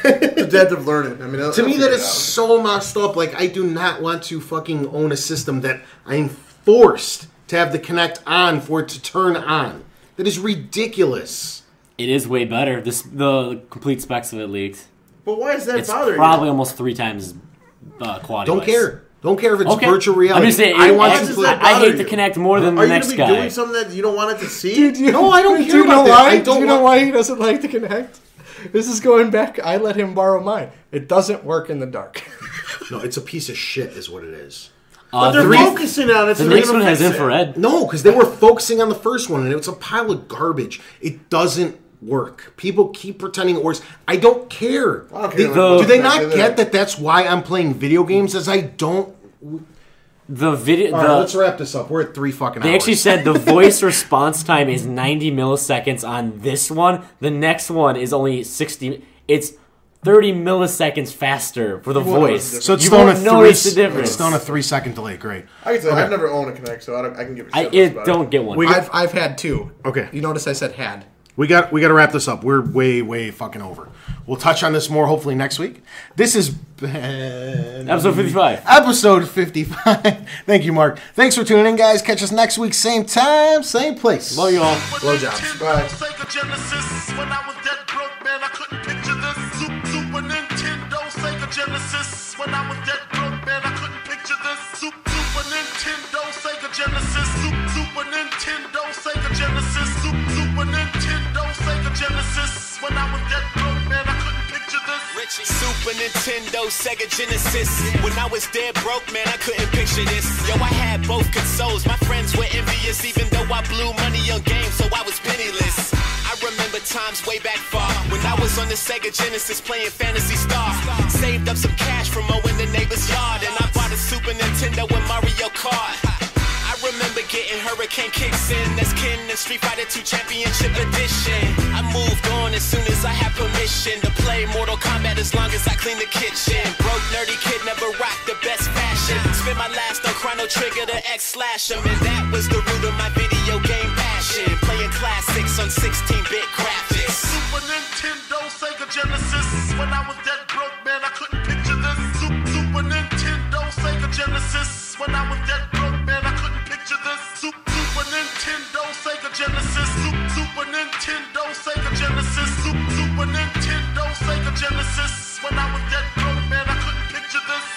Speaker 4: Adaptive learning. I mean,
Speaker 1: to me that is so messed up. Like, I do not want to fucking own a system that I'm forced to have the Kinect on for it to turn on. That is ridiculous.
Speaker 2: It is way better. The complete specs of it leaked.
Speaker 4: But why is that
Speaker 2: It's
Speaker 4: bothering
Speaker 2: probably almost 3 times quality.
Speaker 1: Don't care. Don't care if it's
Speaker 2: Okay.
Speaker 1: virtual reality.
Speaker 2: I'm just saying.
Speaker 1: I want
Speaker 4: Why
Speaker 1: to
Speaker 4: does
Speaker 1: play.
Speaker 4: that
Speaker 2: I
Speaker 4: bother
Speaker 2: hate the
Speaker 4: you?
Speaker 2: Kinect more than
Speaker 4: Are
Speaker 2: the
Speaker 4: you
Speaker 2: next
Speaker 4: gonna be
Speaker 2: guy.
Speaker 4: doing something that you don't want it to see?
Speaker 1: No, I don't care
Speaker 3: Do you know
Speaker 1: about that.
Speaker 3: why?
Speaker 1: I
Speaker 3: Do
Speaker 1: don't
Speaker 3: you know
Speaker 1: want-
Speaker 3: why he doesn't like the Kinect? This is going back. I let him borrow mine. It doesn't work in the dark.
Speaker 1: No, it's a piece of shit, is what it is.
Speaker 4: But they're
Speaker 2: the
Speaker 4: focusing on it.
Speaker 2: the
Speaker 4: so
Speaker 2: next
Speaker 4: they're
Speaker 2: one
Speaker 4: gonna
Speaker 2: has
Speaker 4: fix it.
Speaker 2: infrared.
Speaker 1: No, because they were focusing on the first one, and it's a pile of garbage. It doesn't work. People keep pretending it works. I don't care.
Speaker 4: I don't care.
Speaker 1: Do they
Speaker 4: Yeah,
Speaker 1: not
Speaker 4: they're
Speaker 1: get that that's why I'm playing video games? As I don't.
Speaker 2: The video.
Speaker 1: All right, let's wrap this up. We're at 3 fucking hours.
Speaker 2: They actually said the voice response time is 90 milliseconds on this one. The next one is only 60. It's 30 milliseconds faster for the
Speaker 4: won't
Speaker 2: voice.
Speaker 4: notice
Speaker 1: So it's
Speaker 2: you
Speaker 1: still on a
Speaker 2: won't notice the
Speaker 1: 3.
Speaker 2: difference.
Speaker 1: It's still on a 3-second delay. Great.
Speaker 4: I can say
Speaker 1: Okay.
Speaker 4: I've never owned a Kinect, so I can give a shit about
Speaker 2: Don't get one.
Speaker 1: We got-
Speaker 3: I've had 2.
Speaker 1: Okay.
Speaker 3: You notice I said had.
Speaker 1: We got to wrap this up. We're way fucking over. We'll touch on this more hopefully next week. This is
Speaker 2: Episode 55.
Speaker 1: Episode 55. Thank you, Mark. Thanks for tuning in, guys. Catch us next week, same time, same place.
Speaker 2: Love you all.
Speaker 3: Blowjobs.
Speaker 4: Bye.
Speaker 5: Sega Genesis. When I was dead broke, man, I couldn't picture this. Super Nintendo, Sega Genesis. When I was dead broke, man, I couldn't picture this. Super Nintendo, Sega Genesis. Super Nintendo, Sega Sega Genesis, Super Nintendo, Sega Genesis. When I was that broke, man, I couldn't picture this.
Speaker 6: Super Nintendo, Sega Genesis. When I was dead broke, man, I couldn't picture this. Yo, I had both consoles. My friends were envious, even though I blew money on games, so I was penniless. I remember times way back far when I was on the Sega Genesis playing Phantasy Star. Saved up some cash from mowing the neighbor's yard, and I bought a Super Nintendo with Mario Kart. I remember getting Hurricane kicks in as Ken and Street Fighter 2 Championship Edition. I moved on as soon as I had permission to play Mortal Kombat as long as I cleaned the kitchen. Broke nerdy kid never rocked the best fashion. Spent my last on Chrono Trigger to X-Slash 'em, and that was the root of my video game passion. Playing classics on 16-bit graphics.
Speaker 5: Super Nintendo, Sega Genesis. When I was that broke, man, I couldn't picture this. Super Nintendo, Sega Genesis. When I was that broke, man, I couldn't picture this. Super Nintendo, Sega Genesis. Super Nintendo, Sega Genesis. Super Nintendo, Sega Genesis. When I was that broke, man, I couldn't picture this.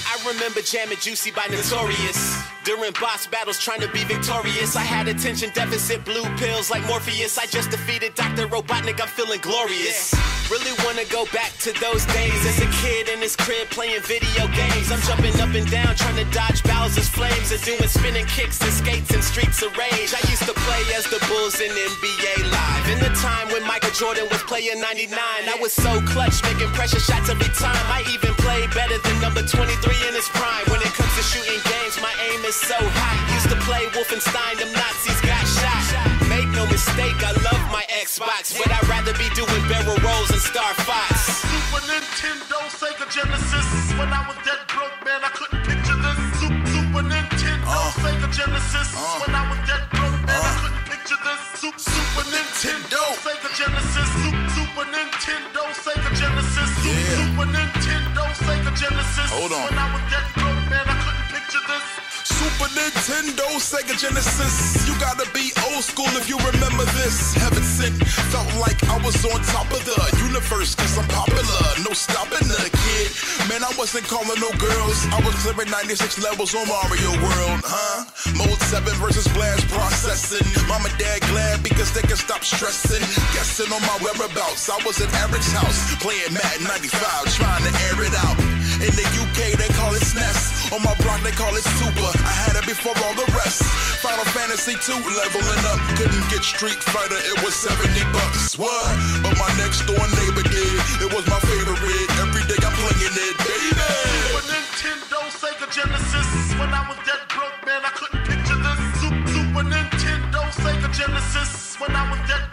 Speaker 6: I remember jamming Juicy by Notorious. During boss battles trying to be victorious, I had attention deficit blue pills like Morpheus. I just defeated Dr. Robotnik, I'm feeling glorious. Really wanna go back to those days as a kid in his crib playing video games. I'm jumping up and down trying to dodge Bowser's flames and doing spinning kicks and skates and Streets of Rage. I used to play as the Bulls in NBA Live. In the time when Michael Jordan was playing 99, I was so clutch, making pressure shots every time. I even played better than number 23 in his prime. When it comes to shooting games, my aim is so high. Used to play Wolfenstein, them Nazis got shot. Make no mistake, I love my Xbox, but I'd rather be doing barrel rolls and Star Fox.
Speaker 5: Super Nintendo, Sega Genesis. When I was that broke, man, I couldn't picture this. Super Nintendo, Sega Genesis. When I was that broke, man, I couldn't picture this. Super Nintendo, Sega Genesis. Super Nintendo, Sega Genesis. Super Nintendo, Sega Genesis.
Speaker 7: Hold on.
Speaker 5: When I was that broke, man, I couldn't picture this.
Speaker 7: Super Nintendo, Sega Genesis. You gotta be old school if you remember this. Heaven sent, felt like I was on top of the universe, cause I'm popular. No stopping the kid. Man, I wasn't calling no girls. I was clearing 96 levels on Mario World, huh? Mode 7 versus blast processing. Mom and dad glad because they can stop stressing. Guessing on my whereabouts. I was at Eric's house playing Madden 95, trying to air it out. In the UK, they call it SNES. On my block, they call it Super. I had it before all the rest. Final Fantasy 2, leveling up. Couldn't get Street Fighter, it was $70. What? But my next door neighbor did. It was my favorite. Every day I'm playing it, baby.
Speaker 5: Super Nintendo, Sega Genesis. When I was that broke, man, I couldn't picture this. Super Nintendo, Sega Genesis. When I was that